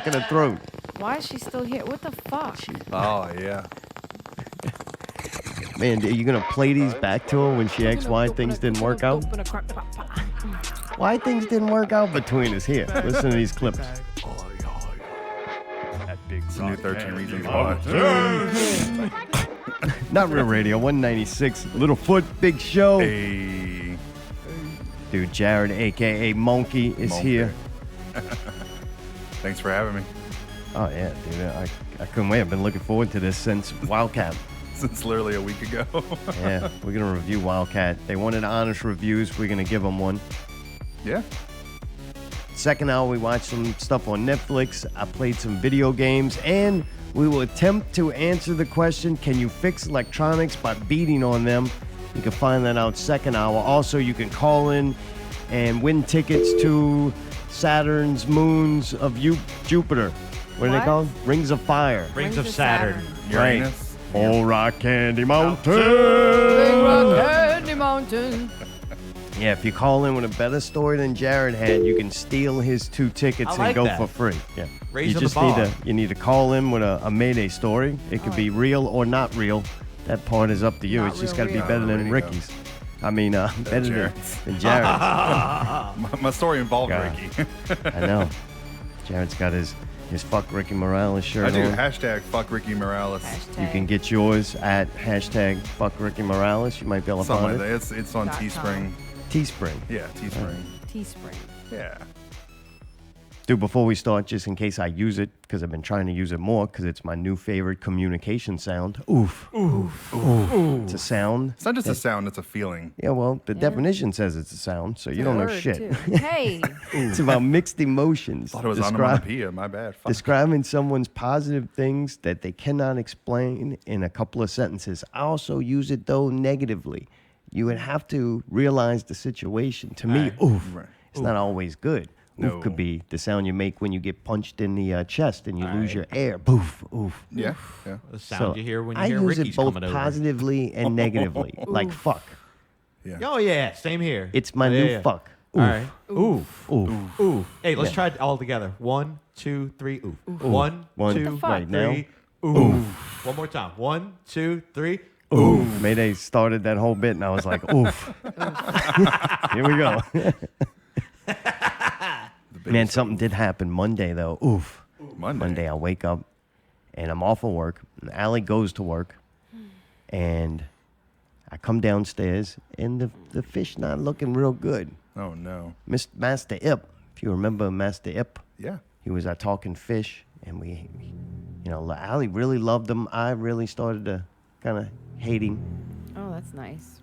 in her throat. Why is she still here? What the fuck? Oh, yeah. Man, are you going to play these back to her when she asks why things didn't work out? Why things didn't work out between us? Here, listen to these clips. It's a new 13 Reasons Why. Not Real Radio, 196. Little Foot, Big Show. Hey. Dude, Jarrad, a.k.a. Monkey, is here. Thanks for having me. Oh, yeah, dude. I couldn't wait. I've been looking forward to this since WildKat. Since literally a week ago. Yeah, we're going to review WildKat. They wanted honest reviews. We're going to give them one. Yeah. Second hour, we watched some stuff on Netflix. I played some video games. And we will attempt to answer the question, can you fix electronics by beating on them? You can find that out second hour. Also, you can call in and win tickets to Saturn's moons of Jupiter. What are they called? Rings of Fire. Rings of Saturn. Uranus. Old Rock Candy Mountain. Big Rock Candy Mountain. Yeah, if you call in with a better story than Jarrad had, you can steal his 2 tickets and go for free. Yeah. Raise you the just bar. need to call in with a Mayday story. It could be real or not real. That part is up to you. Not It's just real, got to be real. better than Ready to Ricky's. I mean, better than Jarrad's. My story involved God. Ricky. I know. Jarrad's got his fuck Ricky Morales shirt I do. on. Hashtag fuck Ricky Morales. You can get yours at hashtag fuck Ricky Morales. You might be able to Something find like it. that. It's on .com. Teespring. Teespring. Yeah, Teespring. Teespring. Yeah. Dude, before we start, just in case I use it, because I've been trying to use it more, because it's my new favorite communication sound. Oof. Oof. Oof. It's a sound. It's not just a sound, it's a feeling. Yeah, well, the definition says it's a sound, so you don't know Word, shit. too. Hey. It's about mixed emotions. Thought it was onomatopoeia. My bad. Fuck. Describing someone's positive things that they cannot explain in a couple of sentences. I also use it, though, negatively. You would have to realize the situation. To me, oof, Right. it's not always good. No. Oof could be the sound you make when you get punched in the chest and you lose your air. Boof, oof. Yeah. Yeah. The sound you hear when you hear I use Ricky's it both coming over. positively and negatively. Like fuck. Yeah. Oh, yeah. Same here. It's my new fuck. All Oof. right. Oof. Oof. Oof. Hey, let's try it all together. 1, 2, 3, oof. 1, One, 2, the fuck? Right 3, now. oof. One more time. 1, 2, 3, Oof. Mayday started that whole bit and I was like, oof. Here we go. Man, something did happen Monday, though. Oof. Monday, I wake up, and I'm off of work. And Allie goes to work, and I come downstairs, and the fish not looking real good. Oh, no. Master Ip, if you remember Master Ip, Yeah. he was our talking fish, and we Allie really loved him. I really started to kind of hate him. Oh, that's nice.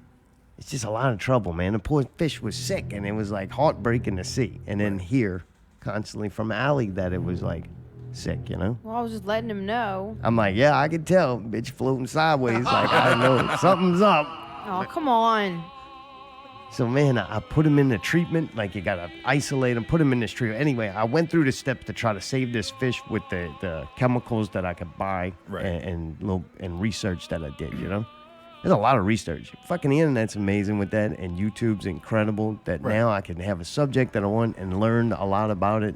It's just a lot of trouble, man. The poor fish was sick, and it was like heartbreaking to see. And then hear constantly from Allie that it was like sick, you know? Well, I was just letting him know. I'm like, yeah, I can tell. Bitch floating sideways. Like, I know something's up. Oh, come on. So, man, I put him in the treatment. Like, you got to isolate him, put him in this treatment. Anyway, I went through the steps to try to save this fish with the chemicals that I could buy and research that I did, you know? There's a lot of research. Fucking the internet's amazing with that, and YouTube's incredible that now I can have a subject that I want and learn a lot about it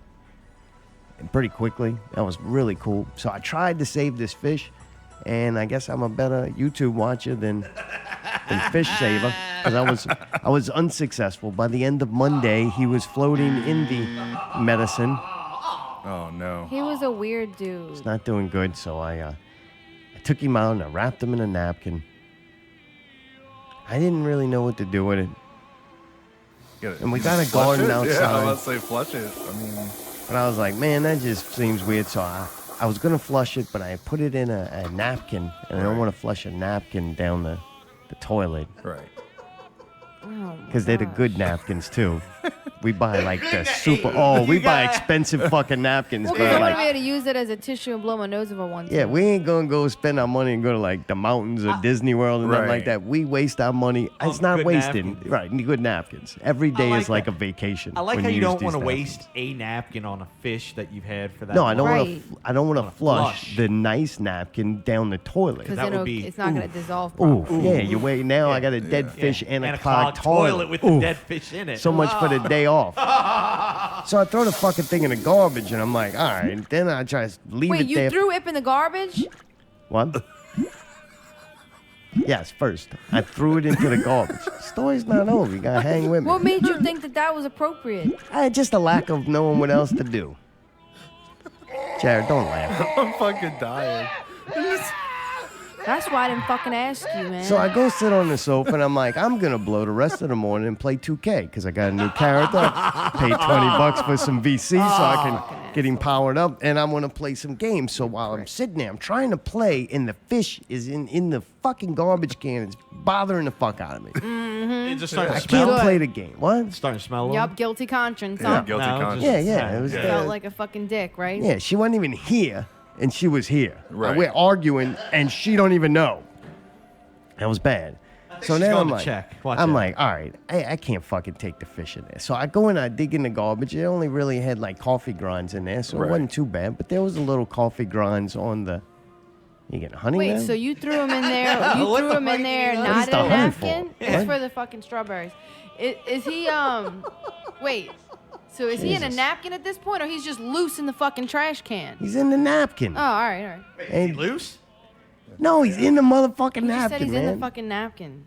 pretty quickly. That was really cool. So I tried to save this fish, and I guess I'm a better YouTube watcher than fish saver because I was unsuccessful. By the end of Monday, he was floating in the medicine. Oh, no. He was a weird dude. It's not doing good, so I took him out and I wrapped him in a napkin. I didn't really know what to do with it. And we got a garden outside. Yeah, let's say flush it. I mean, but I was like, man, that just seems weird. So I was going to flush it, but I put it in a napkin. And I don't want to flush a napkin down the toilet. Right. Because they're the good napkins, too. We buy like the super, we buy expensive fucking napkins. Well, But because like, I wanted to use it as a tissue and blow my nose if I want to. yeah, we ain't going to go spend our money and go to like the mountains or Disney World and nothing like Right. that. We waste our money. It's not good wasted. napkins. Right, good napkins. Every day like is like that. a vacation. I like when how you use don't these want to napkins. waste a napkin on a fish that you've had for that No, I don't long. want Right. to. I don't want to Wanna flush flush. the nice napkin down the toilet. Because that would be- it's not going to dissolve Ooh, properly. yeah. You wait. Now I got a dead Yeah. fish and a clogged clogged toilet with Oof. the dead fish in it. So much for the day off. So I throw the fucking thing in the garbage, and I'm like, all right. And then I try to leave Wait, it you there. threw Ip in the garbage? What? Yes, first. I threw it into the garbage. Story's not over. You gotta hang with me. What made you think that was appropriate? I had just a lack of knowing what else to do. Jared, don't laugh. I'm fucking dying. That's why I didn't fucking ask you, man. So I go sit on the sofa, and I'm like, I'm gonna blow the rest of the morning and play 2K because I got a new character. Pay $20 for some VC so I can get him powered up, and I'm gonna play some games. So while I'm sitting there, I'm trying to play, and the fish is in the fucking garbage can. It's bothering the fuck out of me. It's just starting I to smell. can't play the game. What? It's starting to smell. a little. Yup, guilty conscience, Yeah, huh? guilty No, conscience. Yeah. It was Felt like a fucking dick, right? yeah. She wasn't even here, and she was here. Right. We're arguing, and she don't even know. That was bad. So she's then going I'm to like, check. Watch I'm out. like, all right, I can't fucking take the fish in there. So I go and I dig in the garbage. It only really had like coffee grinds in there, so Right. it wasn't too bad. But there was a little coffee grinds on the. You getting honey Wait, now? so you threw him in there? You What threw the him fuck in are there, you doing? not What's in the a honey for? napkin? What? It's for the fucking strawberries. Is he Wait. So is he in a Jesus. napkin at this point, or he's just loose in the fucking trash can? He's in the napkin. Oh, all right. Is he loose? No, he's in the motherfucking You just napkin, said he's man. in the fucking napkin.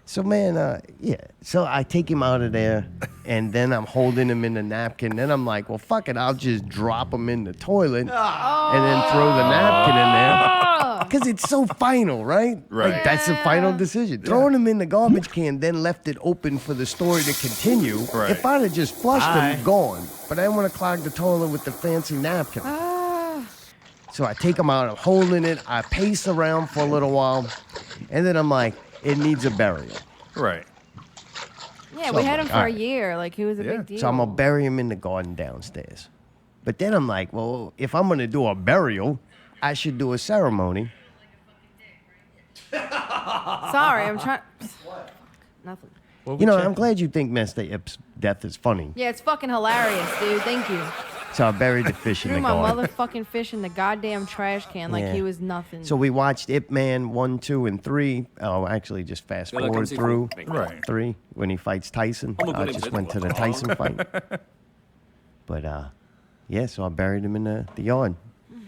So man, yeah. So I take him out of there, and then I'm holding him in the napkin. Then I'm like, well, fuck it, I'll just drop him in the toilet, and then throw the napkin in there. Because it's so final, right? Right. Like, that's the final decision. Throwing him in the garbage can, then left it open for the story to continue. Right. If I'd have just flushed Aye. him, gone. But I didn't want to clog the toilet with the fancy napkin. So I take him out, I'm holding it, I pace around for a little while, and then I'm like, it needs a burial. Right. Yeah, So we had him for all a right. year. Like, he was a Yeah. big deal. So I'm going to bury him in the garden downstairs. But then I'm like, well, if I'm going to do a burial, I should do a ceremony. Sorry, I'm trying. Nothing. What You we know, check? I'm glad you think Mr. Ip's death is funny. Yeah, it's fucking hilarious, dude. Thank you. So I buried the fish in Threw the my garden. motherfucking fish in the goddamn trash can like Yeah. he was nothing. So we watched Ip Man 1, 2, and 3. Oh, actually, just fast forward through Right. 3 when he fights Tyson. I just went to the Tyson fight. But, yeah, so I buried him in the yard.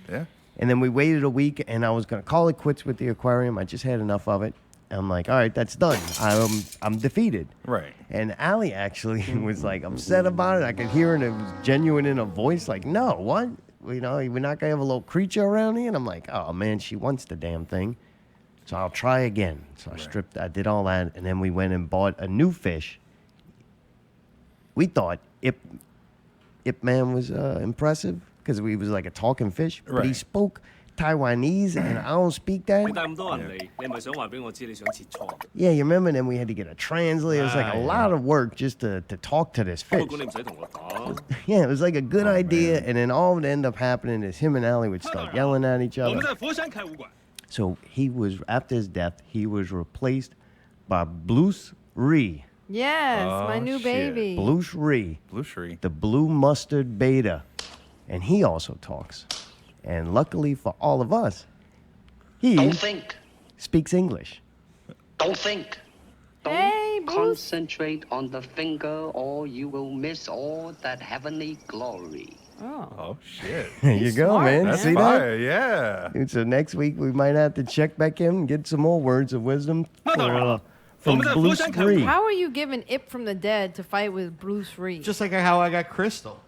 Yeah. And then we waited a week, and I was going to call it quits with the aquarium. I just had enough of it. I'm like, all right, that's done. I'm defeated. Right. And Allie actually was like upset about it. I could hear it. It was genuine in her voice. Like, no, what? You know, we're not going to have a little creature around here? And I'm like, oh, man, she wants the damn thing. So I'll try again. So I did all that. And then we went and bought a new fish. We thought Ip Man was impressive because he was like a talking fish. But he Right. spoke Taiwanese, and I don't speak that. 帶咁多人嚟，你係咪想話俾我知你想切磋？ Yeah, you remember? Then we had to get a translator. It was like a lot of work just to talk to this 不 fish. 過你唔使同我講。 Yeah, it was like a good idea, and then all that ended up happening is him and Allie would start yelling at each 我們 other. 在佛山開會館。 So he was, after his death, he was replaced by Bruce Ree. yes, my Oh, new shit. baby. Bruce Ree, Blue Shree. the blue mustard beta. And he also talks. And luckily for all of us, he Don't think. speaks English. Don't think. Don't Hey, Bruce. concentrate on the finger or you will miss all that heavenly glory. Oh. Oh shit. There you go, smart, man. man. That's See that? fire. Yeah. Dude, so next week we might have to check back in and get some more words of wisdom from Bruce Ree. How are you giving Ip from the dead to fight with Bruce Ree? Just like how I got Crystal.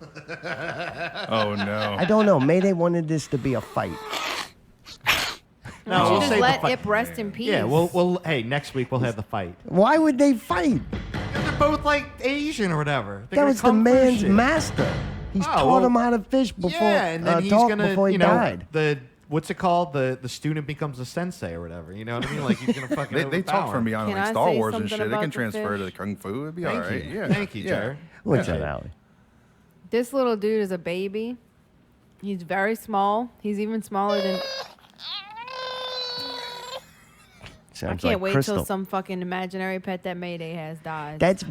Oh no. I don't know. Maybe they wanted this to be a fight. Why don't we'll you just save the let fight. Ip rest in peace? Yeah, well, hey, next week we'll have the fight. Why would they fight? They're both like Asian or whatever. They're That gonna was the kung fu man's shit. master. He's Oh, taught well, him how to fish before Yeah, and then he's talk gonna, before he you know, died. what's it called? The student becomes a sensei or whatever. You know what I mean? Like he's gonna fucking. They talk overpower from him. beyond Can like I Star say Wars and something shit. They about can the transfer to fish? the kung fu. It'd be Thank all right. you. Yeah. Thank you, Yeah. Jared. What's Yeah. that, Allie? This little dude is a baby. He's very small. He's even smaller than. Sounds I can't like wait Crystal. till some fucking imaginary pet that Mayday has dies. That's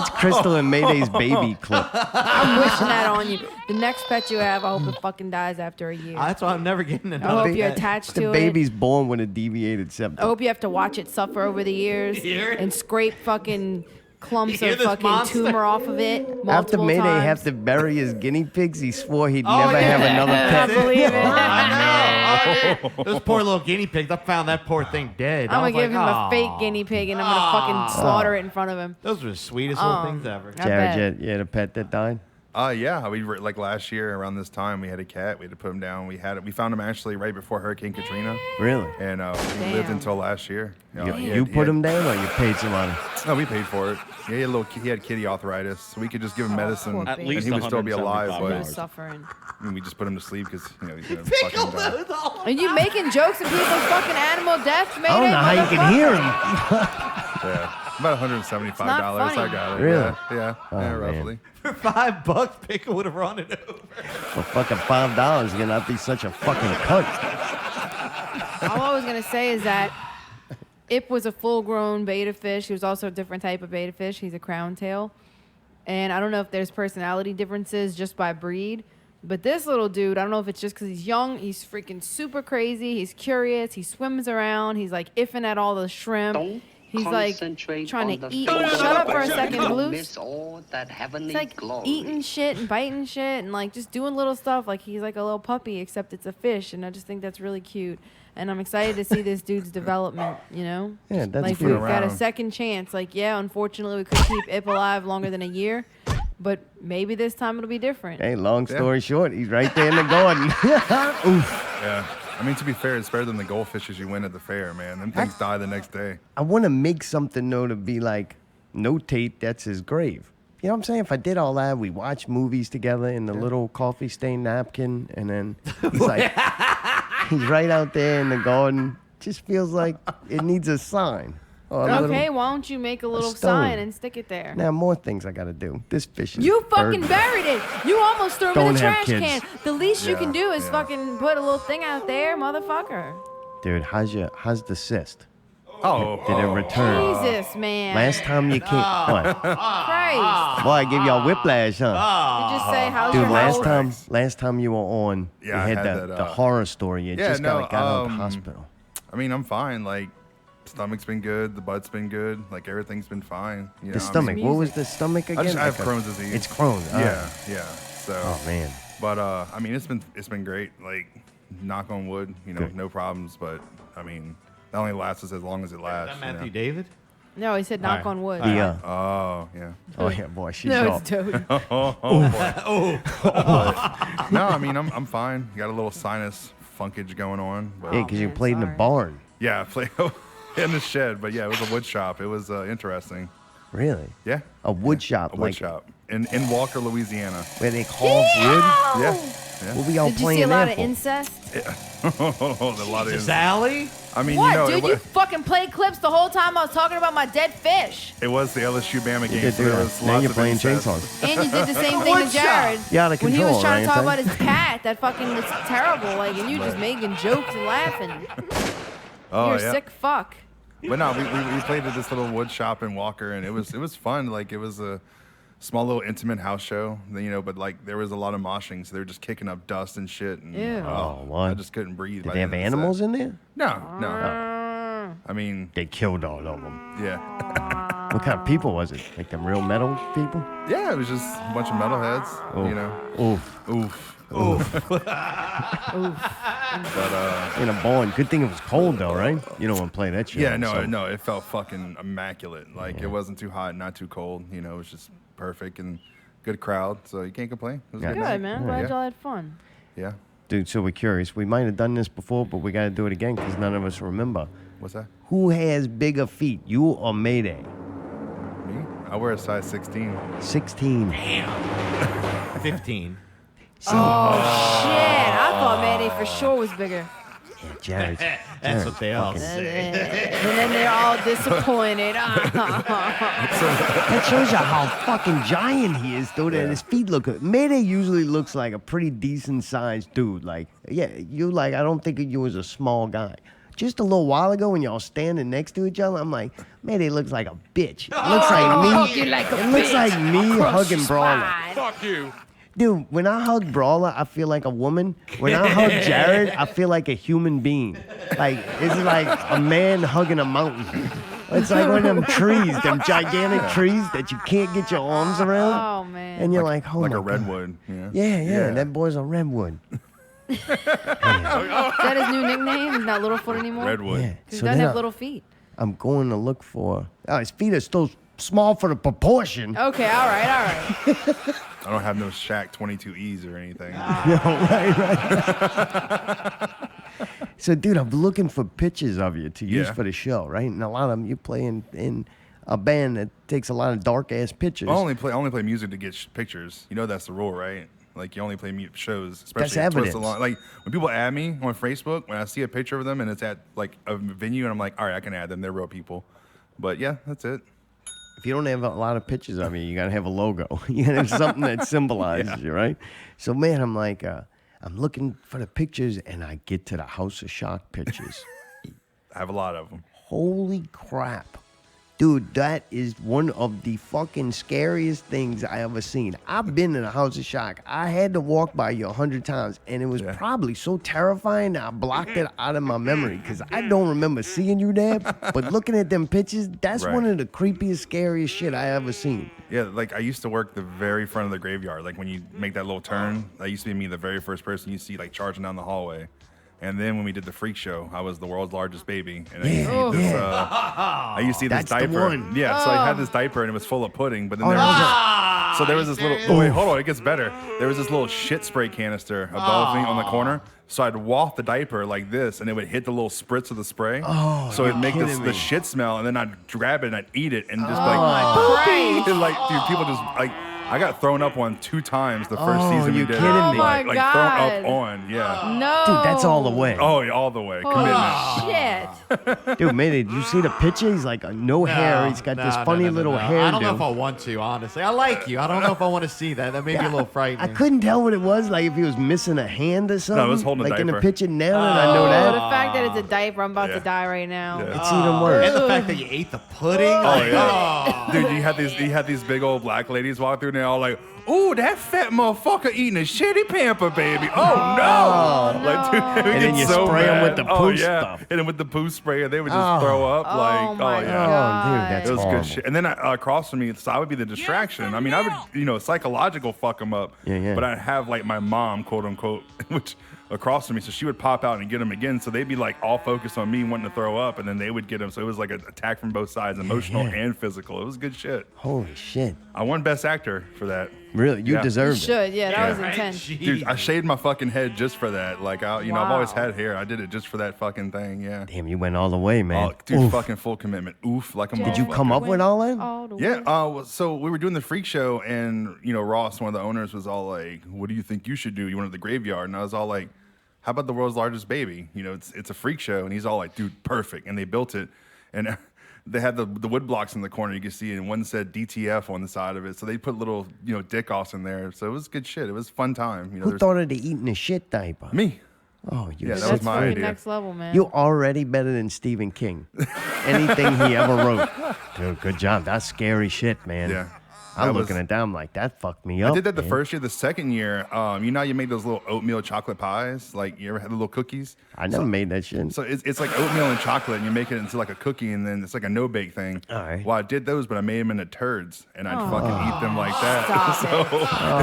Crystal and Mayday's baby clip. I'm wishing that on you. The next pet you have, I hope it fucking dies after a year. That's why I'm never getting I another. hope you're ba- attached The to baby's born with a deviated septum. I hope you have to watch it suffer over the years and scrape fucking clumps You hear of this fucking monster? tumor off of it After multiple Mayday times. have to bury his guinea pigs, he swore he'd Oh, never yeah. have another I pet. believe it. I know. Those poor little guinea pigs. I found that poor thing dead. I'm I gonna was give him like, a fake guinea pig and I'm gonna fucking slaughter it in front of him. Those were the sweetest little things ever. I Jared, bet. you had a pet that died? Yeah, we were like last year around this time we had a cat. We had to put him down. We found him actually right before Hurricane Katrina, Really? and he lived Damn. until last year. You put him down or you paid somebody? No, we paid for it. Yeah, he had kitty arthritis, so we could just give him medicine, poor and baby. he would still be alive. He But was suffering. we just put him to sleep because he's gonna fucking die. Are you making jokes of people's fucking animal deaths, Mayday? I don't know how you can hear him. Yeah, about $175. It's not I funny. got it. Really? Yeah, Oh, man. roughly. For $5, Pickle would have run it over. For fucking $5, you're gonna not be such a fucking cunt. All I was gonna say is that Ip was a full-grown betta fish. He was also a different type of betta fish. He's a crown tail. And I don't know if there's personality differences just by breed. But this little dude, I don't know if it's just because he's young. He's freaking super crazy. He's curious. He swims around. He's like iffing at all the shrimp. Don't He's like concentrate trying on to the eat. things Shut up for a you second, will Blues. miss all that heavenly It's like glory. eating shit and biting shit and like just doing little stuff. Like he's like a little puppy, except it's a fish. And I just think that's really cute. And I'm excited to see this dude's development, you know? Yeah, that's Like cute. we've got a Around. second chance. Like, yeah, unfortunately we couldn't keep Ip alive longer than a year. But maybe this time it'll be different. Hey, long story short, he's right there in the garden. Oof. Yeah. I mean, to be fair, it's better than the goldfishes you win at the fair, man. Them things die the next day. I want to make something, though, to be like, notate that's his grave. You know what I'm saying? If I did all that, we watch movies together in the little coffee stain napkin, and then he's like, he's right out there in the garden. Just feels like it needs a sign. Or a Okay, little- why don't you make a little stone. sign and stick it there? Now, more things I got to do. This fish is You fucking dirty. buried it. You almost threw him in Don't the have trash kids. can. The least you can Yeah, do is yeah. fucking put a little thing out there, motherfucker. Dude, how's the cyst? Oh, Did it return? Jesus, man. Last time you came, what? Christ. Boy, I give y'all whiplash, huh? You just say, how's Dude, your health? last time you were on, Yeah, you I had had the that, horror story. You yeah, just no, got out of the hospital. I mean, I'm fine. Like, stomach's been good. The butt's been good. Like, everything's been fine. You know, The stomach. What was the stomach again? I have Like Crohn's disease. It's Crohn's. Oh. Yeah. So. Oh man. But I mean, it's been great. Like, knock on wood. You know, Good. no problems. But I mean, that only lasts as long as it Is lasts. that you Matthew know? David? No, he said knock All right. on wood. The Oh yeah. oh yeah, boy, she's No, off. it's Toad. No, I mean, I'm fine. Got a little sinus funkage going on. But Yeah, because you man, played in the sorry. barn. yeah, I play in the shed. But yeah, it was a wood shop. It was interesting. Really? Yeah. A wood shop, A wood like shop in Walker, Louisiana. where they carve wood. Yeah. What we all Did you playing see a lot there of for? incest? a lot of. Sally? I mean, What, you know, dude? You fucking played clips the whole time I was talking about my dead fish. it was the LSU Bama game. did So do there that. was Now lots you're of playing incest. chainsaws. And you did the same thing to Jared. You out of When he was control, trying to talk about orangutan. his cat, that fucking it's terrible. Like, and you just making jokes and laughing. Oh You're a yeah. sick fuck. But no, we played at this little wood shop in Walker, and it was fun. Like, it was a small little intimate house show, you know. But like, there was a lot of moshing, so they were just kicking up dust and shit. And, Ew. Oh, what? I just couldn't breathe. Did by they the have end of the animals set. in there? No. I mean, They killed all of them. yeah, What kind of people was it? Like them real metal people? yeah. It was just a bunch of metalheads, Oof. you know. Oof. Oof. Oof. But In a barn. Good thing it was cold though, right? You don't want to play that shit. yeah, on no, something. no. It felt fucking immaculate. Like, it wasn't too hot, not too cold. You know, it was just perfect and good crowd. So you can't complain. It was a Yeah. good Good, night. man. I'm glad Yeah. y'all had fun. Yeah. Dude, so we're curious. We might have done this before, but we got to do it again because none of us remember. What's that? Who has bigger feet, you or Mayday? Me? I wear a size 16. 16. 15. Oh, shit. I thought Manny for sure was bigger. Yeah, Jared. That's what they all And say. then they're all disappointed. That shows you how fucking giant he is, dude. And his feet look good. Mayday usually looks like a pretty decent sized dude. Like, yeah, I don't think of you as a small guy. Just a little while ago when y'all standing next to each other, I'm like, Mayday looks like a bitch. It looks like me. you like a it looks like me hugging Brawler. spine. Dude, when I hug Brawler, I feel like a woman. When I hug Jarrad, I feel like a human being. Like, it's like a man hugging a mountain. It's like one of them trees, them gigantic trees that you can't get your arms around. Oh man. And you're like, oh Like my a God. redwood. Yeah. Yeah. That boy's a redwood. Is that his new nickname? He's not Littlefoot anymore. Redwood. Yeah. He So doesn't then have little feet. I'm going to look for. Oh, his feet are still small for the proportion. Okay, all right. I don't have no Shaq 22Es or anything. Right. So, dude, I'm looking for pictures of you to use Yeah. for the show, right? And a lot of them you play in a band that takes a lot of dark ass pictures. I only play music to get pictures. You know that's the rule, right? Like you only play shows, especially That's at Twist evidence. Along. Like when people add me on Facebook, when I see a picture of them and it's at like a venue, and I'm like, all right, I can add them. They're real people. But yeah, that's it. If you don't have a lot of pictures of you, you gotta have a logo. You gotta have something that symbolizes you, right? So, man, I'm like, I'm looking for the pictures, and I get to the House of Shock pictures. I have a lot of them. Holy crap. Dude, that is one of the fucking scariest things I ever seen. I've been in a House of Shock. I had to walk by you 100 times, and it was probably so terrifying that I blocked it out of my memory because I don't remember seeing you there. But looking at them pictures, that's Right. one of the creepiest, scariest shit I ever seen. Yeah, like I used to work the very front of the graveyard. Like when you make that little turn, that used to be me, the very first person you see like charging down the hallway. And then when we did the freak show, I was the world's largest baby, and I used to eat this. I used to eat That's this the diaper. one. Yeah, so I had this diaper, and it was full of pudding. But then there was this little. Oh wait, hold on, it gets better. There was this little shit spray canister above me on the corner. So I'd waft the diaper like this, and it would hit the little spritz of the spray. Oh, so it'd make kidding me. the shit smell, and then I'd grab it and I'd eat it, and just be Oh, like, Christ. and like, dude, people just like. I got thrown up on 2 times the first Oh, season we you did. kidding it. me. Like, Oh, my like thrown God. up on, yeah. No. Dude, that's all the way. Oh, yeah, all the way. Commitment. Shit. Dude, man, did you see the picture? He's like no hair. He's got this funny little hair. I don't know if I want to, honestly. I like you. I don't know if I want to see that. That may be a little I frightening. couldn't tell what it was, like if he was missing a hand or something. it was holding a like in the diaper. picture now that I know Oh, that. the fact that it's a diaper, I'm about Yeah. to die right now. Yeah. It's even worse. And the fact that you ate the pudding. Oh, like, yeah. Dude, you had these big old black ladies walk through and they're all like, ooh, that fat motherfucker eating a shitty pamper, baby. Oh, no. Like, dude, they would And then get you so spray 'em mad. with the Oh, poo yeah. stuff. And then with the poo spray, they would just throw up. Oh, Like, my yeah. God. Oh, dude, that's It was horrible. good shit. And then across from me, so I would be the distraction. I mean, I would, psychological fuck them up. Yeah. But I'd have like my mom, quote unquote, which across from me, so she would pop out and get them again. So they'd be like all focused on me wanting to throw up, and then they would get them. So it was like an attack from both sides, emotional and physical. It was good shit. Holy shit. I won Best Actor for that. Really? You Yeah. You deserved it. should. Yeah, that Yeah. was intense. Dude, I shaved my fucking head just for that. Like, I've always Wow. had hair. I did it just for that fucking thing. Yeah. Damn, you went all the way, man. Oh, dude, Oof. fucking full commitment. Oof, like a Did you motherfucker. come up with all that? All the Yeah. way. So we were doing the freak show, and Ross, one of the owners, was all like, "What do you think you should do? You wanted the graveyard?" And I was all like, "How about the world's largest baby? It's a freak show." And he's all like, "Dude, perfect." And they built it, and they had the wood blocks in the corner you could see, and one said DTF on the side of it. So they put little dick offs in there. So it was good shit. It was a fun time. Who there's- thought of the eating the shit diaper? Me. Oh, you Yeah, that That's was my fucking idea. next level, man. You're already better than Stephen King. Anything he ever wrote. Dude, good job. That's scary shit, man. Yeah. I'm That looking was- at that. I'm like, that fucked me up. I did that the man. first year. The second year, you make those little oatmeal chocolate pies. Like, you ever had the little cookies? I never made that shit. So it's like oatmeal and chocolate, and you make it into like a cookie, and then it's like a no-bake thing. All right. Well, I did those, but I made them into turds, and I'd fucking eat them like that. Stop So it.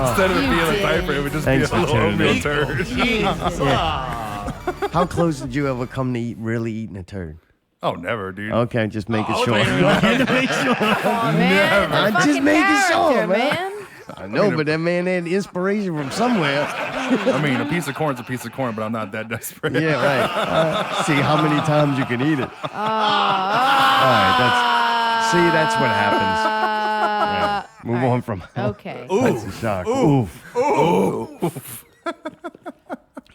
instead of it You being a did. diaper, it would just Thanks be a for little tuning in. oatmeal turd. Jesus. How close did you ever come to really eating a turd? Oh, never, dude. Okay, just making sure. Oh, man. I'm Fucking just making sure, character, man. I know, but that man had inspiration from somewhere. I mean, a piece of corn's a piece of corn, but I'm not that desperate. Yeah, right. See how many times you can eat it. All right, that's what happens. Yeah. Move on from. Okay. That's a shock. Oof.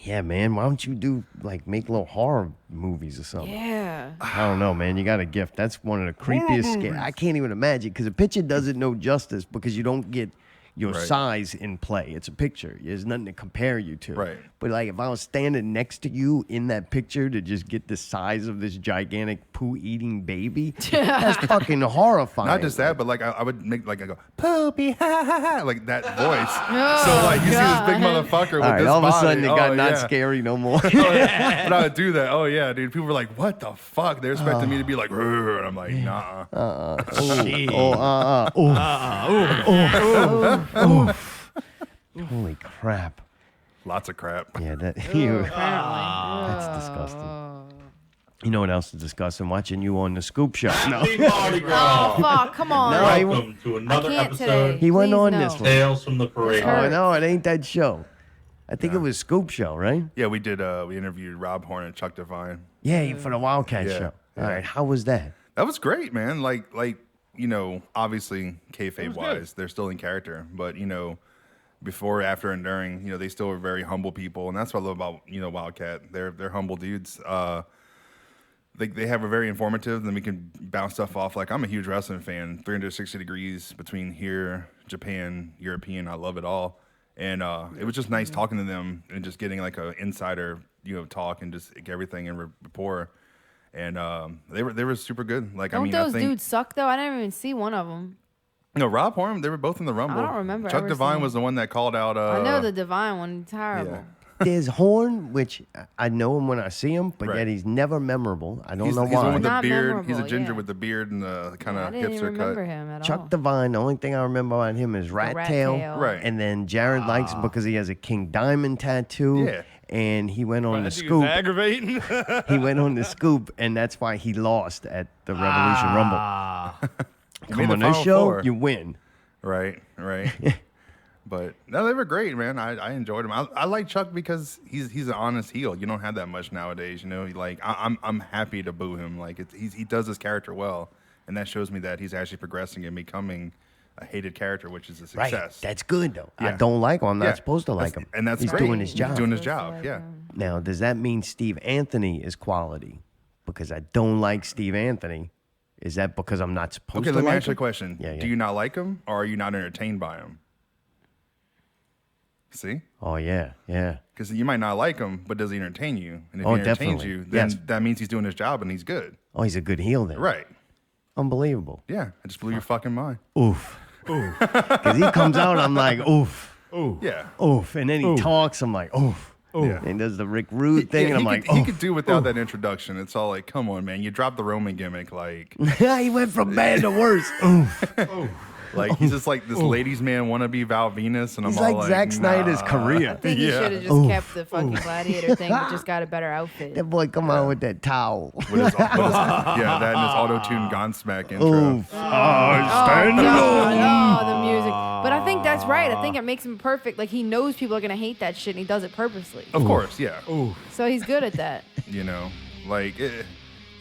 Yeah, man. Why don't you make little horror movies or something? Yeah. I don't know, man. You got a gift. That's one of the creepiest. I can't even imagine because the picture doesn't know justice because you don't get your Right. size in play. It's a picture. There's nothing to compare you to. Right. But like if I was standing next to you in that picture to just get the size of this gigantic poo-eating baby, that's fucking horrifying. Not just that, but like I would make like I go poopy ha ha ha like that voice. So like you see this big motherfucker with All right, this all of a body. sudden it got oh, not yeah. scary no more. But I would do that. Oh yeah, dude. People were like, "What the fuck?" They're expecting me to be like, "Rrr," and I'm like, "Nah." Holy crap. Lots of crap. Yeah, that's Apparently. disgusting. You know what else is disgusting? Watching you on the Scoop Show. No. Mardi Gras. Oh, fuck. Come on. No, he- Welcome to another can't episode today. He went Please on no. this one. Tales from the Parade. Oh, no, it ain't that show. I think it was Scoop Show, right? Yeah, we did. We interviewed Rob Horn and Chuck Divine. Yeah, for the WildKat Yeah, show. yeah. All right, how was that? That was great, man. Like you know, obviously kayfabe wise, they're still in character, but you know, before, after, and during, you know, they still were very humble people, and that's what I love about WildKat. They're humble dudes. They have a very informative, and we can bounce stuff off. Like I'm a huge wrestling fan, 360 degrees between here, Japan, European. I love it all, and it was just nice talking to them and just getting like a insider talk and just everything and rapport. And they were super good. Like Don't I those think dudes suck, though? I didn't even see one of them. no Rob Horn. They were both in the Rumble. I don't remember Chuck ever Divine seeing- was the one that called out. I know the Divine one. Terrible. Yeah. There's Horn, which I know him when I see him, but Right. yet he's never memorable. I don't He's know the one why. with the Not beard. He's a memorable, ginger yeah. with the beard and the kind I of didn't even hipster remember cut. him at all. Chuck Divine, the only thing I remember about him is Rat Rat Tail. Tail. Right. And then Jarrad likes him because he has a King Diamond tattoo. Yeah. And he went on the That dude's Scoop. aggravating. He went on the Scoop, and that's why he lost at the Revolution Rumble. He Come made on the this Final show, Four. you win. Right. But no, they were great, man. I enjoyed him. I like Chuck because he's an honest heel. You don't have that much nowadays, you know. Like I'm happy to boo him. Like he does his character well, and that shows me that he's actually progressing and becoming a hated character, which is a success. Right. That's good, though. I Yeah. don't like him. I'm Yeah. not supposed to like him. And that's He's great. doing his job. He's doing his Supposed to job. like Yeah. him. Now, does that mean Steve Anthony is quality? Because I don't like Steve Anthony. Is that because I'm not supposed Okay, to let me like ask you a him? question. Yeah, yeah. Do you not like him, or are you not entertained by him? See? Oh, yeah, yeah. Because you might not like him, but does he entertain you? And if Oh, he entertains definitely. you, then Yes. that means he's doing his job and he's good. Oh, he's a good heel then. Right. Unbelievable. Yeah. I just blew your fucking mind. Oof. Oof. Because he comes out, I'm like, oof, Yeah. oof. And then he talks, I'm like, oof. Yeah. And does the Rick Rude thing, and I'm like, he oh. could do without that introduction. It's all like, come on, man. You dropped the Roman gimmick. Like, He went from bad to worse. Oof. he's just like this ladies' man wannabe Val Venus. And He's I'm all like like, Zack Snyder's nah. career. I think he Yeah. should have just kept the fucking gladiator thing, but just got a better outfit. That boy come out with that towel. With his, yeah, that and his auto-tuned Godsmack intro. Oof. Oh, God, oh, the music. But I think that's right. I think it makes him perfect. Like, he knows people are going to hate that shit, and he does it purposely. Of course, yeah. So he's good at that. You know, like, it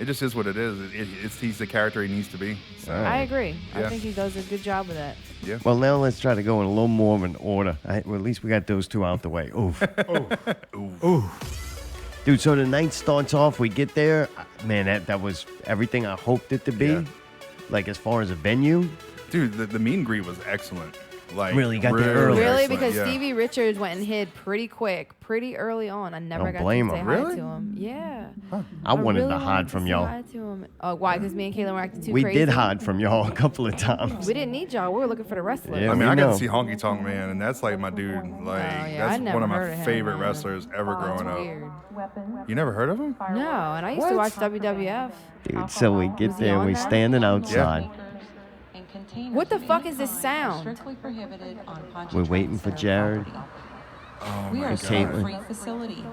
just is what it is. He's the character he needs to be. So, I agree. I Yeah. think he does a good job of that. yeah. Well, now let's try to go in a little more of an order. Well, at least we got those two out the way. Oof. Dude, so the night starts off. We get there. Man, that was everything I hoped it to be. Yeah. Like, as far as a venue. Dude, the meet and greet was excellent. Like, Really? You got there early? Really? excellent, Because yeah. Stevie Richards went and hid pretty quick, pretty early on. I never Don't got blame to say him. hi Really? to him. Yeah. I wanted really to hide from say y'all. hi to him. Oh, why? Because me and Kayla were acting too We crazy. did hide from y'all a couple of times. We didn't need y'all. We were looking for the wrestlers. Yeah, I mean, we I got know. to see Honky Tonk Man, and that's like my dude. Like, yeah, I that's never one of heard my of him, favorite man. wrestlers ever That's growing up. weird. You never heard of him? No, and I used to watch WWF. Dude, so we get Was he there and on we that? standing outside. What the fuck is this sound? We're waiting for Jarrad. Oh We my are And a Caitlin. free facility.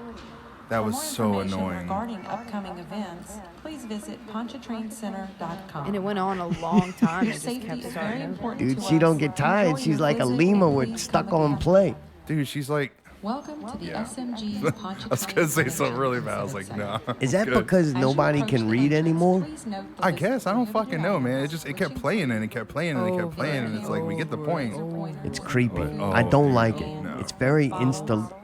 That For was more so information annoying. Regarding upcoming events, please visit ponchatraincenter.com. And it went on a long time. Your It just safety kept is very starting. important Dude, to she us. don't get tired. Enjoy She's your like a visit lemur and with please stuck come on again. play. Dude, she's like, Welcome to the Yeah. SMG I Pontchartrain was going to say something Center really bad. I was like, nah. Is that Good. because As you nobody approach can the read entrance, anymore? please note that I this guess. I don't is fucking know, man. It prohibited kept playing and it kept playing and it kept playing. And it's like, we get the point. It's creepy. Oh, I don't dude, like it. no. It's very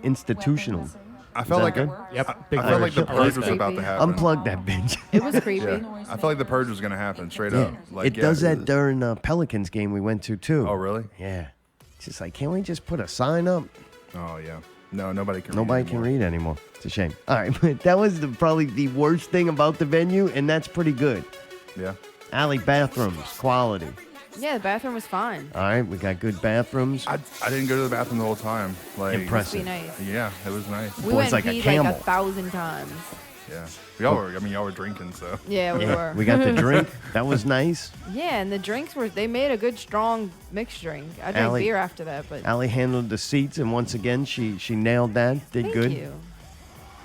institutional. I felt that like good? Yep. I felt like the Alright. purge was about to happen. Unplug that bitch. It was creepy. Yeah. I felt like the purge was going to happen straight Yeah. up. Like, It does that during Pelicans game we went to too. Oh, really? Yeah. It's just like, can't we just put a sign up? Oh yeah. No, nobody can. Nobody can read anymore. It's a shame. All right, but that was probably the worst thing about the venue, and that's pretty good. Yeah. Alley bathrooms, quality. Yeah, the bathroom was fine. All right, we got good bathrooms. I didn't go to the bathroom the whole time. Like, Must be Impressive. nice. Yeah, it was nice. We Boy's went like a and peed camel. like 1,000 times. Yeah. Y'all were drinking, so. Yeah, we were. We got the drink. That was nice. Yeah, and the drinks they made a good, strong mixed drink. I drank Allie- beer after that, but Allie handled the seats, and once again, she nailed that. Did thank good. you.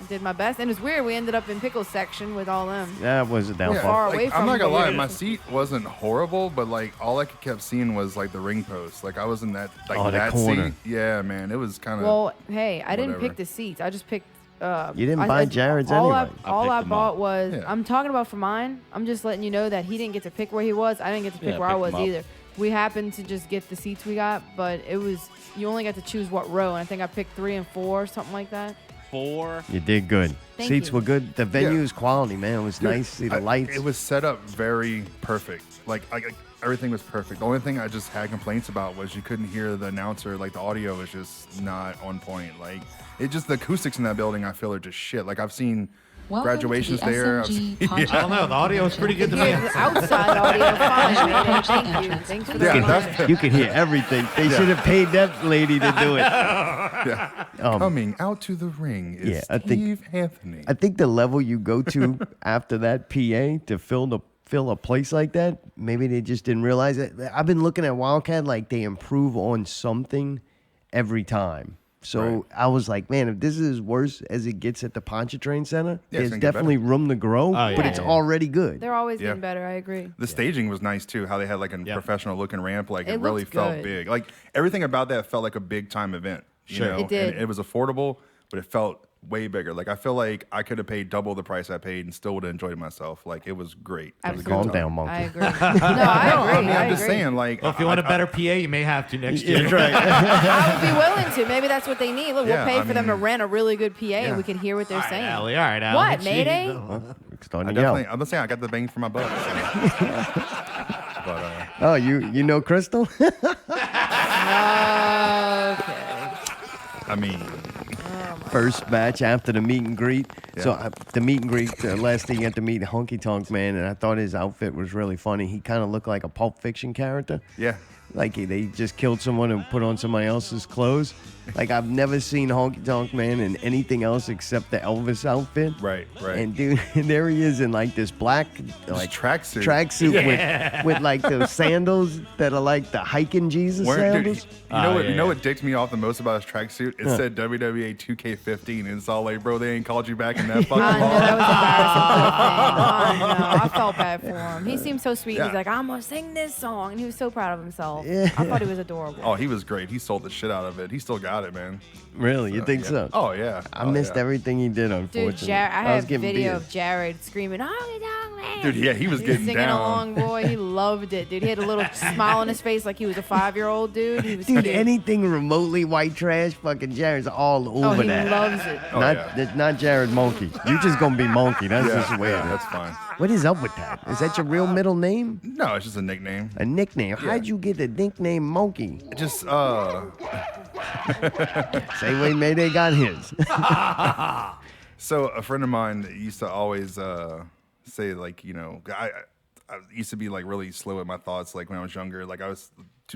I did my best. And it was weird. We ended up in pickle section with all them. That was a downfall. far like, away I'm from not gonna where lie, we my were. seat wasn't horrible, but like all I kept seeing was like the ring post. Like I was in that Oh, the that corner. seat. Yeah, man, it was kind of. Well, hey, I didn't whatever. pick the seats. I just picked. You didn't buy Jarrad's all anyway. all I picked them up. bought was. Yeah. I'm talking about for mine. I'm just letting you know that he didn't get to pick where he was. I didn't get to pick Yeah, where I pick was them up. either. We happened to just get the seats we got, but it was you only got to choose what row, and I think I picked 3 and 4, something like that. 4. You did good. Thank Seats you. were good. The venue Yeah. is quality, man. It was nice to see the lights. It was set up very perfect. Like everything was perfect. The only thing I just had complaints about was you couldn't hear the announcer. Like the audio was just not on point. Like it just the acoustics in that building I feel are just shit. Like I've seen Welcome graduations to the there. I've SMG seen- Poncha I don't know. The audio is pretty good to me. Yeah, the outside audio, fine. Man. Thank you. Thanks for the Yeah, reminder. that's- You could hear everything. They should have paid that lady to do it. Yeah. Coming out to the ring is yeah, I think- Steve Anthony. I think the level you go to after that PA to fill a place like that, maybe they just didn't realize it. I've been looking at WildKat like they improve on something every time. So Right. I was like, man, if this is as worse as it gets at the Pontchartrain Center, Yeah, it's there's gonna get definitely room to grow, Oh, but yeah, it's yeah. already good. They're always Yeah. getting better. I agree. The staging was nice too. How they had like a Yep. professional looking ramp. Like it, It really looked felt good. big. Like everything about that felt like a big time event. You Sure. know? It did. And it was affordable, but it felt way bigger. Like I feel like I could have paid double the price I paid and still would have enjoyed myself. Like it was great. It was a good Calm time. down, monkey. I agree. No, I agree. I mean, I'm I just agree. saying, like, Well, if you want a better PA, you may have to next year. That's right. I would be willing to. Maybe that's what they need. Look, Yeah, we'll pay I for them to mean- rent a really good PA, and Yeah. we can hear what they're All right, saying. Allie. All right, Allie. What, Jeez. Mayday? Starting I to yell. definitely, I'm just saying, I got the bang for my buck. But Oh, you know Crystal? Okay. I mean, First match after the meet and greet. So the meet and greet, last thing you had to meet Honky Tonk Man, and I thought his outfit was really funny. He kind of looked like a Pulp Fiction character. yeah. Like they just killed someone and put on somebody else's clothes. Like I've never seen Honky Tonk Man in anything else except the Elvis outfit. Right, right. And dude, there he is in like this black like tracksuit. with like those sandals that are like the hiking Jesus Wearing, dude, sandals. you know what dicked me off the most about his tracksuit? It said WWE 2K15, and it's all like, bro, they ain't called you back in that fucking I know long. that was embarrassing. I know. I felt bad for him. He seemed so sweet. Yeah. He's like, I'm gonna sing this song, and he was so proud of himself. Yeah. I thought he was adorable. Oh, he was great. He sold the shit out of it. He still got it, man. Really? You think yeah. so? Oh yeah. I missed everything he did, Dude, unfortunately. I was have getting video beers. of Jarrad screaming, "Honky Tonk Man!" Dude, yeah, he was He getting singing down. along, boy. He loved it, dude. He had a little smile on his face like he was a 5-year-old dude. He was Dude, cute. anything remotely white trash, fucking Jared's all over Oh, he that. loves it. Oh, yeah. Not Jarrad Monkey. You just gonna be Monkey. That's just the way yeah, it is. that's fine. What is up with that? Is that your real middle name? No, it's just a nickname. A nickname? How'd you get the nickname Monkey? It just Same way Mayday got his. so a friend of mine used to always say like, you know, I used to be like really slow with my thoughts like when I was younger. Like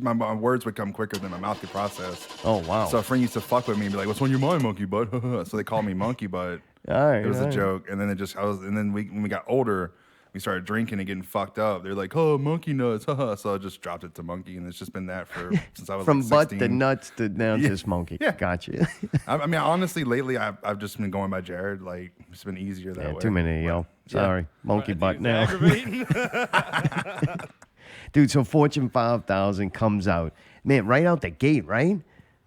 my words would come quicker than my mouth could process. Oh, wow. So a friend used to fuck with me and be like, "What's on your mind, monkey butt?" So they called me monkey butt. All right, It was all a right. joke. And then when we got older, we started drinking and getting fucked up. They're like, "Oh, monkey nuts." So I just dropped it to monkey, and it's just been that since I was From like butt 16. to nuts to now Yeah. just Monkey. Yeah. Gotcha. I mean, honestly, lately I've just been going by Jarrad. Like it's been easier that Yeah, way. too many of y'all. Yeah. Sorry. Monkey butt It's now. aggravating. Dude, so Fortune 5000 comes out. Man, right out the gate, right?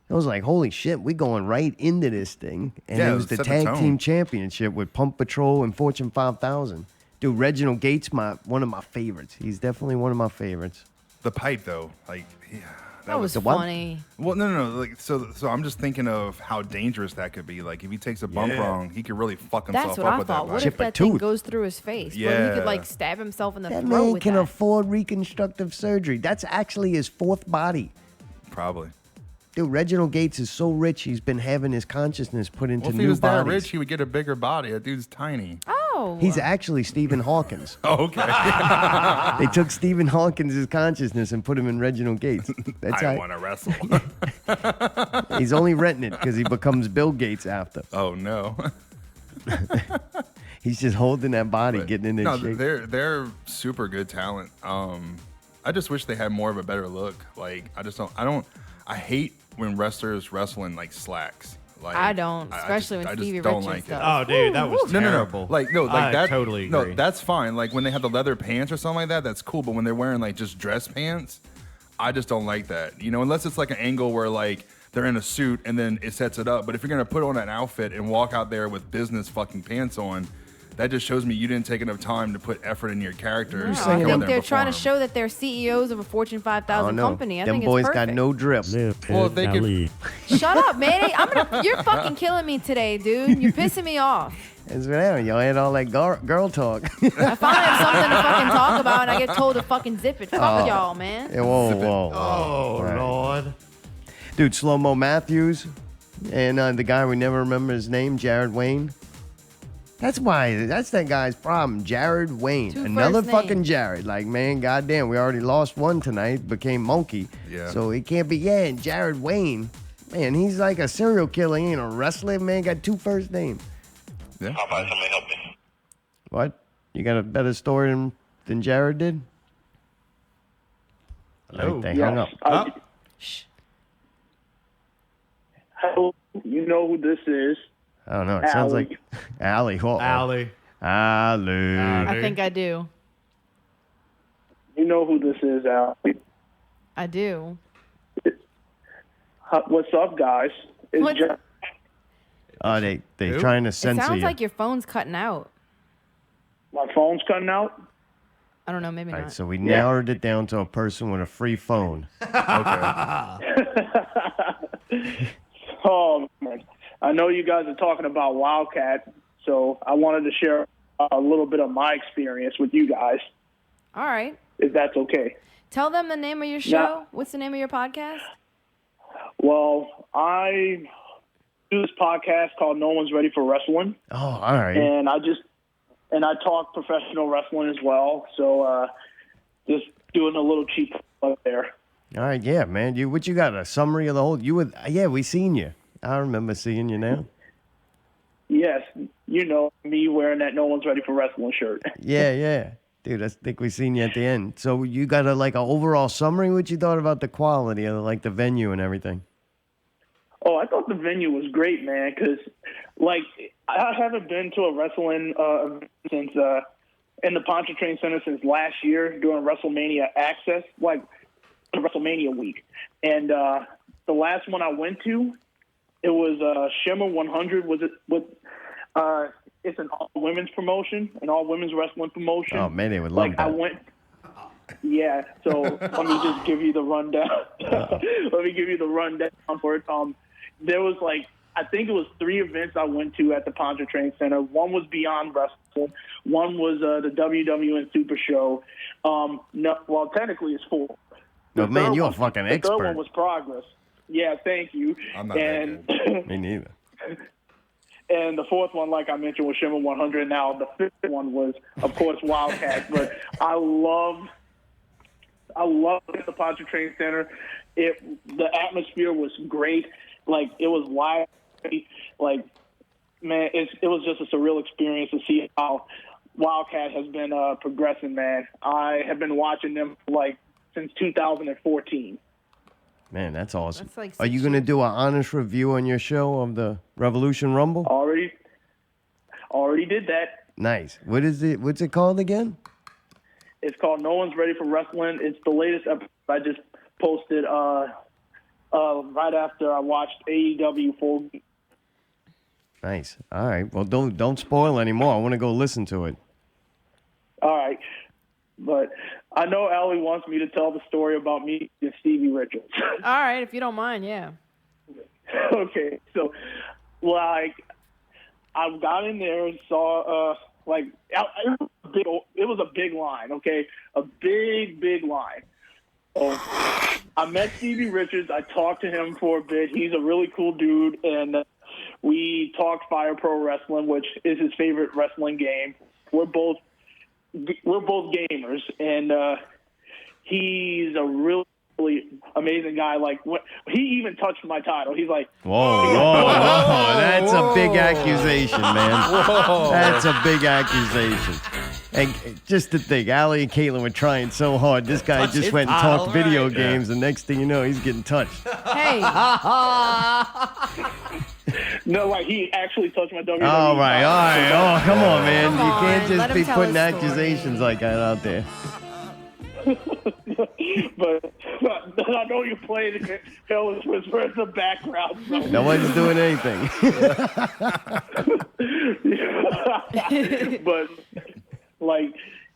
I was like, holy shit, we going right into this thing. And Yeah, it was the set the tag tone. team championship with Pump Patrol and Fortune 5000. Dude, Reginald Gates, one of my favorites. He's definitely one of my favorites. The pipe though, like yeah, That was the what? funny. Well, no. Like so I'm just thinking of how dangerous that could be. Like if he takes a bump Yeah. wrong, he could really fuck himself That's what up I with thought. that. What pipe. if Chip a that thing tooth. goes through his face? Bro, he Yeah. could like stab himself in the That throat man with can that. afford reconstructive surgery. That's actually his fourth body. Probably. dude, Reginald Gates is so rich. He's been having his consciousness put into Well, if he new was that bodies. rich, he would get a bigger body. That dude's tiny. Oh. He's actually Stephen Hawkins. Oh, okay. They took Stephen Hawkins' consciousness and put him in Reginald Gates. That's I how want to wrestle. he's only renting it because he becomes Bill Gates after. Oh no. He's just holding that body, getting in No, shape. they're super good talent. I just wish they had more of a better look. Like I hate when wrestlers wrestle in like slacks. Like I don't, especially when I just Stevie don't Richards like it. does. Oh, dude, that was terrible. Like I that. totally No, agree. that's fine. Like when they have the leather pants or something like that, that's cool. But when they're wearing like just dress pants, I just don't like that. You know, unless it's like an angle where like they're in a suit and then it sets it up. But if you're gonna put on an outfit and walk out there with business fucking pants on, that just shows me you didn't take enough time to put effort in your character. No, to I go in think there they're and trying to perform. show that they're CEOs of a Fortune 5,000 company. I Them think boys it's perfect. got no drip. Well, if they could, Shut up, Manny. You're fucking killing me today, dude. You're pissing me off. That's what happened. Y'all had all that girl talk. I finally have something to fucking talk about, and I get told to fucking zip it. Fuck y'all, man. Yeah, whoa. Oh, All right. Lord. Dude, Slow-Mo Matthews and the guy we never remember his name, Jarrad Wayne. That's that guy's problem. Jarrad Wayne. Two Another first fucking names. Jarrad. Like, man, goddamn, we already lost one tonight, became Monkey. Yeah. So it can't be, and Jarrad Wayne, man, he's like a serial killer. He ain't a wrestler, man, got two first names. yeah. How about somebody help me? What? You got a better story than Jarrad did? Hello. They hung up. Shh. Hello, you know who this is. I don't know. It sounds Allie. like Allie. Allie. Allie. I think I do. You know who this is, Al. I do. What's up, guys? It's What's- Jeff. Oh, they Who? trying to It censor sounds you. like your phone's cutting out. My phone's cutting out. I don't know, maybe All not. right, so we narrowed it down to a person with a free phone. Oh, man. I know you guys are talking about WildKat, so I wanted to share a little bit of my experience with you guys, All right. if that's okay. Tell them the name of your show. Yeah. What's the name of your podcast? Well, I do this podcast called No One's Ready for Wrestling, Oh, all right. and I talk professional wrestling as well, so just doing a little cheap up there. All right, yeah, man. What you got? A summary of the whole? We seen you. I remember seeing you now. Yes, you know me wearing that No One's Ready for Wrestling shirt. Yeah. Dude, I think we seen you at the end. So you got a overall summary? What you thought about the quality of the venue and everything? Oh, I thought the venue was great, man, because, I haven't been to a wrestling event since in the Pontchartrain Center since last year during WrestleMania Access, WrestleMania week. And the last one I went to, it was Shimmer 100. It's an all-women's promotion, an all-women's wrestling promotion. Oh, man, they would love that. I went... Yeah, so let me just give you the rundown. Let me give you the rundown for it. There was I think it was 3 events I went to at the Pontchartrain Center. One was Beyond Wrestling. One was the WWN Super Show. Technically it's 4. No, man, third you're a one- fucking The expert. third one was Progress. Yeah, thank you. I'm not that good. Me neither. And the 4th one, like I mentioned, was Shimmer 100. Now the 5th one was, of course, WildKat. But I love the Pontchartrain Center. The atmosphere was great. It was live. Man, it was just a surreal experience to see how WildKat has been progressing, man. I have been watching them since 2014. Man, that's awesome. That's Are you going to do an honest review on your show of the Revolution Rumble? Already did that. Nice. What's it called again? It's called No One's Ready for Wrestling. It's the latest episode I just posted right after I watched AEW Full. Nice. All right. Well, don't spoil anymore. I want to go listen to it. All right. But I know Allie wants me to tell the story about me and Stevie Richards. All right, if you don't mind, yeah. Okay. So, I got in there and saw, it was a big line, okay? A big line. I met Stevie Richards. I talked to him for a bit. He's a really cool dude, and we talked Fire Pro Wrestling, which is his favorite wrestling game. We're both gamers, and he's a really amazing guy. Like, he even touched my title. He's like, whoa, that's a big accusation, man. That's a big accusation. And just to think, Allie and Caitlin were trying so hard. This guy just went and talked video games, and next thing you know, he's getting touched. Hey. No, like, he actually touched my WWE. All right. Oh, come on, man. Come You can't on, just let be him tell putting his story. accusations like that out there. But I know you played Hell Whisper in the background. So. No one's doing anything. But, like,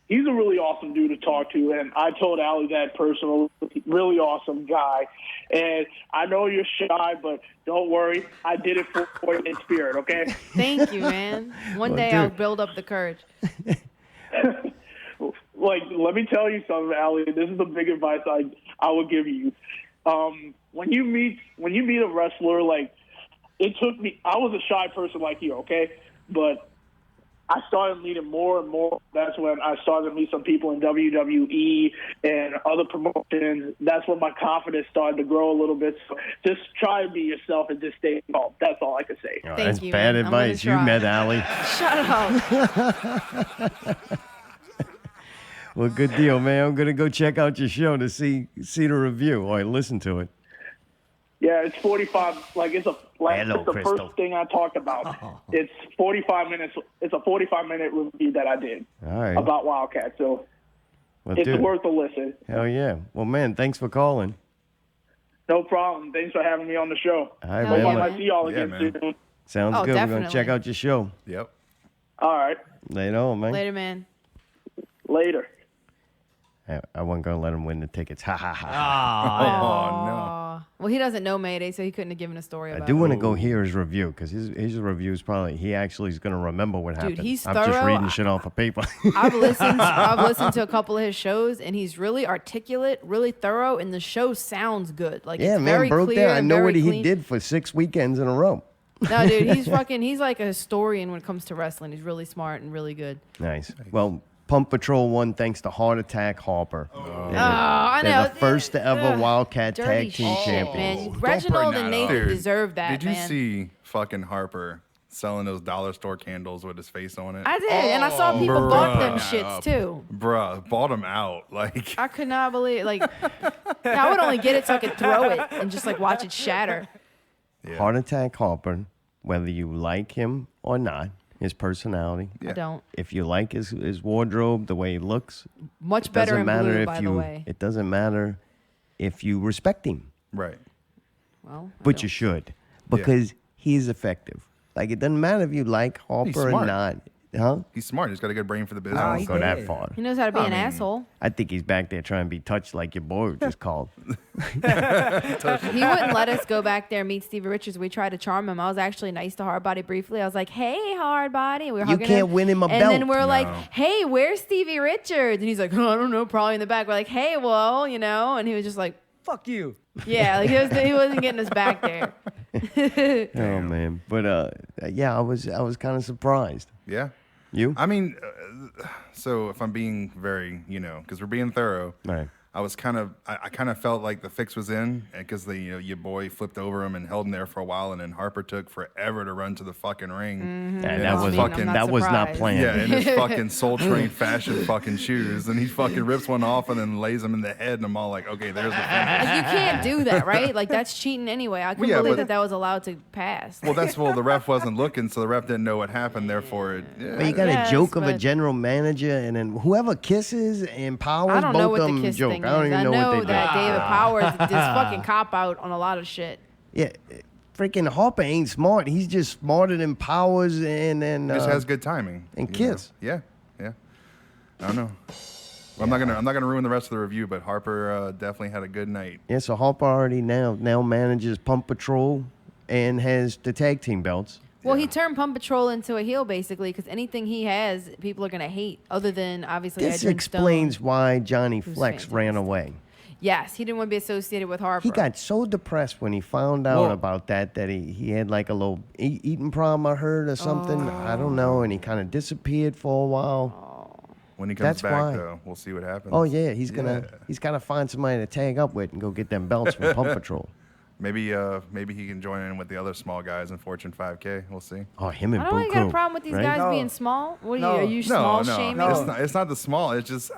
he's a really awesome dude to talk to, and I told Allie that personally. Really awesome guy. And I know you're shy, but don't worry. I did it for you in spirit, okay? Thank you, man. One day I'll build up the courage. Like, let me tell you something, Allie. This is the big advice I would give you. When you meet a wrestler, like, it took me. I was a shy person like you, okay, but I started meeting more and more. That's when I started to meet some people in WWE and other promotions. That's when my confidence started to grow a little bit. So just try to be yourself and just stay calm. That's all I can say. Oh, Thank that's you, bad man. I'm gonna advice. You try. met Allie. Shut up. Well, good deal, man. I'm gonna go check out your show to see the review or listen to it. Yeah, it's 45. Like, it's the Crystal. first thing I talked about. It's 45 minutes. It's a 45-minute review that I did All right. about WildKat. So Well, it's dude, worth a listen. hell yeah. Well, man, thanks for calling. No problem. Thanks for having me on the show. All right, Hell Hope I man. yeah. might see y'all Yeah, again man. soon. Sounds Oh, good. We're gonna definitely. check out your show Yep. All right. later on, man. Later, man. Later. I wasn't gonna let him win the tickets. Ha ha ha. Oh, no. Aw. Well, he doesn't know Mayday, so he couldn't have given a story I about do it. want to go hear his review because his review is probably he actually is gonna remember what happened. he's I'm just thorough. reading shit off of paper. I've listened to a couple of his shows, and he's really articulate, really thorough, and the show sounds good. Like, Yeah, it's man, very broke clear down. I and know very what he clean. did for 6 weekends in a row. No, dude, he's like a historian when it comes to wrestling. He's really smart and really good. Nice. Well, Pump Patrol won thanks to Heart Attack Harper. I They're know. the first ever WildKat Dirty Tag Team shit, champions. man. Don't Reginald bring and that up. Nathan Dude, deserve that, Did you man. see fucking Harper selling those dollar store candles with his face on it? I did, and I saw people bought them shits too. Bruh, bought them out. Like, I could not believe, like, I would only get it so I could throw it and just like watch it shatter. yeah. Heart Attack Harper, whether you like him or not, his personality. I don't. If you like his wardrobe, the way he looks, Much it better doesn't in matter blue, if by you. the way. It doesn't matter if you respect him, Right. Well, I but don't. you should because he's effective. Like it doesn't matter if you like Harper or smart. not, huh? He's smart. He's got a good brain for the business. I don't go that far. He knows how to be I an mean- asshole. I think he's back there trying to be touched like your boy just called. He wouldn't let us go back there and meet Stevie Richards. We tried to charm him. I was actually nice to Hardbody briefly. I was like, "Hey, Hardbody." We were You hugging can't him. win him a and belt. then we're like, No. "Hey, where's Stevie Richards?" And he's like, "Oh, I don't know, probably in the back." We're like, "Hey, well, you know," and he was just like, Fuck you. "Yeah," like he wasn't getting us back there. Oh man, but yeah, I was kind of surprised. Yeah. You? I mean, so if I'm being very, because we're being thorough, Right. I was kind of, I kind of felt like the fix was in because your boy flipped over him and held him there for a while, and then Harper took forever to run to the fucking ring. Mm-hmm. And Yeah, that was fucking- that was not surprised. planned. Yeah, in his fucking Soul Train fashion fucking shoes, and he fucking rips one off and then lays him in the head, and I'm all like, okay, there's the finish. Like, you can't do that, right? Like, that's cheating anyway. I couldn't yeah, believe but- that was allowed to pass. Well, the ref wasn't looking, so the ref didn't know what happened. Therefore, But you got Yes, a joke of a but- general manager, and then whoever kisses and Powers, I don't both know what of the them kiss joke. thing I don't is. even I know know what they that did. David Powers is fucking cop out on a lot of shit. Yeah, freaking Harper ain't smart. He's just smarter than Powers and just has good timing. and you Kiss. know? Yeah. I don't know. Well, I'm not gonna ruin the rest of the review, but Harper definitely had a good night. Yeah, so Harper already now manages Pump Patrol and has the tag team belts. Well, he turned Pump Patrol into a heel, basically, because anything he has, people are going to hate, other than, obviously, This Edge and explains Stone. why Johnny Flex ran fantastic. away. Yes, he didn't want to be associated with Harper. He got so depressed when he found out Well- about that he had like a little eating problem, I heard, or something. I don't know, and he kind of disappeared for a while. When he comes That's back, why. though, we'll see what happens. Oh yeah, he's got to find somebody to tag up with and go get them belts from Pump Patrol. Maybe he can join in with the other small guys in Fortune 5K. We'll see. Oh, him and I don't Buku. got a problem with these right? guys No. being small. What are No. you? Are you No, small no, shaming? it's not the small. It's just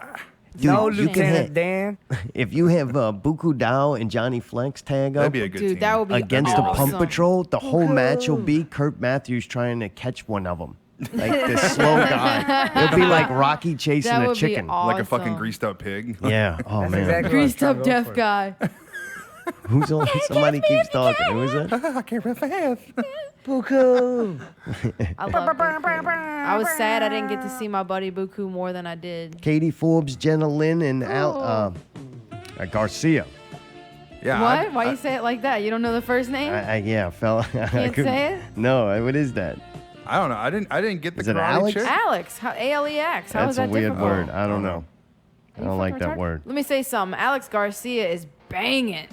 Dude, no, you can Lieutenant have, Dan. if you have Buku Dao and Johnny Flex tag that'd up be a good Dude, team. that would be against the Pump awesome. Patrol, the whole match will be Kurt Matthews trying to catch one of them. Like this slow guy. It'll be like Rocky chasing That a would be chicken. awesome. Like a fucking greased up pig. Yeah. Oh That's man. exactly what I was Greased trying up to go deaf for. guy. Who's on? Somebody keeps talking. Who is that? I can't run fast. Buku. I love Buku. I was sad I didn't get to see my buddy Buku more than I did. Katie Forbes, Jenna Lynn, and Garcia. Yeah. What? Why you say it like that? You don't know the first name? Yeah, fella. Can't say it? No, what is that? I don't know. I didn't get the Is it karate Alex? chick. Alex. Alex. How is That's a that weird difficult? word. I don't know. I Are you don't like fucking that retarded? word. Let me say something. Alex Garcia is banging.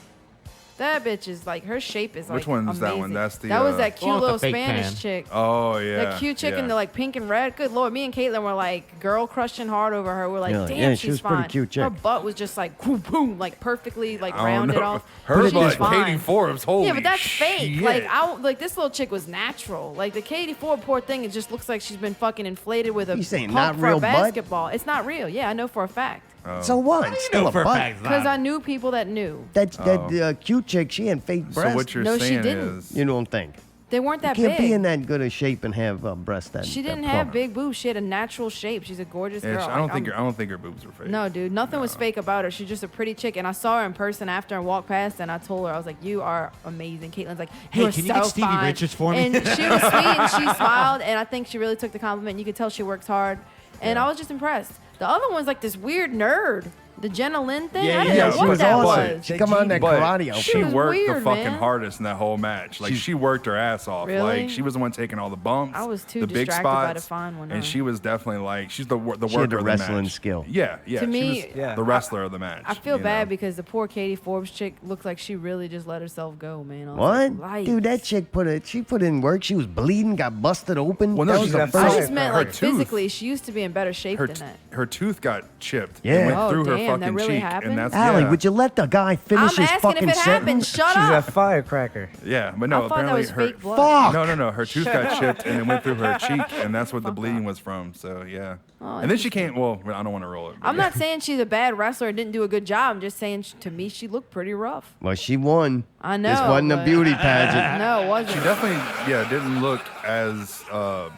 That bitch is like, her shape is like Which one's that one? amazing. That's the, That was that cute one with little the fake Spanish tan. chick. Oh yeah. That cute chick in yeah. the like pink and red. Good lord, me and Caitlin were like girl crushing hard over her. We're like, Yeah, damn, yeah, she's she was a pretty fine. cute chick. Her butt was just like boom, boom, like perfectly like I don't rounded know. off. Her She's butt, fine. Katie Forbes. Holy Yeah, but that's fake. shit. Like this little chick was natural. Like the Katie Ford poor thing, it just looks like she's been fucking inflated with a You saying pump not for real a butt? basketball. It's not real. Yeah, I know for a fact. So what? It's still a butt. Because I knew people that knew. That cute chick, she had fake breasts. So what you're No, she saying didn't. is, You don't think? They weren't that You can't big. be in that good a shape and have breasts that She didn't that have plump. big boobs. She had a natural shape. She's a gorgeous yeah, girl. I don't Like, think I'm- I don't think her boobs were fake. No, dude, nothing was fake about her. She's just a pretty chick. And I saw her in person after and walked past, and I told her, I was like, "You are amazing." Caitlin's like, Hey, "You're can you so get Stevie fine." Richards for me? And she was sweet, and she smiled, and I think she really took the compliment. You could tell she works hard, and I was just impressed. The other one's like this weird nerd. The Jenna Lynn thing? I didn't know she what was that awesome. was. She come on that But karate outfit. she was worked the weird, fucking man. hardest in that whole match. Like she worked her ass off. Really? Like she was the one taking all the bumps. I was too the big distracted by spots, the fine one, and huh? she was definitely like she's the worker She had the of the wrestling match. skill. Yeah, yeah. To she me, was Yeah. the wrestler of the match. I feel you bad know? because the poor Katie Forbes chick looked like she really just let herself go, man. I was What? like, Dude, that "Yikes." chick put in work. She was bleeding, got busted open. Well, no, that she was the got I first. just meant Her like tooth. physically. She used to be in better shape her than that. her tooth got chipped. Yeah. It went Oh, through her damn, that fucking really cheek, happened? and that's Allie, yeah. would you let the guy finish I'm his asking fucking if it happened. sentence? Shut She's up. a firecracker. Yeah, but no, I thought that apparently was her fake blood. Fuck. No, her tooth got chipped and it went through her cheek, and that's what the bleeding was from. So yeah, Oh, and then she can't. Well, I don't want to roll it. but I'm yeah. not saying she's a bad wrestler or didn't do a good job. I'm just saying to me she looked pretty rough. Well, she won. I know. This wasn't a but- beauty pageant. No, it She wasn't. definitely, didn't look as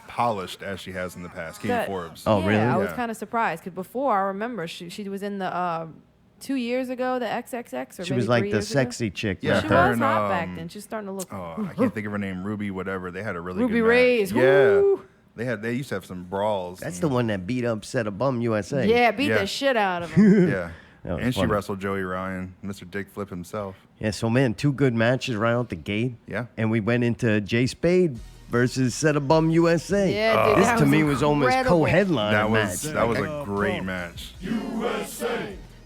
polished as she has in the past. Katie That- Forbes. Oh, yeah, really? I was Yeah. kind of surprised because before I remember she was in the 2 years ago, the XXX, or She maybe was like 3 the years ago. sexy chick. Yeah, right She there. her was and, hot back then. She's starting to look. Oh, I can't think of her name. Ruby, whatever. They had a really Ruby good match. Reyes, Yeah, woo. they used to have some brawls. That's the one that beat up Set a Bum USA. Yeah, beat Yeah. the shit out of him. Yeah, That was and she funny. wrestled Joey Ryan, Mr. Dick Flip himself. Yeah, so man, 2 good matches right out the gate. Yeah. And we went into Jay Spade versus Set a Bum USA. Yeah, dude, This that to was me was almost incredible. co-headline That match. was a great match.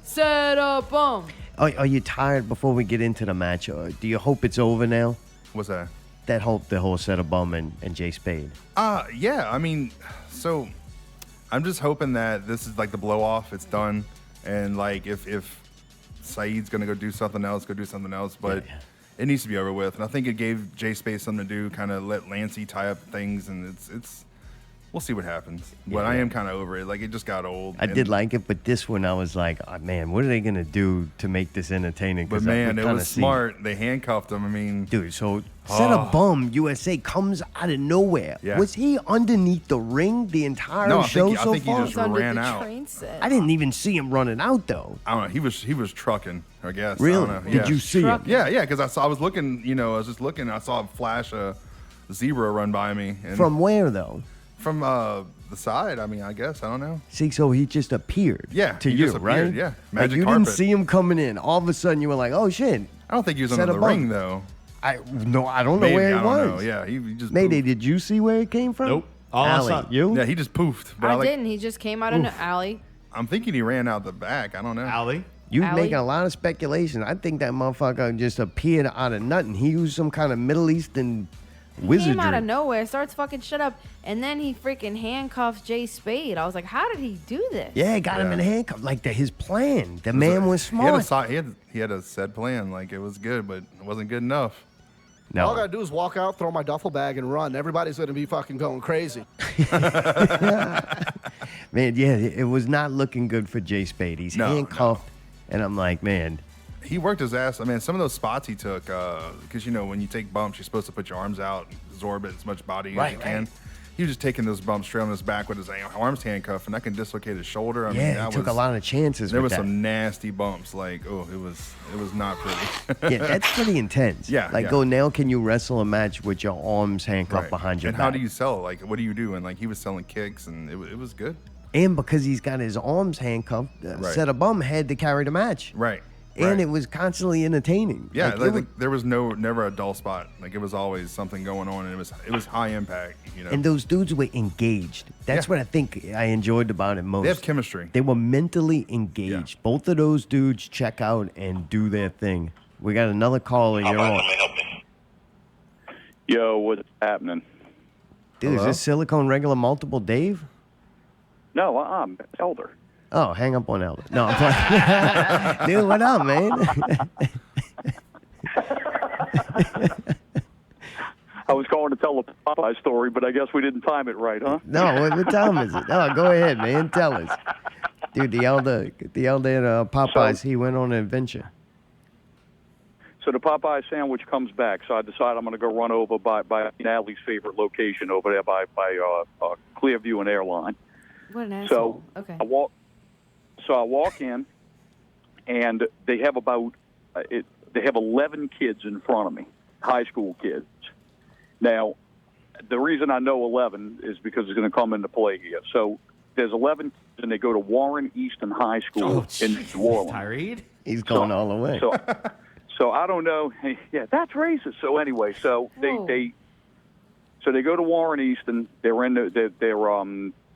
Set up, Are you tired before we get into the match? Or do you hope it's over now? What's that? The whole Set a Bum and Jay Spade. Yeah. I mean, so I'm just hoping that this is like the blow off. It's done, and like if Saeed's gonna go do something else, go do something else. But it needs to be over with. And I think it gave Jay Spade something to do. Kind of let Lancey tie up things, and it's. We'll see what happens. But I am kind of over it. Like, it just got old. I did like it, but this one I was like, oh, man, what are they gonna do to make this entertaining? But 'Cause man, we it kinda was seen smart. They handcuffed him. I mean, Dude, so Set a Bum USA comes out of nowhere. Yeah. Was he underneath the ring the entire No, I show think he so just far? It's under ran the out. train set. I didn't even see him running out though. I don't know. He was trucking. I guess. Really? I don't know. Did Yeah. you see him? Trucking. Yeah. Because I was looking. I was just looking. I saw a flash a zebra run by me. And From where though? From the side. I mean, I guess. I don't know. See, so he just appeared. Yeah, To he you, just right? appeared, yeah. Like Magic you carpet. didn't see him coming in. All of a sudden, you were like, "Oh shit!" I don't think he was Set under a the bum. ring though. I don't know Maybe, where I he don't was. know. Yeah, he just. Mayday, poofed. did you see where it came from? Nope. All I Allie, saw- you? Yeah, he just poofed. But I like, didn't. He just came out of the alley. I'm thinking he ran out the back. I don't know. Allie? You Alley? making a lot of speculation. I think that motherfucker just appeared out of nothing. He used some kind of Middle Eastern wizardry. Came out of nowhere, starts fucking shit up, and then he freaking handcuffs Jay Spade. I was like, how did he do this? Yeah, got him in handcuffs. Like his plan. The man was He had, smart. he had a set plan. Like, it was good, but it wasn't good enough. No. All I gotta do is walk out, throw my duffel bag, and run. Everybody's gonna be fucking going crazy. Man, yeah, it was not looking good for Jay Spade. He's handcuffed, and I'm like, man. He worked his ass. I mean, some of those spots he took, because, when you take bumps, you're supposed to put your arms out, absorb as much body as you can. He was just taking those bumps straight on his back with his arms handcuffed, and that can dislocate his shoulder. I mean, that he took a lot of chances. There with was that. some nasty bumps. Like, it was not pretty. Yeah, that's pretty intense. Yeah. Go now, can you wrestle a match with your arms handcuffed behind your and back? how do you sell it? Like, what do you do? And like, he was selling kicks, and it was good. And because he's got his arms handcuffed, Set a Bum had to carry the match. Right. And it was constantly entertaining. Yeah, there was never a dull spot. Like, it was always something going on, and it was high impact. And those dudes were engaged. That's what I think I enjoyed about it most. They have chemistry. They were mentally engaged. Yeah. Both of those dudes check out and do their thing. We got another caller. You're on. Yo, what's happening? Dude, Hello? Is this Silicone Regular Multiple Dave? No, I'm Elder. Oh, hang up on Elder. No, I'm playing. Dude, what up, man? I was calling to tell a Popeye story, but I guess we didn't time it right, huh? No, what time is it? No, go ahead, man. Tell us. Dude, the elder at Popeyes, he went on an adventure. So the Popeye sandwich comes back, so I decide I'm going to go run over by Natalie's favorite location over there by Clearview and Airline. What an asshole. Okay. I walk in, and they have they have 11 kids in front of me, high school kids. Now, the reason I know 11 is because it's going to come into play here. So there's 11 kids, and they go to Warren Easton High School in New Orleans. Tyree? He's going all the way. So I don't know. Yeah, that's racist. So anyway, they go to Warren Easton. They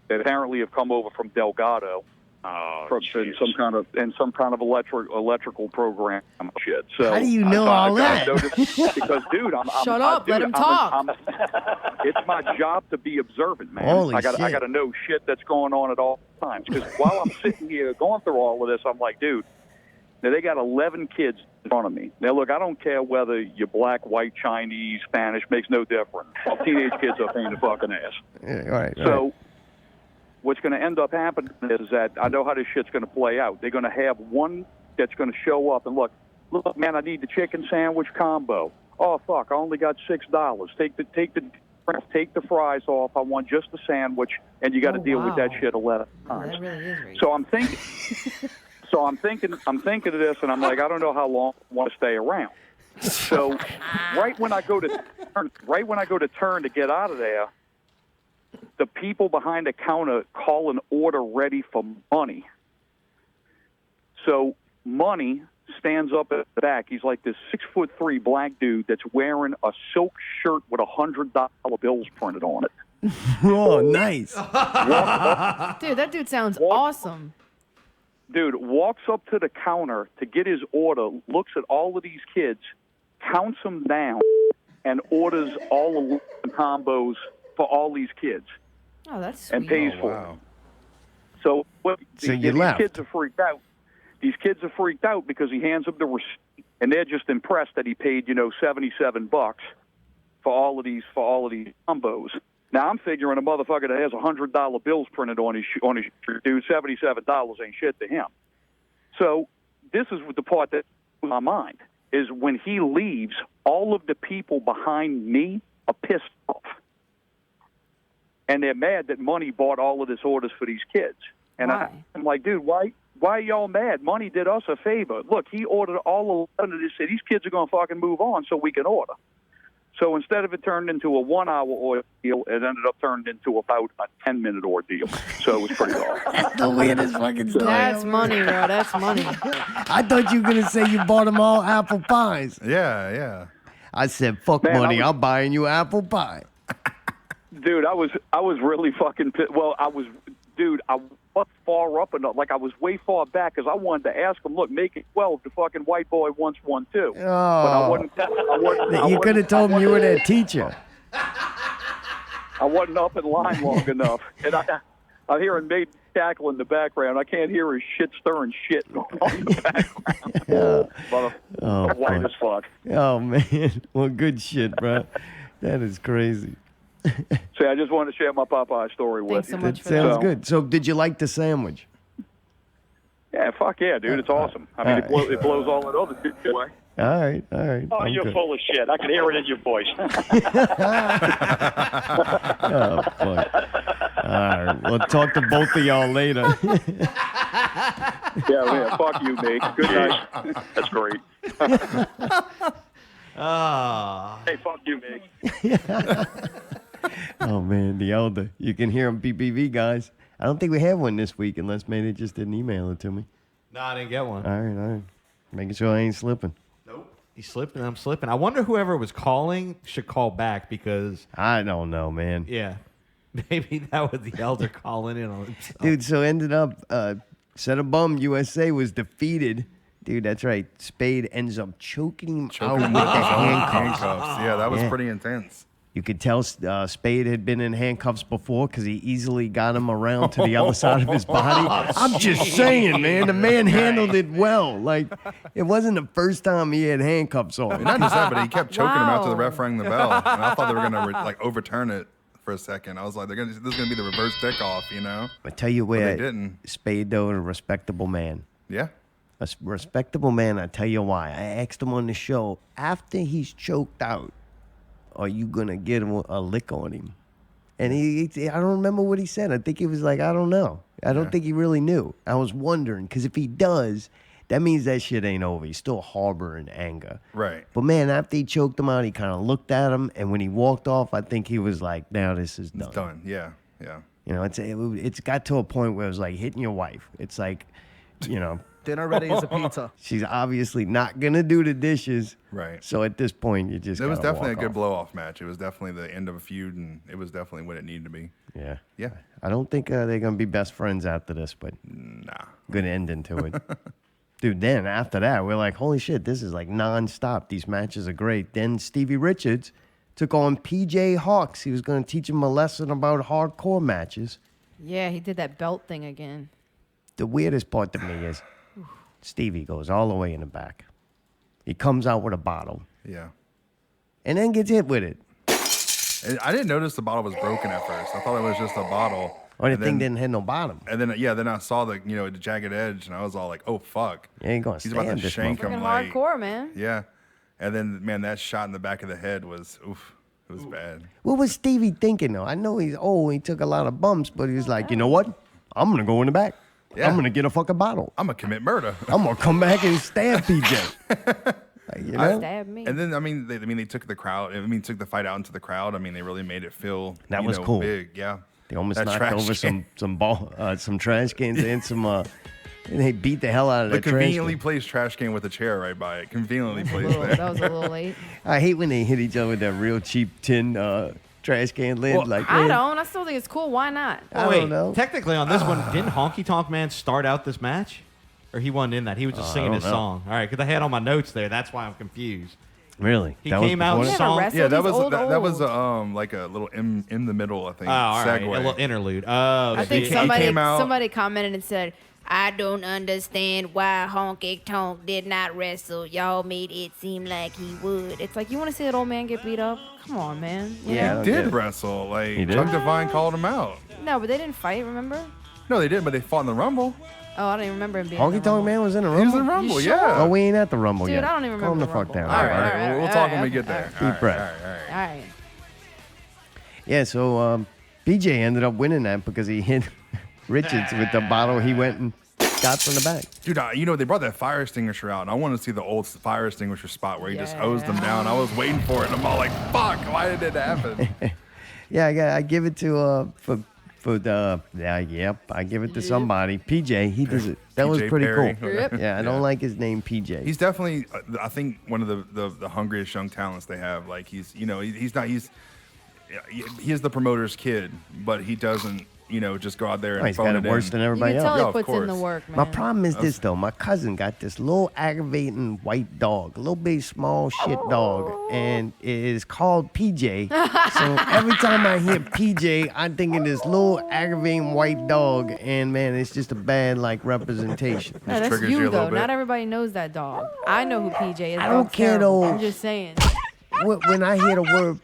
apparently have come over from Delgado. In some kind of electrical program shit. So how do you know all that? Because, dude, shut up. Let him talk. It's my job to be observant, man. Holy I got to know shit that's going on at all times. Because while I'm sitting here going through all of this, I'm like, dude, now they got 11 kids in front of me. Now, look, I don't care whether you're black, white, Chinese, Spanish, makes no difference. All teenage kids are paying the fucking ass. Yeah, right. So what's going to end up happening is that I know how this shit's going to play out. They're going to have one that's going to show up and look, man, I need the chicken sandwich combo. Oh, fuck, I only got $6. Take the fries off. I want just the sandwich, and you got to deal with that shit 11 times. That really is racist. So I'm thinking of this, and I'm like, I don't know how long I want to stay around. So right when I go to turn to get out of there, the people behind the counter call an order ready for Money. So Money stands up at the back. He's like this 6'3" black dude that's wearing a silk shirt with $100 bills printed on it. Oh, nice. Dude, that dude sounds awesome. Dude walks up to the counter to get his order, looks at all of these kids, counts them down, and orders all of the combos for all these kids. Oh, that's sweet. And pays for it. So you left. Kids are freaked out. These kids are freaked out because he hands them the receipt, and they're just impressed that he paid, $77 for all of these combos. Now I'm figuring a motherfucker that has $100 bills printed on his shirt, dude, $77 ain't shit to him. So this is the part that blew my mind is when he leaves, all of the people behind me are pissed off. And they're mad that Money bought all of this orders for these kids. And I'm like, dude, why are y'all mad? Money did us a favor. Look, he ordered all 11 of this. These kids are going to fucking move on so we can order. So instead of it turned into a 1-hour ordeal, it ended up turned into about a 10-minute ordeal. So it was pretty awesome. That's the weirdest fucking story. That's money, bro. That's money. I thought you were going to say you bought them all apple pies. Yeah. I said, fuck Money. I'm buying you apple pie. Dude, I was really fucking pissed. Well, I far up enough. Like I was way far back because I wanted to ask him, look, make it 12. The fucking white boy wants one too. Oh. But I wasn't. You could have told him you were their teacher. I wasn't up in line long enough, and I'm hearing Nate cackle in the background. I can't hear his shit stirring shit going on in the background. White as fuck. Oh man, well, good shit, bro. That is crazy. So I just wanted to share my Popeye story with you. That sounds good. So, did you like the sandwich? Yeah, fuck yeah, dude. It's awesome. I mean, it blows all that other shit away. All right, all right. Oh, you're full of shit. I can hear it in your voice. Oh, fuck. All right, we'll talk to both of y'all later. Yeah, fuck you, Nate. Good night. That's great. Hey, fuck you, Nate. Oh, man, the elder. You can hear him, PPV guys. I don't think we have one this week unless maybe they just didn't email it to me. No, I didn't get one. All right. Making sure I ain't slipping. Nope. He's slipping, I'm slipping. I wonder whoever was calling should call back because... I don't know, man. Yeah. Maybe that was the elder calling in on himself. Dude, so ended up, Set a Bum USA was defeated. Dude, that's right. Spade ends up choking him out with the handcuffs. Yeah, that was pretty intense. You could tell Spade had been in handcuffs before because he easily got him around to the other side of his body. I'm just saying, man, the man handled it well. Like, it wasn't the first time he had handcuffs on. And not just that, but he kept choking him after the ref rang the bell. And I thought they were going to overturn it for a second. I was like, this is going to be the reverse dick off, you know? I tell you where, they didn't. Spade, though, a respectable man. Yeah. A respectable man, I tell you why. I asked him on the show, after he's choked out, are you going to get him a lick on him? And I don't remember what he said. I think he was like, I don't know. I don't think he really knew. I was wondering, because if he does, that means that shit ain't over. He's still harboring anger. Right. But, man, after he choked him out, he kind of looked at him, and when he walked off, I think he was like, now this is done. It's done, yeah. You know, it's got to a point where it was like hitting your wife. It's like, you know. Dinner ready as a pizza. She's obviously not going to do the dishes. Right. So at this point, you just It was definitely a good off. blow-off match. It was definitely the end of a feud, and it was definitely what it needed to be. Yeah. Yeah. I don't think they're going to be best friends after this, but nah. Good ending to it. Dude, then after that, we're like, holy shit, this is like nonstop. These matches are great. Then Stevie Richards took on PJ Hawks. He was going to teach him a lesson about hardcore matches. Yeah, he did that belt thing again. The weirdest part to me is Stevie goes all the way in the back. He comes out with a bottle. Yeah. And then gets hit with it. I didn't notice the bottle was broken at first. I thought it was just a bottle. Or the thing didn't have no bottom. And then, then I saw the jagged edge, and I was all like, oh, fuck. Yeah, He's about to shank him. Like, hardcore, man. Yeah. And then, man, that shot in the back of the head was, it was bad. What was Stevie thinking, though? I know he's old. He took a lot of bumps, but he was like, you know what? I'm going to go in the back. Yeah. I'm going to get a fucking bottle. I'm going to commit murder. I'm going to come back and stab PJ. You know? Stab me. And then, they took the crowd. Took the fight out into the crowd. They really made it feel that was cool. Big. Yeah. They almost knocked over some trash cans and some. And they beat the hell out of that trash can. Conveniently placed trash can with a chair right by it. Conveniently placed there. That was a little late. I hate when they hit each other with that real cheap tin trash can lid. Well, I don't. I still think it's cool. Why not? I don't know. Technically, on this one, didn't Honky Tonk Man start out this match? Or he wasn't in that? He was just singing his song. All right, because I had all my notes there. That's why I'm confused. Really? He came out with a song. Yeah, that was like a little in the middle, I think. Oh, all right. Segue. A little interlude. Oh, I think somebody commented and said, I don't understand why Honky Tonk did not wrestle. Y'all made it seem like he would. It's like, you want to see that old man get beat up? Come on, man. He did wrestle. Like, He did? Chuck Divine called him out. No, but they didn't fight, remember? No, they did, but they fought in the Rumble. Oh, I don't even remember him being in Honky the Tonk Rumble. Man was in a Rumble? He was in the Rumble, You yeah. Oh, we ain't at the Rumble Dude, yet. I don't even Calm the remember fuck the down. Rumble. All right, We'll talk when we get there. Deep breath. All right. Yeah, so PJ ended up winning that because he hit Richards with the bottle he went and got from the back. Dude, they brought that fire extinguisher out, and I wanted to see the old fire extinguisher spot where he just hosed them down. I was waiting for it, and I'm all like, fuck, why did it happen? Yeah, I give it to I give it to somebody. PJ, he does it. That was PJ pretty Perry. cool. Yep. Yeah, I don't like his name, PJ. He's definitely, I think, one of the hungriest young talents they have. Like he is the promoter's kid, but he doesn't just go out there and He's phone got it worse than You everybody can tell else. he puts in the work, man. My problem is this though. My cousin got this little aggravating white dog, a little big small shit dog, and it is called PJ. So every time I hear PJ, I'm thinking this little aggravating white dog, and man, it's just a bad representation. No, that's you though. Not everybody knows that dog. I know who PJ is. I don't Dog's care terrible. though. I'm just saying. When I hear the word,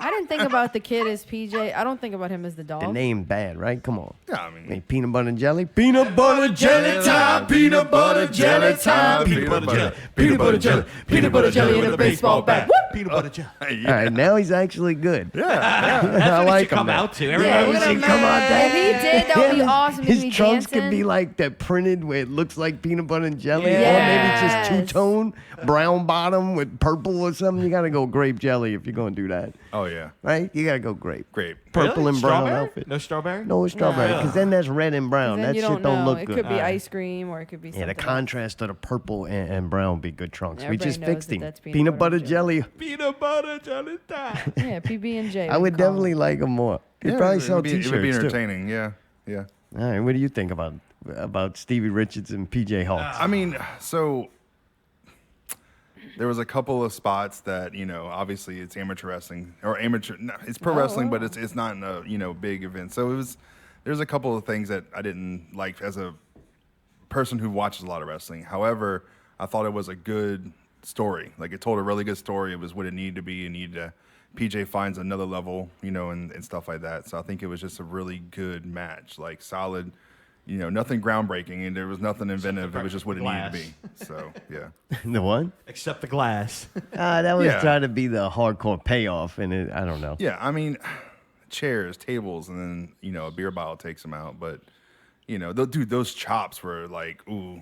I didn't think about the kid as PJ. I don't think about him as the dog. the name bad, right? Come on. Yeah, I mean, Hey, peanut butter and jelly. Peanut butter jelly time. Peanut butter jelly time. Peanut butter jelly. Peanut butter jelly. Peanut butter jelly in a baseball bat. Peanut butter jelly. All right, now he's actually good. Yeah. That's I what he like should come him. out to. Yeah, Everybody look at should him, come out man. there. If he did, that would be awesome. His He'd be trunks dancing. could be like that printed where it looks like peanut butter and jelly, Yes. or maybe just two-tone, brown bottom with purple or something. You got to go grape jelly if you're going to do that, Oh yeah. right? You got to go grape. Grape. Purple Really? and brown Strawberry? outfit. No strawberry? No strawberry, because then that's red and brown. Then That you shit don't don't know. look It good. could be ice cream or it could be something Yeah, the else. contrast of the purple and brown would be good trunks. We Everybody just knows fixed that him. that's Peanut butter jelly. Peanut butter jelly time. Yeah, PB&J. I would definitely like him more. He'd probably sell it would be T-shirts too. entertaining. Yeah. Yeah. All right, what do you think about Stevie Richards and PJ Hawks? I mean, so there was a couple of spots that obviously it's amateur wrestling or amateur. No, it's pro wrestling, but it's not in a big event. So there's a couple of things that I didn't like as a person who watches a lot of wrestling. However, I thought it was a good story. Like it told a really good story. It was what it needed to be. It needed to. PJ finds another level, and stuff like that. So I think it was just a really good match, like solid. Nothing groundbreaking, and there was nothing inventive. It was just what it needed to be. So, yeah. The one? Except the glass. That was Yeah. trying to be the hardcore payoff, and I don't know. Yeah, I mean, chairs, tables, and then, a beer bottle takes them out. But, dude, those chops were like, ooh.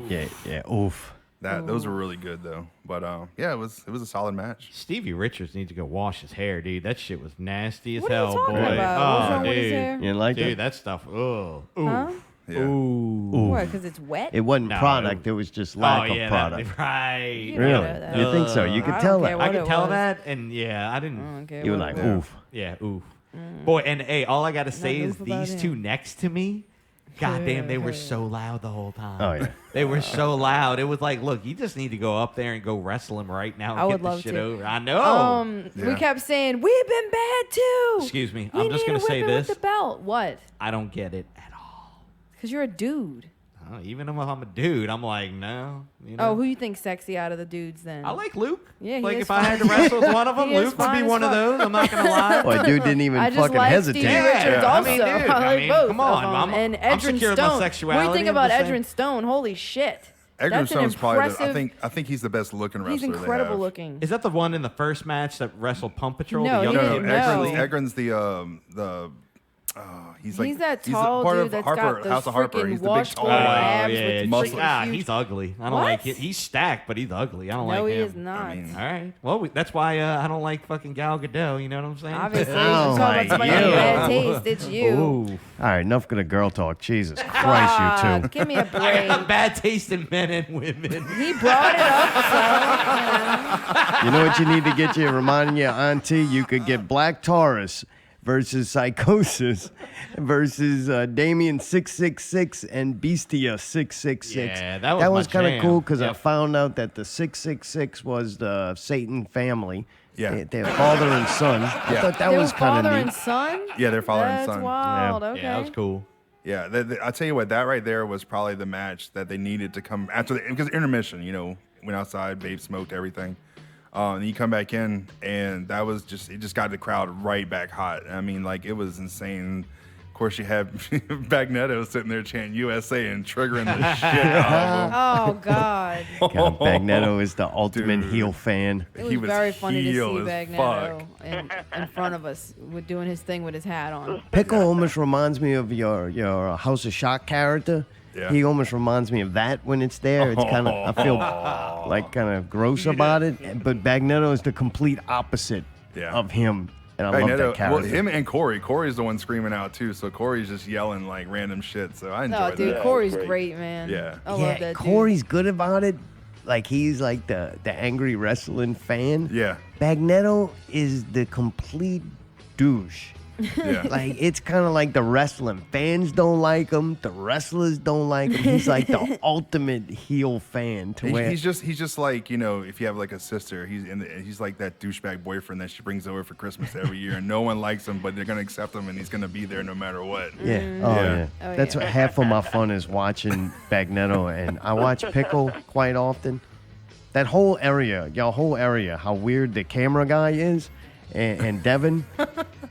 Yeah, oof. Those were really good, though. But, yeah, it was a solid match. Stevie Richards needs to go wash his hair, dude. That shit was nasty as What are you hell, talking boy. about? What's Oh, wrong with his dude. hair? You didn't like Dude, that? that stuff. Ugh. Ooh. Huh? Yeah. Ooh. What? Because it's wet? It wasn't No. product, it was just lack of product. Right. You Really? know that. You think so? You I could don't tell care that. what I could it tell was. that, and yeah, I didn't. I don't care You were what like, it was. oof. Yeah, oof. Boy, and hey, all I gotta say is oof about these him. two next to me. Goddamn, they were so loud the whole time. Oh, yeah. They were so loud. It was like, look, you just need to go up there and go wrestle him right now and I get would the love shit to. over. I know. Yeah. We kept saying, we've been bad too. Excuse me. We I'm just need gonna to say whip him this. with the belt. What? I don't get it at all. Because you're a dude. Even if I'm a dude, I'm like, no. You know? Oh, who you think sexy out of the dudes then? I like Luke. Yeah, he like is if I fine. had to wrestle with one of them, He is Luke would fine be as one of fuck. those. I'm not gonna lie. Boy, dude didn't even I just fucking like hesitate. Stevie Richards Yeah, I also. mean, dude, I I like mean, both come of on, them. I'm And secure Edrin in my Stone. What do you sexuality, think I'm about just saying. Edrin Stone? Holy shit. Edgar That's an Stone's probably impressive. I think he's the best looking wrestler. He's incredible looking. Is that the one in the first match that wrestled Pump Patrol? No, the young he No, didn't kid? know. Egren's the he's like He's that he's tall part dude of that's Harper, got those House of Harper. freaking He's the big washboard tall abs yeah, with muscle. freaking huge- he's ugly. I don't What? like it. He's stacked, but he's ugly. I don't No, like he him. is not. I mean, All right. Well, that's why I don't like fucking Gal Gadot. You know what I'm saying? Obviously, Oh, you're talking my about somebody with God. bad taste. It's you. Ooh. All right, enough of the girl talk. Jesus Christ, you two. Give me a I break. got bad taste in men and women. He brought it up, so You know what you need to get you? Reminding your auntie, you could get Black Taurus versus Psychosis versus Damien 666 and Bestia 666. Yeah, that was my was kind of jam. cool because I Yep. found out that the 666 was the Satan family. Yeah. Their father and son. I Yeah. thought that They was were kind father of and neat. son? Yeah, they're father and That's son. wild. Yeah. Okay. Yeah, that was cool. Yeah, I tell you what, that right there was probably the match that they needed to come after because intermission. Went outside, Babe smoked everything. And you come back in, and that was it just got the crowd right back hot. I mean, like, it was insane. Of course, you had Magneto sitting there chanting USA and triggering the shit out of him. Oh, God. God, Magneto is the ultimate Dude. heel fan. It was, He was very funny to heel see as Magneto in front of us with doing his thing with his hat on. Pickle almost reminds me of your House of Shock character. Yeah. He almost reminds me of that when it's there. It's kind of I feel like kind of gross about it. But Magneto is the complete opposite Yeah. of him, and I Magneto, love that character. well, him and Corey. Corey's the one screaming out too. So Corey's just yelling like random shit. So I enjoy Oh, dude, that. Corey's great, man. Yeah. I love yeah, that dude. Corey's good about it. Like he's like the angry wrestling fan. Yeah. Magneto is the complete douche. Yeah. Like, it's kind of like the wrestling fans don't like him, the wrestlers don't like him. He's like the ultimate heel fan. He's just like, you know, if you have like a sister, he's like that douchebag boyfriend that she brings over for Christmas every year, and no one likes him, but they're gonna accept him, and he's gonna be there no matter what. Yeah. Oh, yeah. That's what half of my fun is watching Magneto, and I watch Pickle quite often. That whole area, how weird the camera guy is, and Devin.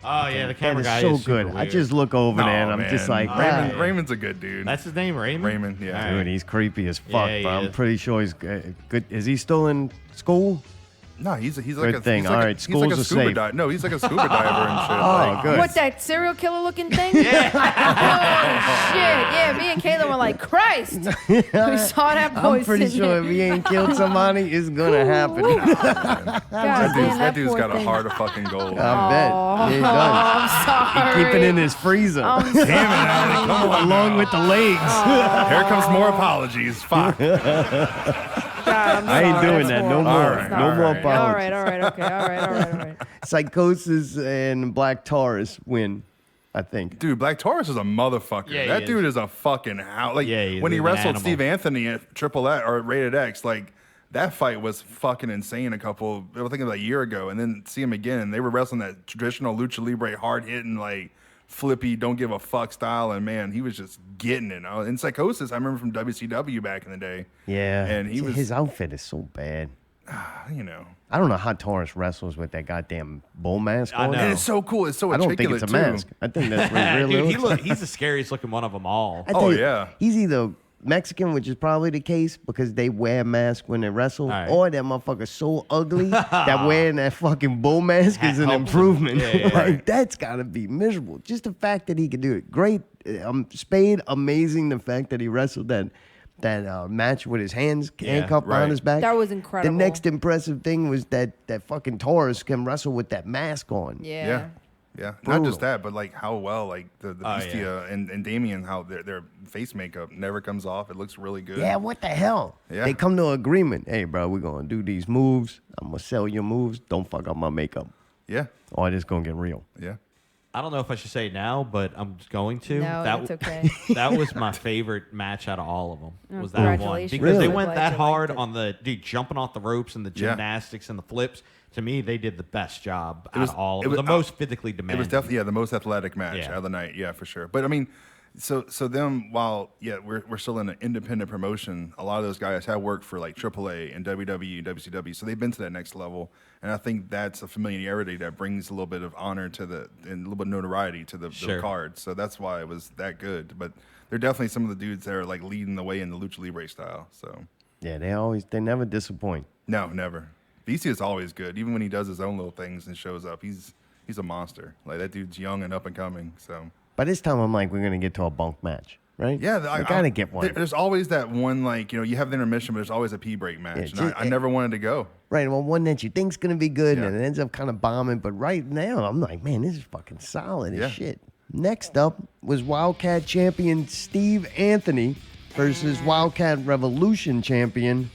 Oh, yeah, the camera that guy is so is super good. weird. I just look over there and I'm just like, Raymond's a good dude. That's his name, Raymond? Raymond, yeah. Dude, he's creepy as fuck, Yeah, he but I'm is. pretty sure he's good. Is he still in school? No, he's like Good a thing. He's like All a, right, he's schools like a are scuba safe. diver. No, he's like a scuba diver and shit. Oh, like, good. What, that serial killer looking thing? Yeah. Oh, shit. Yeah, me and Kayla were like, Christ. We saw that boy I'm pretty sitting sure there. if he ain't killed somebody, it's gonna happen. that dude's got a heart of fucking gold. I bet. Yeah, he does. I'm sorry. He keep it in his freezer. I'm Damn it, Allie, come on Along now. with the legs. Here comes more apologies. Fuck. God, I'm I ain't sorry. doing That's that. No horrible. more. right, No all more right. apologies. All right, okay. All right. Psychosis and Black Taurus win, I think. Dude, Black Taurus is a motherfucker. Yeah, he that is. dude is a fucking house. Like Yeah, he's when he an wrestled animal. Steve Anthony at Triple X or Rated X, like that fight was fucking insane. I think like a year ago, and then see him again, and they were wrestling that traditional lucha libre, hard hitting, like flippy, don't give a fuck style, and man, he was just getting it. In Psychosis, I remember from WCW back in the day. Yeah. And his outfit is so bad. You know. I don't know how Taurus wrestles with that goddamn bull mask I on. know. And it's so cool. It's so I don't think articulate it's a too. mask. I think that's really Dude, he's the scariest looking one of them all. I think yeah. He's either Mexican, which is probably the case because they wear masks when they wrestle, All right. or that motherfucker's so ugly that wearing that fucking bull mask is an Helps him. improvement. Yeah, Like, that's gotta be miserable. Just the fact that he could do it. Great. Spade, amazing. The fact that he wrestled that match with his handcuffed right. behind his back. That was incredible. The next impressive thing was that fucking Taurus can wrestle with that mask on. Yeah. Yeah. Not Brutal. just that, but like how well, like the Oh, Bestia and Damien, how their face makeup never comes off. It looks really good. Yeah, what the hell? Yeah. They come to an agreement. Hey, bro, we're going to do these moves. I'm going to sell your moves. Don't fuck up my makeup. Yeah. Or it's going to get real. Yeah. I don't know if I should say it now, but I'm just going to. No, that, it's okay. That was my favorite match out of all of them. Oh, Was that one congratulations. because they Really? went Glad that you hard liked it. on the jumping off the ropes and the Yeah. gymnastics and the flips. To me, they did the best job out was- of all. it It was was- the most physically It demanding. was definitely the most athletic match Yeah. of the night. Yeah, for sure. But I mean, so them while we're still in an independent promotion, a lot of those guys have worked for like AAA and WWE and WCW, so they've been to that next level. And I think that's a familiarity that brings a little bit of honor to and a little bit of notoriety to the Sure. card. So that's why it was that good. But they're definitely some of the dudes that are like leading the way in the lucha libre style. So Yeah, they never disappoint. no, never. BC is always good, even when he does his own little things and shows up. He's a monster. Like that dude's young and up and coming. So By this time, I'm like, we're going to get to a bunk match, right? yeah, I got to get one. There's always that one, like, you have the intermission, but there's always a pee break match. Yeah, And I never wanted to go. Right, well, one that you think's going to be good, Yeah. and it ends up kind of bombing. But right now, I'm like, man, this is fucking solid Yeah. as shit. Next up was WildKat champion Steve Anthony versus WildKat Revolution champion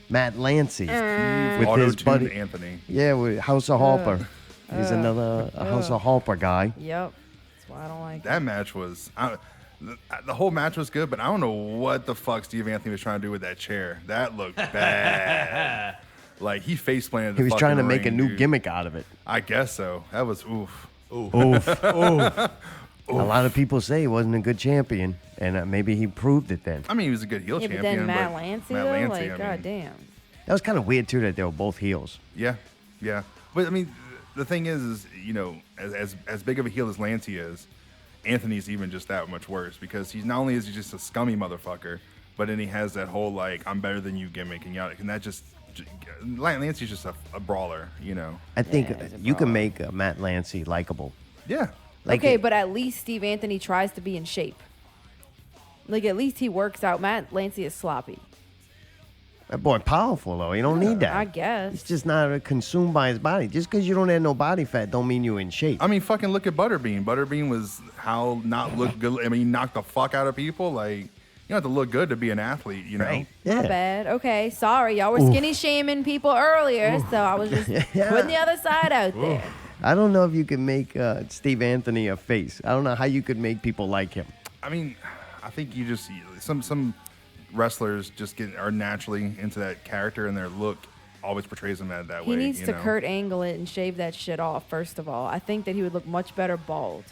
Matt Lancey. With his Auto-tuned buddy. Anthony. Yeah, with House of Harper. He's another House of Harper guy. Yep. That's why I don't like That match was, the whole match was good, but I don't know what the fuck Steve Anthony was trying to do with that chair. That looked bad. Like, he face planted. He was trying to make a new gimmick out of it. I guess so. That was oof. Oof. A lot of people say he wasn't a good champion, and maybe he proved it then. I mean, he was a good heel Yeah, but champion. then Matt Lancey, Matt though, Lancey, like, I mean, goddamn. That was kind of weird, too, that they were both heels. Yeah, yeah. But I mean, the thing is as big of a heel as Lancey is, Anthony's even just that much worse because he's not only is he just a scummy motherfucker, but then he has that whole like I'm better than you gimmick, and that just Lancey's just a brawler, I think Yeah, he's a you can brawler. make Matt Lancey likable. Yeah. Like Okay, it- but at least Steve Anthony tries to be in shape. Like, at least he works out. Matt Lancey is sloppy. That boy powerful, though. He don't need that. I guess. He's just not consumed by his body. Just because you don't have no body fat don't mean you're in shape. I mean, fucking look at Butterbean. Butterbean was how not look good. I mean, he knocked the fuck out of people. Like, you don't have to look good to be an athlete, Right. My Yeah. bad. Okay, sorry. Y'all were skinny shaming people earlier, so I was just putting the other side out there. I don't know if you can make Steve Anthony a face. I don't know how you could make people like him. I mean, I think you just some wrestlers just are naturally into that character, and their look always portrays them that way. He needs to Kurt Angle it and shave that shit off. First of all, I think that he would look much better bald.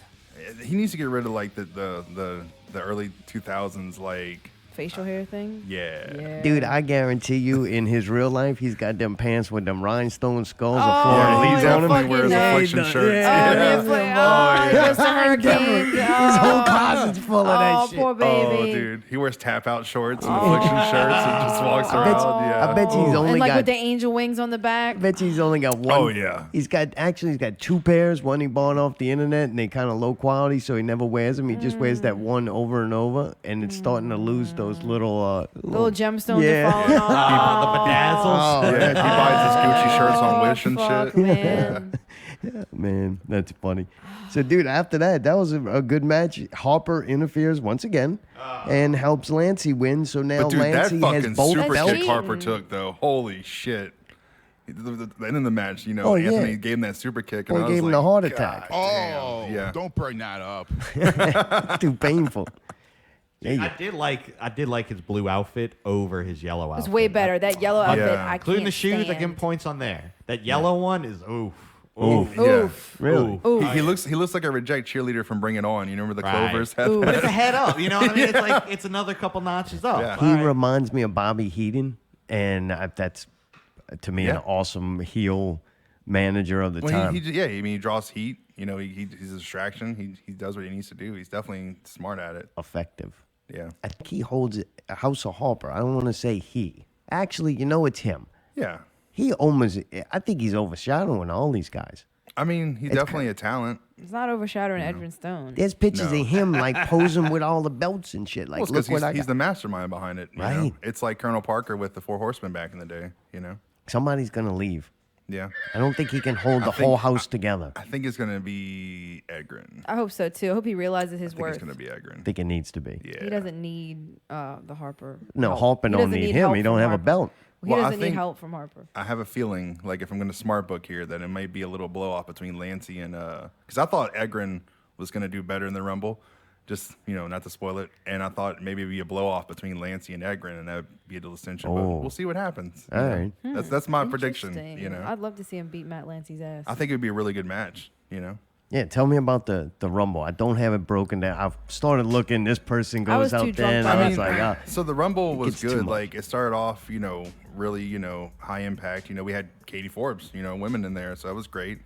He needs to get rid of like the early 2000s like facial hair thing. Yeah. Dude, I guarantee you, in his real life, he's got them pants with them rhinestone skulls of yeah, fleur he de lis on them. definitely wears affliction shirts. His whole closet's full of that shit. Poor baby. Oh, dude, he wears tap out shorts and affliction shirts and just walks around. I bet you he's only and like got. with the angel wings on the back. I bet you he's only got one. Oh, yeah. He's got 2 pairs. One he bought off the internet, and they kind of low quality, so he never wears them. He just wears that one over and over, and it's starting to lose those little gemstones are falling off. The bedazzles. Yeah, he buys his Gucci shirts on Wish and fuck, shit. man. Yeah, man, that's funny. So, dude, after that was a good match. Harper interferes once again and helps Lancey win. So now But dude, Lancey that has fucking both super belts. kick Harper took though, holy shit! The end of the match, Oh, yeah. Anthony gave him that super kick, and Well, I he was gave him like, the heart attack. "God damn." Yeah. Don't bring that up. Too painful. I did like his blue outfit over his yellow outfit. It's way better. That yellow outfit, I Including can't the shoes, I stand. give him points on there. That yellow one is oof. Oof. Yeah. Really? Oof. He looks like a reject cheerleader from Bring It On. You remember the Clovers? Had But that? it's a head up. You know what I mean? It's like it's another couple notches up. Yeah. He reminds me of Bobby Heenan, and that's to me an Yeah. awesome heel manager of the time. He draws heat. You know, he's a distraction. He does what he needs to do. He's definitely smart at it. Effective. Yeah. I think he holds a House of Harper. I don't want to say he. Actually, it's him. Yeah. I think he's overshadowing all these guys. I mean, he's definitely a talent. It's not overshadowing Edwin Stone. There's pictures of him like posing with all the belts and shit. Like, Well, look what I he's got. the mastermind behind it. You know? Right. It's like Colonel Parker with the Four Horsemen back in the day. You know. Somebody's gonna leave. Yeah. I don't think he can hold the whole house together. I think it's gonna be Egrin. I hope so too. I hope he realizes his I think worth. it's gonna be Egrin. I think it needs to be. Yeah. He doesn't need the Harper. No, help. Harper He don't doesn't need him. help He don't from have a Harper. belt. He Well, I doesn't need think- help from Harper. I have a feeling, like if I'm going to smart book here, that it might be a little blow off between Lancey and because I thought Egrin was going to do better in the Rumble, just not to spoil it, and I thought maybe it'd be a blow off between Lancey and Egrin, and that'd be a distinction. But we'll see what happens. All right. That's my prediction. Interesting. I'd love to see him beat Matt Lancey's ass. I think it'd be a really good match. Yeah, tell me about the Rumble. I don't have it broken down. I've started looking. This person goes out there, and I was like, so the Rumble was gets too good. much. Like it started off, really, high impact. We had Katie Forbes, women in there, so that was great.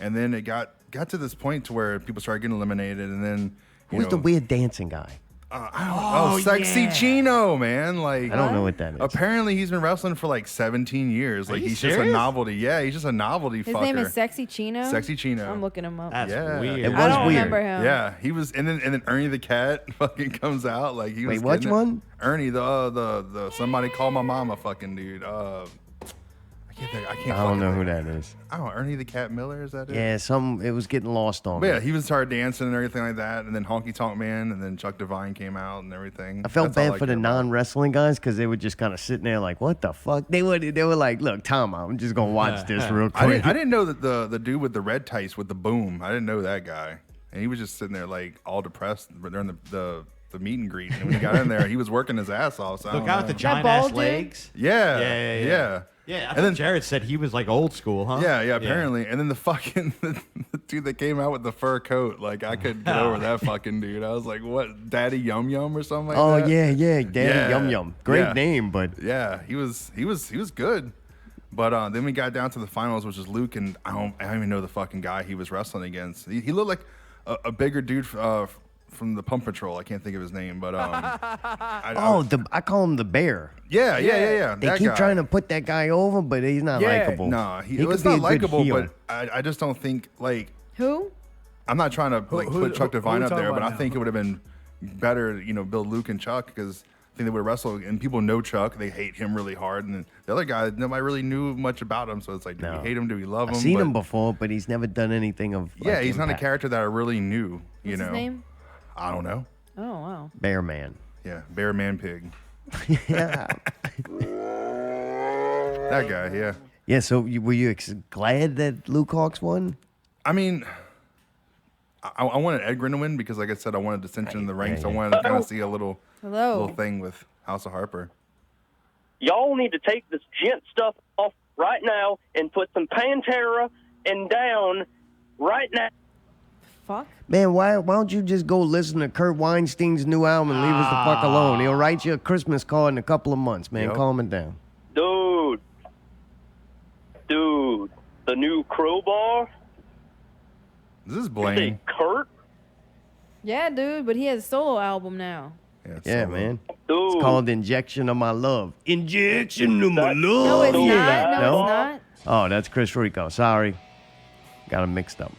And then it got to this point to where people started getting eliminated, and then who's the weird dancing guy? Sexy Chino, man. Like I don't know what that is. Apparently, he's been wrestling for like 17 years. Like you he's just a serious? novelty. Yeah, he's just a novelty His fucker. name is Sexy Chino. Sexy Chino. I'm looking him up. That's Yeah. weird. It was I don't weird. remember him. Yeah, he was, and then Ernie the cat fucking comes out like he was. Wait, which getting it. one? Ernie, the somebody call my mama fucking dude. I can't. I don't know who that is. I don't know. Ernie the Cat Miller, is that it? Yeah, it was getting lost on But me. yeah, he was started dancing and everything like that, and then Honky Tonk Man, and then Chuck Divine came out and everything. I felt That's all bad for the care about. non-wrestling guys because they were just kind of sitting there like, what the fuck? They were like, look, Tom, I'm just going to watch this real quick. I didn't know that the dude with the red tights with the boom. I didn't know that guy, and he was just sitting there like all depressed during the meet and greet. And when he got in there, he was working his ass off. So The guy with the giant bald ass dude? legs. Yeah. Yeah, I And think then- Jarrad said he was like old school, huh? Yeah, apparently. And then the fucking the dude that came out with the fur coat, like I couldn't get over that fucking dude. I was like, what, Daddy Yum Yum or something like Oh that? yeah, Daddy Yum Yum. Great name, but Yeah, he was good. But then we got down to the finals, which is Luke, and I don't even know the fucking guy he was wrestling against. He looked like a bigger dude from the Pump Patrol. I can't think of his name, but I call him the Bear. yeah. They that keep guy. trying to put that guy over, but he's not likable. No, He it's could be a not good likable, heel. but I just don't think like Who? I'm not trying to put Chuck Divine who up we there, talking but I about think now? it would have been better, build Luke and Chuck because I think they would have wrestled, and people know Chuck. They hate him really hard, and the other guy, nobody really knew much about him. So it's like, do we hate him? Do we love him? I've seen But- him before, but he's never done anything of Yeah, like, he's not a impact. character that I really knew. What's his name? I don't know. Oh wow. Bear Man. Yeah, Bear Man Pig. Yeah. That guy. Yeah. Yeah. So were you glad that Luke Hawks won? I mean, I wanted Edgar to win because, like I said, I wanted dissension in the ranks. I wanted to kind of see a little thing with House of Harper. Y'all need to take this gent stuff off right now and put some Pantera and down right now. Fuck. Man, why don't you just go listen to Kurt Weinstein's new album and leave us the fuck alone? He'll write you a Christmas card in a couple of months, man. Calm it down. Dude, the new Crowbar. This is Blaine. Kurt? Yeah, dude, but he has a solo album now. Yeah, man. Dude. It's called Injection of My Love. Injection of My Love. No, it's not. No, it's not. Oh, that's Chris Rico. Sorry. Got him mixed up.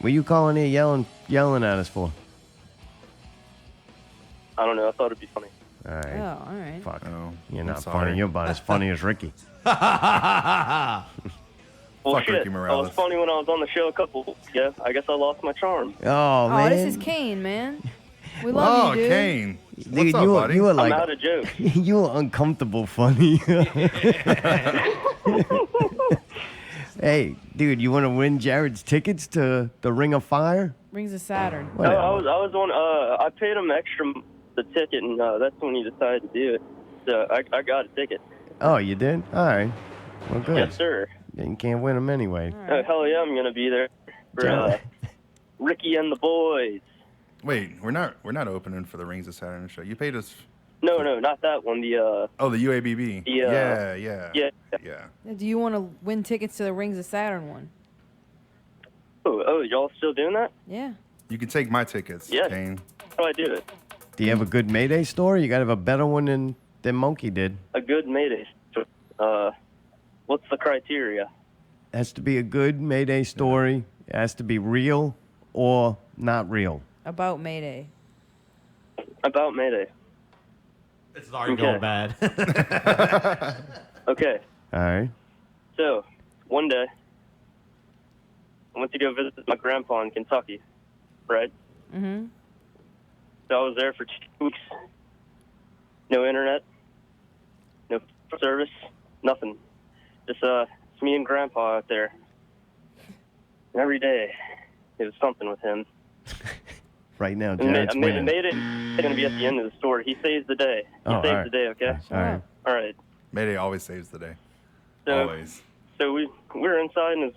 What you calling here yelling at us for? I don't know. I thought it'd be funny. All right. Oh, all right. Fuck. Oh, You're not sorry. funny. You're about as funny as Ricky. Well, Fuck shit. Ricky I Morales. was funny when I was on the show a couple weeks ago. I guess I lost my charm. Oh, man. This is Kane, man. We love you, dude. Kane. Dude, What's up, buddy? you were like, I'm out of jokes. you were uncomfortable funny. Hey, dude, you want to win Jarrad's tickets to the Ring of Fire? Rings of Saturn. No, I was on. I paid him extra the ticket, and that's when he decided to do it. So I got a ticket. Oh, you did? All right. Well, good. Yes, sir. Then you can't win them anyway. Oh, hell yeah, I'm gonna be there for Ricky and the boys. Wait, we're not opening for the Rings of Saturn show. You paid us. No, not that one. The Oh, the UABB. Yeah. Do you want to win tickets to the Rings of Saturn one? Oh, y'all still doing that? Yeah. You can take my tickets, Yeah. Kane. How do I do it? Do you have a good Mayday story? You got to have a better one than Monkey did. A good Mayday. What's the criteria? It has to be a good Mayday story. It has to be real or not real. About Mayday. About Mayday. It's already going bad. Okay. All right. So, one day, I went to go visit my grandpa in Kentucky, right? Mm-hmm. So I was there for 2 weeks. No internet, no service, nothing. Just it's me and Grandpa out there. And every day, it was something with him. Right now, And Jarrad's winning. Mayday is going to be at the end of the story. He saves the day. He Oh, saves all right. the day, okay? All right. All right. Mayday always saves the day. So, Always. So we were inside in his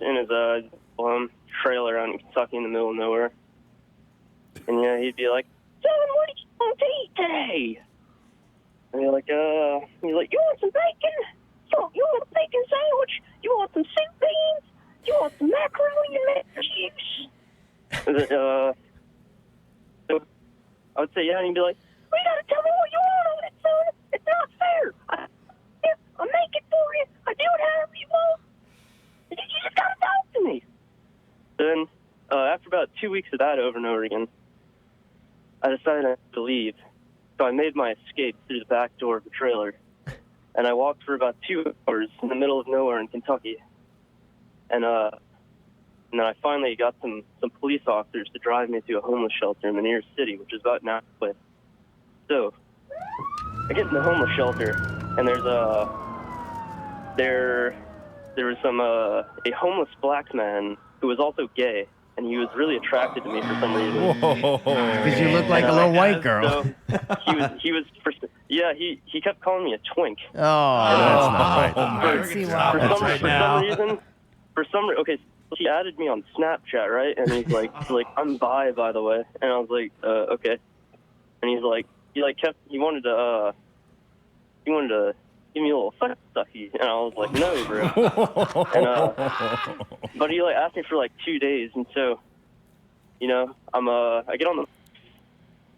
trailer out in Kentucky in the middle of nowhere. And yeah, he'd be like, "Son, what did you want to eat today?" And he's like, "You want some bacon? You want a bacon sandwich? You want some soup beans? You want some macaroni and mac and cheese?" So I would say, yeah, and he'd be like, "Well, you gotta tell me what you want on it, son. It's not fair. I'll make it for you. I do it however you want. You just gotta talk to me." Then, after about 2 weeks of that over and over again, I decided to leave. So I made my escape through the back door of the trailer. And I walked for about 2 hours in the middle of nowhere in Kentucky. And then I finally got some police officers to drive me to a homeless shelter in the nearest city, which is about an hour away. So I get in the homeless shelter, and there was a homeless black man who was also gay, and he was really attracted to me for some reason. Because you look like a little white girl. So he kept calling me a twink. Oh, that's not right. For some reason, okay, so he added me on Snapchat, right? And he's like, "I'm bi, by the way." And I was like, "Okay." And he wanted to give me a little sucky, and I was like, "No, bro." But he asked me for 2 days, and so, I get on the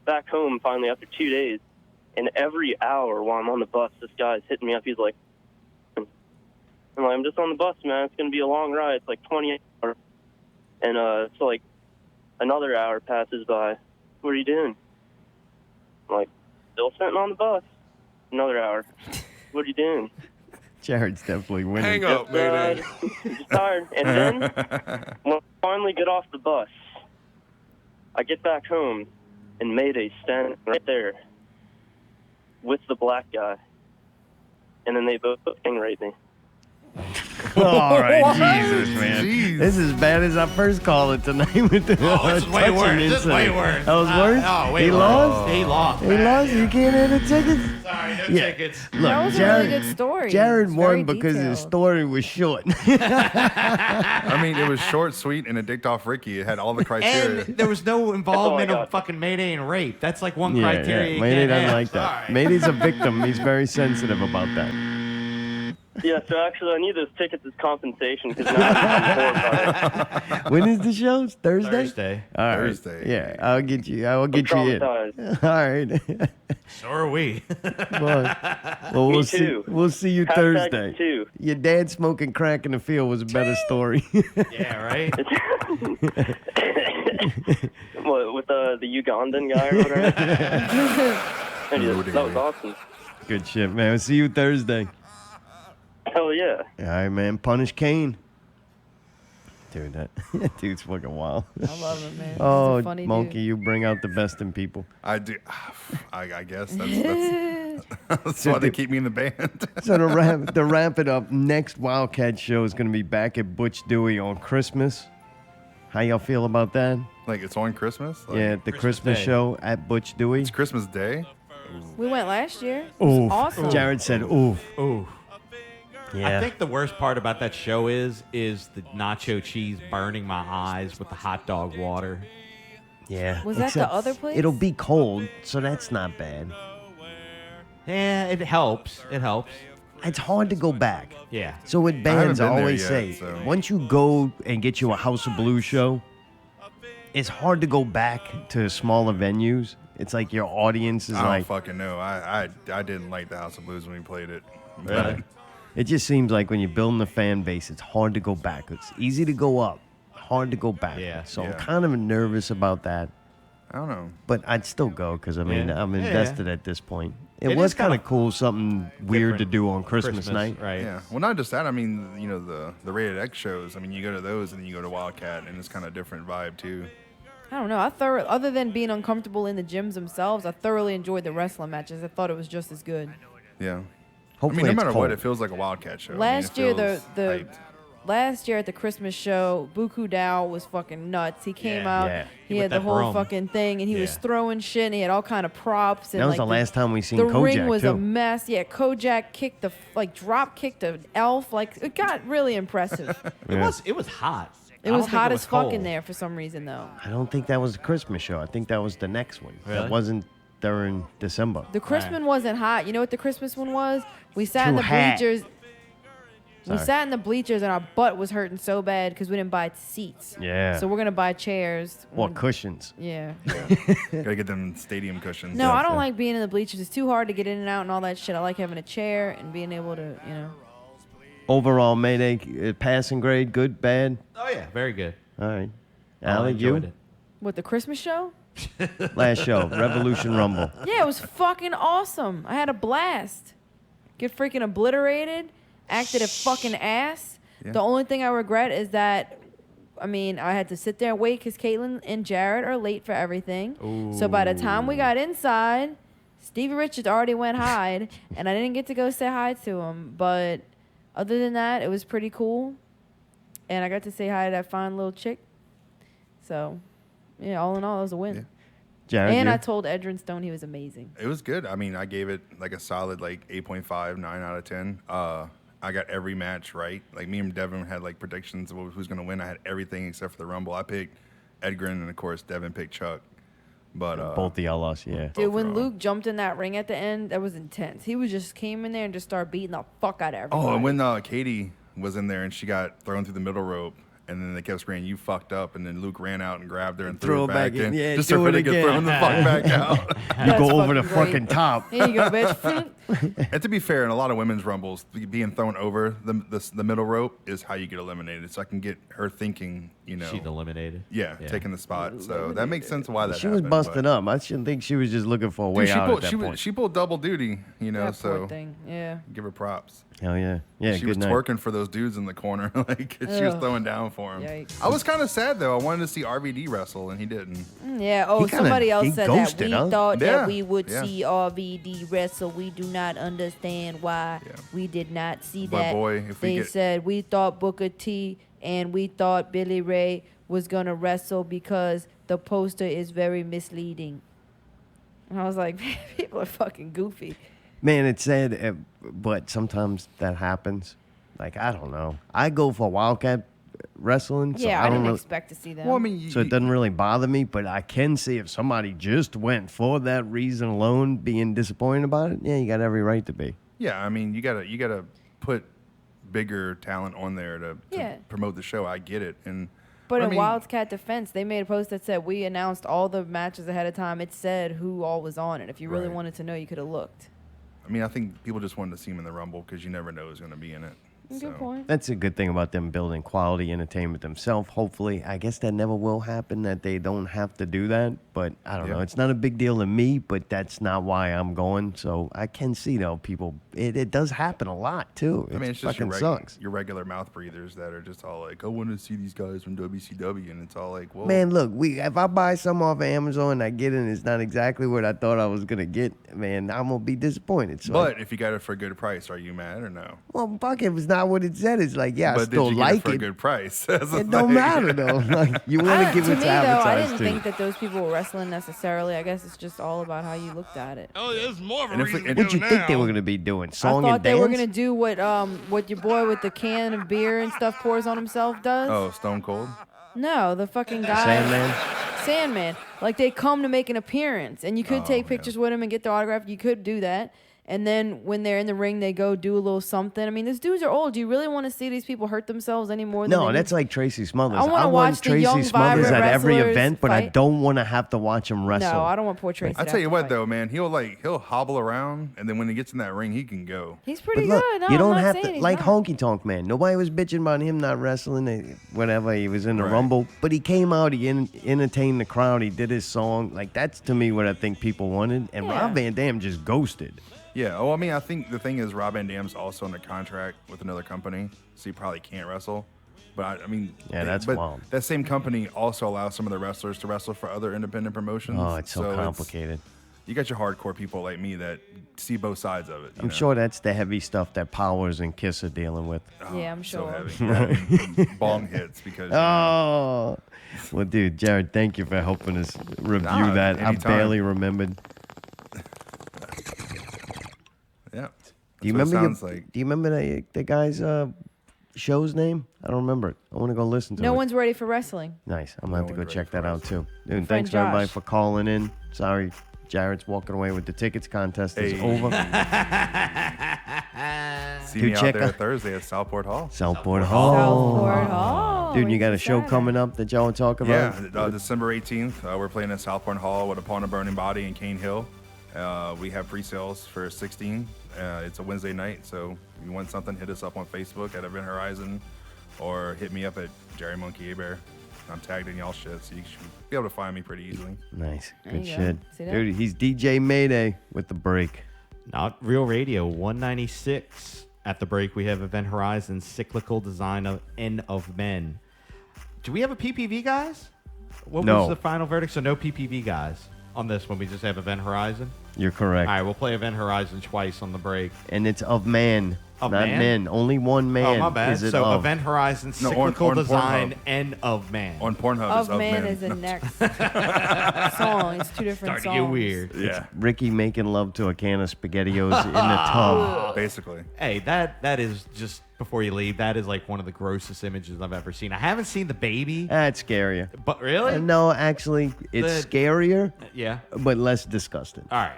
back home finally after 2 days, and every hour while I'm on the bus, this guy's hitting me up. He's like, I'm just on the bus, man. It's gonna be a long ride. It's like 28 hours, and so another hour passes by. What are you doing? I'm like, still sitting on the bus. Another hour. What are you doing? Jarrad's definitely winning. Hang up, Mayday. Just tired. And then, when I finally get off the bus, I get back home, and Mayday's standing right there with the black guy. And then they both gang rape me. All right, Jesus, man. Jeez. This is as bad as I first called it tonight with the This is way touching worse. This is way incident. worse. That was worse? Oh, way He worse. lost? He lost. He lost? You can't have the tickets? Sorry, no Yeah. tickets. Look, That was a really good story. Jarrad It's won very because his detailed. story was short. I mean, it was short, sweet, and it dicked off Ricky. It had all the criteria. And there was no involvement of fucking Mayday and rape. That's like one criteria. you Mayday can't doesn't have. like that. Sorry. Mayday's a victim. He's very sensitive about that. Yeah, so actually, I need those tickets as compensation because now I'm bored about it. When is the show? Thursday? Thursday. All right. Thursday. Yeah, I'll get you. I will get you in. All traumatized. right. So are we. well, we'll Me see. too. We'll see you Hashtag Thursday. too. Your dad smoking crack in the field was a better story. Yeah, right? What, with the Ugandan guy or whatever? That was awesome. Good shit, man. We'll see you Thursday. Hell yeah. All right, man. Punish Kane. Dude, that dude's fucking wild. I love him, man. He's Oh, a funny Monkey, dude. you bring out the best in people. I do. I guess that's why they keep me in the band. So to wrap it up, next WildKat show is going to be back at Butch Dewey on Christmas. How y'all feel about that? Like it's on Christmas? Like, Yeah, the Christmas Day. show at Butch Dewey. It's Christmas Day? We went last year. It was Oof. awesome. Jarrad said, oof. Ooh. Yeah. I think the worst part about that show is the nacho cheese burning my eyes with the hot dog water. Yeah. Was that the other place? It'll be cold, so that's not bad. Yeah, it helps. It helps. It's hard to go back. Yeah. So with haven't bands, I been there always yet, say, so- once you go and get you a House of Blues show, it's hard to go back to smaller venues. It's like your audience is I don't like, fucking know. I didn't like the House of Blues when we played it. Really? it just seems like when you're building a fan base, it's hard to go back. It's easy to go up, hard to go back. Yeah. So I'm Yeah. kind of nervous about that. I don't know. But I'd still go because, I mean, Yeah. I'm Yeah. invested at this point. It It was is kinda kind of cool, something weird to different do on Christmas night. Right. Yeah. Well, not just that. I mean, you know, the Rated X shows. I mean, you go to those and then you go to WildKat, and it's kind of a different vibe too. I don't know. Other than being uncomfortable in the gyms themselves, I thoroughly enjoyed the wrestling matches. I thought it was just as good. Yeah. Hopefully I mean, it's no matter cold. what, it feels like a WildKat show. Last I mean, year, it feels hyped. last year at the Christmas show, Buku Dao was fucking nuts. He came Yeah. out, Yeah. he With had the that whole broom. fucking thing, and he was Yeah. throwing shit, and he had all kind of props. And That was like the last time we seen the Kojak, ring was too. a mess. Yeah, Kojak kicked drop kicked an elf. Like it got really impressive. It was hot. It I was don't think hot it as fuck in cold. there for some reason though. I don't think that was the Christmas show. I think that was the next one. Really? That wasn't during December. The Christmas wasn't hot. You know what the Christmas one was? We sat in Too the hot. bleachers. We Sorry. sat in the bleachers and our butt was hurting so bad because we didn't buy seats. Yeah. So we're gonna buy chairs. Or cushions. Yeah. Gotta get them stadium cushions. No, I don't like being in the bleachers. It's too hard to get in and out and all that shit. I like having a chair and being able to, you know. Overall, Mayday, passing grade, good, bad? Oh yeah, very good. All right. I Allie, enjoyed you? it. What, the Christmas show? Last show, Revolution Rumble. Yeah, it was fucking awesome. I had a blast. Get freaking obliterated. Acted a fucking ass. Yeah. The only thing I regret is that, I mean, I had to sit there and wait because Caitlin and Jarrad are late for everything. So by the time we got inside, Stevie Richards already went hide, and I didn't get to go say hi to him. But other than that, it was pretty cool. And I got to say hi to that fine little chick. So, yeah, all in all, it was a win. Yeah. Jarrad, And you? I told Edrin Stone he was amazing. It was good. I mean, I gave it like a solid like 8.5, 9 out of 10. I got every match right. Like me and Devin had like predictions of who's gonna win. I had everything except for the Rumble. I picked Edgren, and of course Devin picked Chuck. But Both of y'all lost, yeah. Dude, when wrong. Luke jumped in that ring at the end, that was intense. He was just came in there and just started beating the fuck out of everybody. oh, and when Katie was in there and she got thrown through the middle rope, and then they kept screaming, "You fucked up!" And then Luke ran out and grabbed her and threw her back in, Yeah, just do so it they could again. throw him the fuck back out. You That's go over the fucking great. fucking top. Here you go, bitch. And to be fair, in a lot of women's rumbles, being thrown over the middle rope is how you get eliminated. So I can get her thinking, you know, She's eliminated. yeah, taking the spot. So that makes sense why that She was happened, busted but- up. I shouldn't think she was just looking for a way Dude, she out pulled, at that she, point. she pulled double duty, you know. That so poor thing. Yeah. give her props. Hell yeah. Yeah, she good was night. twerking for those dudes in the corner, like she was Ugh. throwing down for for him. Yikes. I was kind of sad though. I wanted to see RVD wrestle, and he didn't. Yeah. Oh, somebody else said that. We thought Yeah, that we would yeah. see RVD wrestle. We do not understand why we did not see But that. boy, if we They get- said we thought Booker T and we thought Billy Ray was gonna wrestle because the poster is very misleading. And I was like, man, people are fucking goofy. Man, it's sad, but sometimes that happens. Like, I don't know. I go for WildKat wrestling. So Yeah, I didn't really, expect to see them. Well, I mean, so it doesn't really bother me, but I can see if somebody just went for that reason alone, being disappointed about it. Yeah, you got every right to be. Yeah, I mean, you gotta put bigger talent on there to Yeah. promote the show. I get it, But I in mean, WildKat defense, they made a post that said we announced all the matches ahead of time. It said who all was on it. If you really Right. wanted to know, you could have looked. I mean, I think people just wanted to see him in the Rumble because you never know who's going to be in it. Good point. That's a good thing about them building quality entertainment themselves. Hopefully, I guess that never will happen, that they don't have to do that. But I don't know. It's not a big deal to me, but that's not why I'm going. So I can see, though, people, it does happen a lot, too. I mean, it's just fucking your, sucks. your regular mouth breathers that are just all like, I want to see these guys from WCW. And it's all like, well. Man, look, if I buy some off of Amazon and I get it and it's not exactly what I thought I was going to get, man, I'm going to be disappointed. So But if you got it for a good price, are you mad or no? well, fuck, if it's not what it said, it's like, yeah, I But still did you like get it for a it. good price? That's the It don't thing. matter, though. Like, you want to give To it me, to though, I advertise, didn't too. think that those people were wrestling necessarily. I guess it's just all about how you looked at it. Oh, there's more of a And if reason we- to What you go think they now. were going to be doing? I Song thought and they dance? were gonna do what your boy with the can of beer and stuff pours on himself does. Oh, Stone Cold? No, the fucking guy. Sandman. Like, they come to make an appearance, and you could take pictures with him and get their autograph. You could do that. And then when they're in the ring, they go do a little something. I mean, these dudes are old. Do you really want to see these people hurt themselves any more than No, they that's need? like Tracy Smothers. I wanna want watch the Tracy young, Smothers vibrant at every wrestlers event, but I fight. don't want to have to watch him wrestle. No, I don't want poor Tracy. I to tell you have to what, fight. though, man, he'll hobble around, and then when he gets in that ring, he can go. He's pretty But look, good. No, you don't I'm not have saying to he's like not. Honky Tonk Man. Nobody was bitching about him not wrestling. Whatever, he was in the Rumble, but he came out. He entertained the crowd. He did his song. Like, that's to me what I think people wanted. And Rob Van Dam just ghosted. Yeah. Oh, I mean, I think the thing is Rob Van Dam's also under contract with another company, so he probably can't wrestle. But I mean, Yeah, that's but wild. That same company also allows some of the wrestlers to wrestle for other independent promotions. Oh, it's so complicated. You got your hardcore people like me that see both sides of it. you I'm know? sure that's the heavy stuff that Powers and Kiss are dealing with. Yeah, I'm So sure. heavy. Yeah, bong hits because. Oh, well, dude, Jarrad, thank you for helping us review Nah, that. I anytime. barely remembered. Yeah. Do you That's what it remember? sounds like. Do you remember the guy's show's name? I don't remember it. I want to go listen to it. No one's ready for wrestling. Nice. I'm gonna have to go check that out too. Dude, friend thanks for everybody Josh. for calling in. Sorry, Jarrett's walking away with the tickets. Contest is Hey. over. See Dude, me out check there out- Thursday at Southport Hall. Southport Hall. Southport Hall. Dude, you got a show coming up that y'all are talking Yeah, about? December 18th. We're playing at Southport Hall with Upon a Burning Body in Cane Hill. We have pre-sales for 16. It's a Wednesday night, so if you want something, hit us up on Facebook at Event Horizon or hit me up at Jarrad Munki Hebert. I'm tagged in y'all shit, so you should be able to find me pretty easily. Nice. There Good you go. shit. See that? Dude, he's DJ Mayday with the break. Not Real Radio 196. At the break, we have Event Horizon Cyclical Design of End of Men. Do we have a PPV, guys? What No. was the final verdict? So no PPV, guys, on this one. We just have Event Horizon. You're correct. All right, we'll play Event Horizon twice on the break. And it's of man, Of not man? men. Only one man. Oh, my bad. Is it So of. Event Horizon No, Cyclical on Design Pornhub. End of Man. On Pornhub Of is Of Man Men. is the next song. It's two different Starting songs. to get weird. Yeah, Ricky making love to a can of SpaghettiOs in the tub. basically. Hey, that is just before you leave. That is like one of the grossest images I've ever seen. I haven't seen the baby, That's scarier. but really, No, actually, it's The- scarier, yeah. but less disgusting. All right,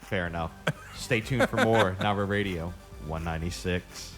Fair. enough. Stay tuned for more Now We're Radio 196.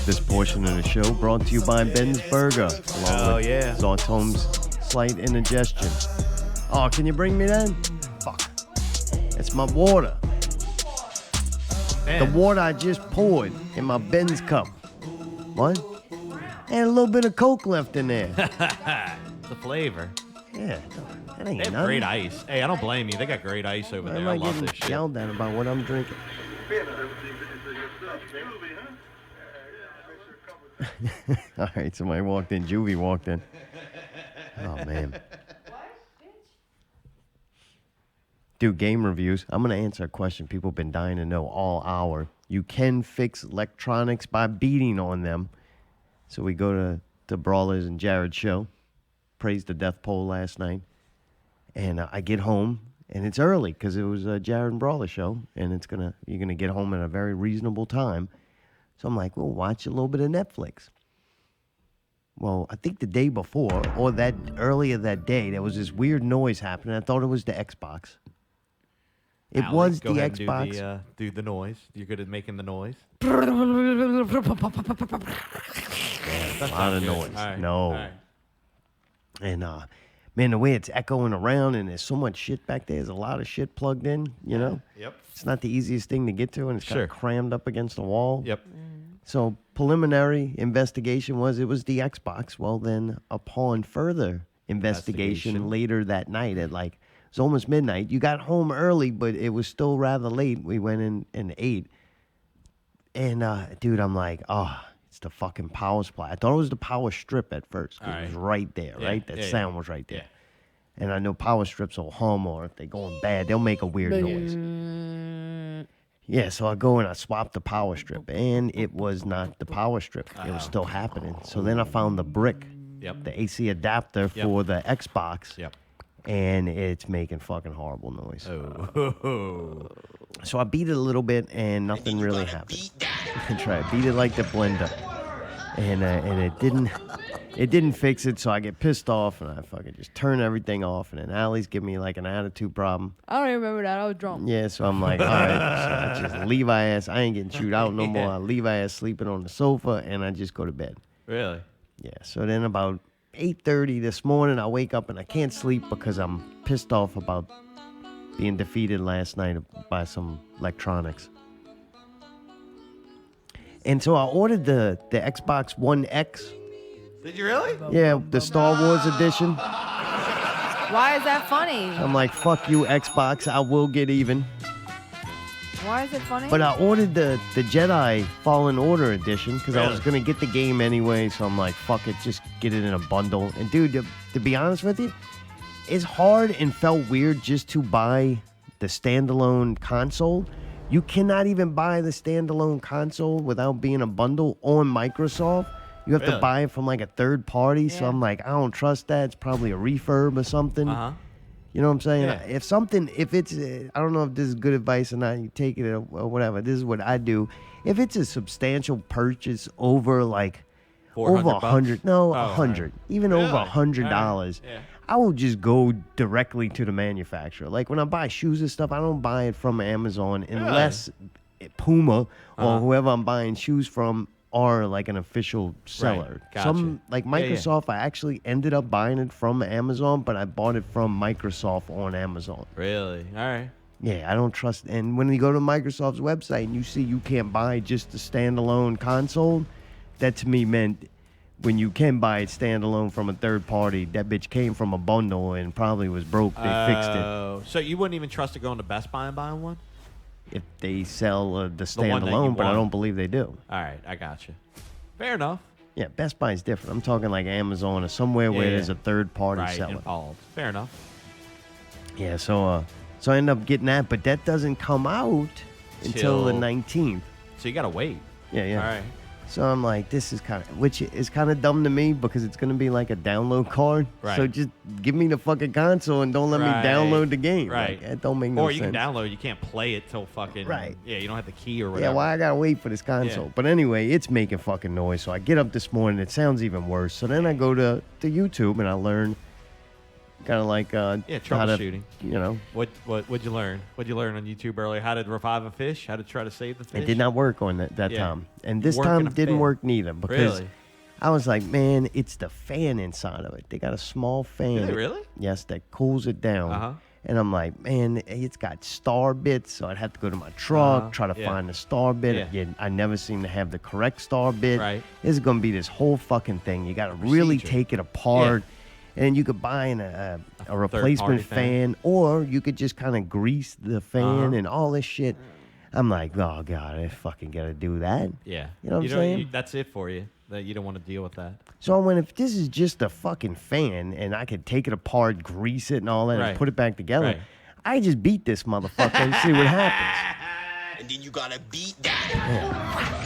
This portion of the show brought to you by Ben's Burger, along with Zartom's slight indigestion. Oh, can you bring me that? Fuck. It's my water. The water I just poured in my Ben's cup. What? And a little bit of Coke left in there. The flavor. Yeah, that ain't They have nothing. great ice. Hey, I don't blame you. They got great ice over there. I like love getting this shit. yelled at about what I'm drinking. All right, somebody walked in. Juvie walked in. Oh, man. Dude, game reviews. I'm going to answer a question people have been dying to know all hour. You can fix electronics by beating on them. So we go to Brawlers and Jarrad's show. Praised the death poll last night. And I get home, And it's early because it was a Jarrad and Brawler show, and you're gonna get home at a very reasonable time. So I'm like, well, watch a little bit of Netflix. Well, I think the day before, or that earlier that day, there was this weird noise happening. I thought it was the Xbox. It Alec, was go the ahead Xbox. And do the noise. You're good at making the noise. A lot of noise. Right. No. Right. And man, the way it's echoing around and there's so much shit back there. There's a lot of shit plugged in, you know? Yep. It's not the easiest thing to get to, and it's kind of crammed up against the wall. Yep. So preliminary investigation was it was the Xbox. Well, then upon further investigation later that night at like, it was almost midnight. You got home early, but it was still rather late. We went in and ate. And, dude, I'm like, oh, it's the fucking power supply. I thought it was the power strip at first. It was right there, right? That sound was right there. And I know power strips will hum, or if they're going bad, they'll make a weird noise. Yeah, so I go and I swap the power strip, and it was not the power strip. It was still happening. So then I found the brick, the AC adapter for the Xbox, and it's making fucking horrible noise. So I beat it a little bit, and nothing really happened. I tried beat it like the blender, and it didn't fix it. So I get pissed off, and I fucking just turn everything off. And then Allie's giving me like an attitude problem. I don't even remember that. I was drunk. Yeah, so I'm like, all right. So I just leave our ass. I ain't getting chewed out no more. I leave our ass sleeping on the sofa, and I just go to bed. Really? Yeah. So then about 8:30 this morning, I wake up and I can't sleep because I'm pissed off about being defeated last night by some electronics. And so I ordered the Xbox One X. Did you really? Yeah, the Star Wars edition. Why is that funny? I'm like, fuck you, Xbox. I will get even. Why is it funny? But I ordered the Jedi Fallen Order edition because I was going to get the game anyway. So I'm like, fuck it, just get it in a bundle. And dude, to be honest with you, it's hard and felt weird just to buy the standalone console. You cannot even buy the standalone console without being a bundle on Microsoft. You have to buy it from like a third party. So I'm like, I don't trust that. It's probably a refurb or something. You know what I'm saying? Yeah. If it's, I don't know if this is good advice or not, you take it or whatever. This is what I do. If it's a substantial purchase over like, over $100, no, $100, right. Even over $100, I will just go directly to the manufacturer. Like when I buy shoes and stuff, I don't buy it from Amazon unless Puma or whoever I'm buying shoes from are like an official seller. Right. Gotcha. Like Microsoft, I actually ended up buying it from Amazon, but I bought it from Microsoft on Amazon. Really? All right. Yeah, I don't trust. And when you go to Microsoft's website and you see you can't buy just the standalone console, that to me meant when you can buy it standalone from a third party, that bitch came from a bundle and probably was broke. They fixed it. So you wouldn't even trust to go into Best Buy and buying one? If they sell the one that you standalone, but I want. don't believe they do. All right, I got you. Fair enough. Yeah, Best Buy is different. I'm talking like Amazon or somewhere where there's a third party seller. Involved. Fair enough. Yeah, so I end up getting that, but that doesn't come out until the 19th. So you gotta wait. Yeah. All right. So I'm like, this is which is kind of dumb to me because it's going to be like a download card. Right. So just give me the fucking console and don't let me download the game. Right. Like, that don't make no sense. Or you can download, you can't play it till fucking. Right. Yeah, you don't have the key or whatever. Yeah, why I got to wait for this console? Yeah. But anyway, it's making fucking noise. So I get up this morning. It sounds even worse. So then I go to YouTube and I learn kind of like troubleshooting. How to, What'd you learn? What'd you learn on YouTube earlier? How to revive a fish? How to try to save the fish? It did not work on that Yeah. time. And You this weren't time gonna didn't fail. work neither because Really? I was like, man, it's the fan inside of it. They got a small fan. Do they really? Yes, that cools it down. And I'm like, man, it's got star bits, so I'd have to go to my truck, try to find the star bit. Yeah. Again, I never seem to have the correct star bit. Right. This is going to be this whole fucking thing. You got to really take it apart. And you could buy a replacement fan, or you could just kind of grease the fan and all this shit. I'm like, oh, God, I fucking got to do that. Yeah. You know what I'm saying? That's it for you. That you don't want to deal with that. So I went, if this is just a fucking fan and I could take it apart, grease it and all that, Right. and put it back together, Right. I just beat this motherfucker and see what happens. And then you gotta beat that.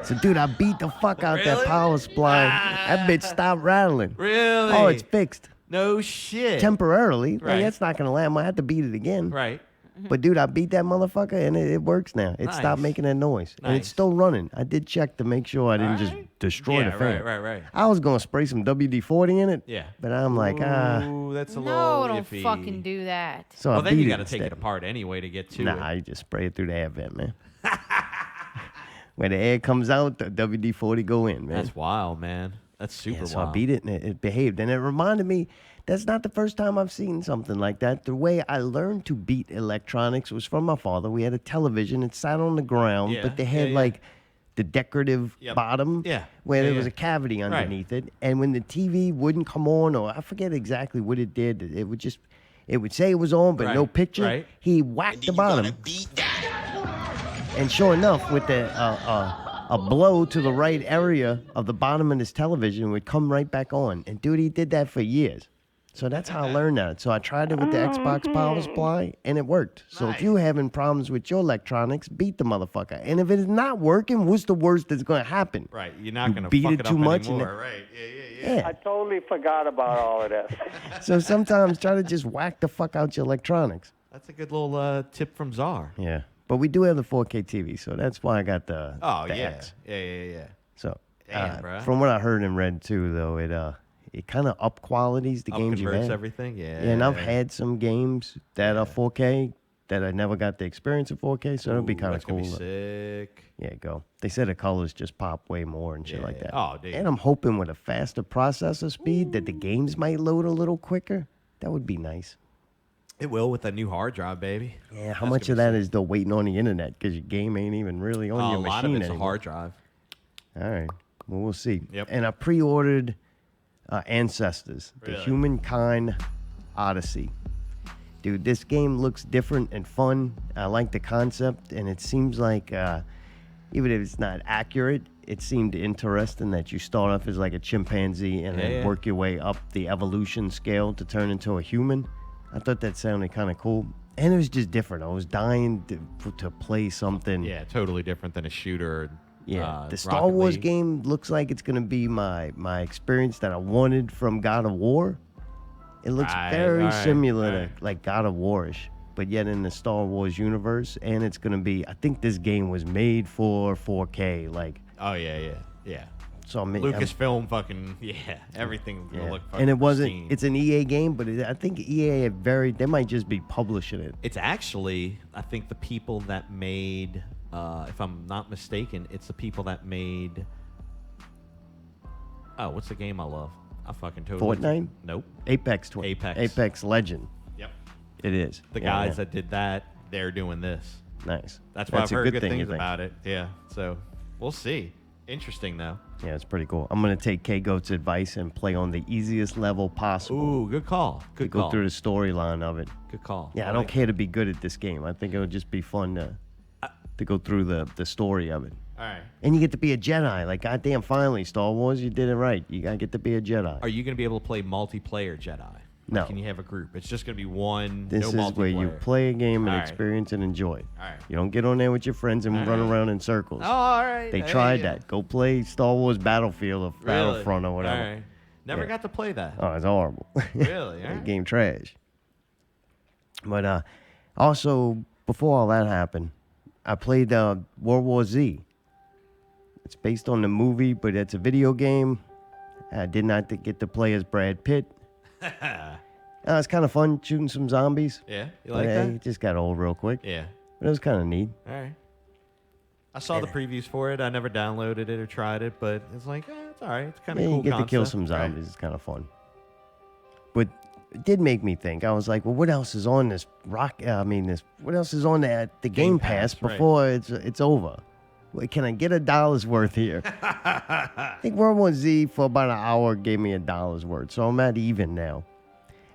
So, dude, I beat the fuck out that power supply. That bitch stopped rattling. Really? Oh, it's fixed. No shit. Temporarily. Right. Like, that's not going to last. I'm going to have to beat it again. Right. But, dude, I beat that motherfucker, and it works now. It stopped Nice. making that noise. And it's Nice. still running. I did check to make sure I didn't just destroy the fan. Right. I was going to spray some WD-40 in it. Yeah. But I'm like, Ooh, that's a No, little don't iffy. fucking do that. So Well, I then beat you it got to take it instead. apart anyway to get to Nah, it. you just spray it through the air vent, man. When the air comes out, the WD-40 go in, man. That's wild, man. That's super Yeah, so wild. I beat it, and it behaved. And it reminded me, that's not the first time I've seen something like that. The way I learned to beat electronics was from my father. We had a television. It sat on the ground, Yeah, but they had, yeah. like, the decorative bottom where there was a cavity Right. underneath it. And when the TV wouldn't come on, or I forget exactly what it did, it would say it was on, but no Right, picture. right. He whacked the bottom. And sure enough, with a blow to the right area of the bottom of his television would come right back on. And dude, he did that for years. So that's how I learned that. So I tried it with the Xbox power supply, and it worked. So if you're having problems with your electronics, beat the motherfucker. And if it's not working, what's the worst that's going to happen? Right. You're not going to beat fuck it it too up much and anymore. Right. Yeah. I totally forgot about all of this. So sometimes try to just whack the fuck out your electronics. That's a good little tip from Czar. Yeah. But we do have the 4K TV, so that's why I got the Oh, the yeah. X. Yeah. So Damn, bruh. from what I heard and read too, though, it kind of up qualities the games you Up-converts had. everything, yeah. Yeah, and I've had some games that are 4K that I never got the experience of 4K, so it'll be kind of That's gonna cool. be sick. Yeah, go. They said the colors just pop way more and shit like that. Oh, dude. And I'm hoping with a faster processor speed that the games might load a little quicker. That would be nice. It will with a new hard drive, baby. Yeah, how much of that is though waiting on the internet because your game ain't even really on your A machine lot of it's anymore? a hard drive. All right. Well, we'll see. Yep. And I pre-ordered Ancestors, the Really? Humankind Odyssey. Dude, this game looks different and fun. I like the concept, and it seems like even if it's not accurate, it seemed interesting that you start off as like a chimpanzee and then work your way up the evolution scale to turn into a human. I thought that sounded kind of cool. And it was just different. I was dying to play something. Yeah, totally different than a shooter. Yeah, the Star Rocket Wars League. game looks like it's going to be my experience that I wanted from God of War. It looks Right, very right, similar right. to like God of War-ish, but yet in the Star Wars universe. And it's going to be, I think this game was made for 4K. Like, Oh, yeah. so I'm Lucasfilm fucking, everything will yeah. look fucking And it wasn't, pristine. it's an EA game, but I think EA they might just be publishing it. It's actually, I think the people that made, if I'm not mistaken, it's the people that made. Oh, what's the game I love? I fucking totally. Fortnite? Nope. Apex Legend. Yep. It is. The Yeah, guys yeah. that did that, they're doing this. Nice. That's why I've a heard good thing, you things think. about it. Yeah. So we'll see. Interesting though. Yeah, it's pretty cool. I'm gonna take K-Goat's advice and play on the easiest level possible. Ooh, good call. To go through the storyline of it. Good call. Yeah, I don't care to be good at this game. I think it would just be fun to go through the story of it. All right. And you get to be a Jedi. Like, goddamn, finally, Star Wars, you did it right. You gotta get to be a Jedi. Are you going to be able to play multiplayer Jedi? No. Can you have a group? It's just going to be one. This no is where you multiplayer. play a game and All right. experience and enjoy it. All right. You don't get on there with your friends and All run right. around in circles. Oh, all right. They Hey, tried yeah. that. Go play Star Wars Battlefield or Really? Battlefront or whatever. All right. Never Yeah. got to play that. Oh, it's horrible. Really? All That right. game trash. But also, before all that happened, I played World War Z. It's based on the movie, but it's a video game. I did not get to play as Brad Pitt. It's kind of fun shooting some zombies. Yeah? You But, like that? It just got old real quick. Yeah. But it was kind of neat. All right. I saw the previews for it. I never downloaded it or tried it, but it's like, it's all right. It's kind of Yeah, cool you get to kill concept. some Right. zombies. It's kind of fun. But it did make me think. I was like, well, what else is on this what else is on the Game Pass right. before it's over? Wait, can I get $1 worth here? I think World War Z for about an hour gave me $1 worth, so I'm at even now.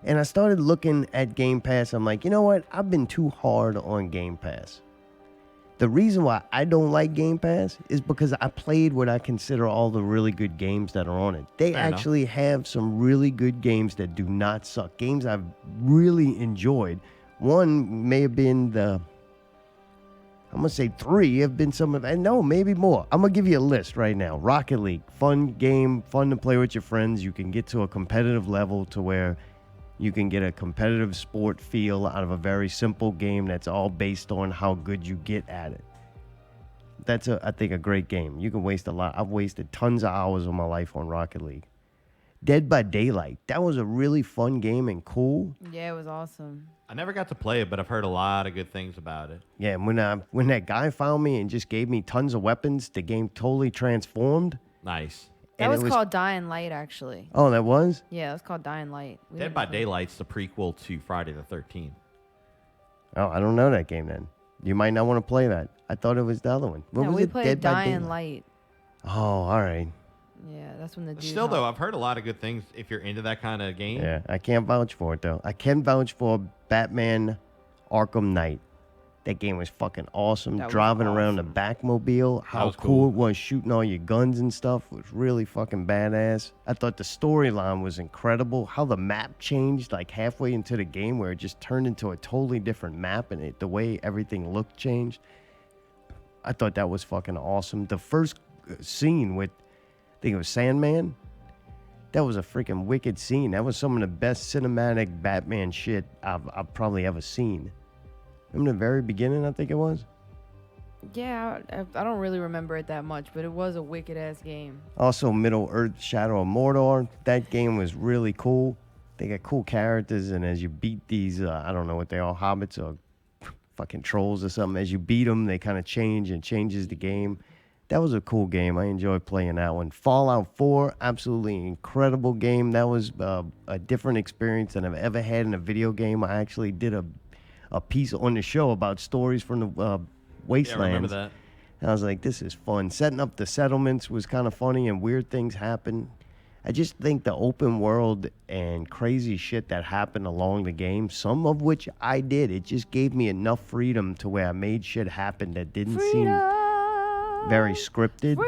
And I started looking at Game Pass. I'm like, you know what? I've been too hard on Game Pass. The reason why I don't like Game Pass is because I played what I consider all the really good games that are on it. They Fair enough. actually have some really good games that do not suck. Games I've really enjoyed. One may have been I'm going to say 3 have been some of, and no, maybe more. I'm going to give you a list right now. Rocket League, fun game, fun to play with your friends. You can get to a competitive level to where you can get a competitive sport feel out of a very simple game that's all based on how good you get at it. That's, I think, a great game. You can waste a lot. I've wasted tons of hours of my life on Rocket League. Dead by Daylight. That was a really fun game and cool. Yeah, it was awesome. I never got to play it, but I've heard a lot of good things about it. Yeah, and when that guy found me and just gave me tons of weapons, the game totally transformed. Nice. That was called Dying Light, actually. Oh, that was? Yeah, it was called Dying Light. Dead by Daylight's the prequel to Friday the 13th. Oh, I don't know that game then. You might not want to play that. I thought it was the other one. What No, was we it? played Dead by Dying Daylight? Light. Oh, all right. Yeah, that's when the dude. Still, though, I've heard a lot of good things if you're into that kind of game. Yeah, I can't vouch for it, though. I can vouch for Batman Arkham Knight. That game was fucking awesome. That was Driving around the Batmobile. How was cool cool. it was shooting all your guns and stuff was really fucking badass. I thought the storyline was incredible. How the map changed like halfway into the game where it just turned into a totally different map and the way everything looked changed. I thought that was fucking awesome. The first scene with, I think it was Sandman. That was a freaking wicked scene. That was some of the best cinematic Batman shit I've probably ever seen. Remember the very beginning, I think it was? Yeah, I don't really remember it that much, but it was a wicked ass game. Also, Middle Earth, Shadow of Mordor. That game was really cool. They got cool characters, and as you beat these, I don't know what they are, hobbits or fucking trolls or something, as you beat them, they kind of change and changes the game. That was a cool game. I enjoyed playing that one. Fallout 4, absolutely incredible game. That was a different experience than I've ever had in a video game. I actually did a piece on the show about stories from the Wastelands. Yeah, I remember that. And I was like, this is fun. Setting up the settlements was kind of funny and weird things happened. I just think the open world and crazy shit that happened along the game, some of which I did, it just gave me enough freedom to where I made shit happen that didn't seem very scripted.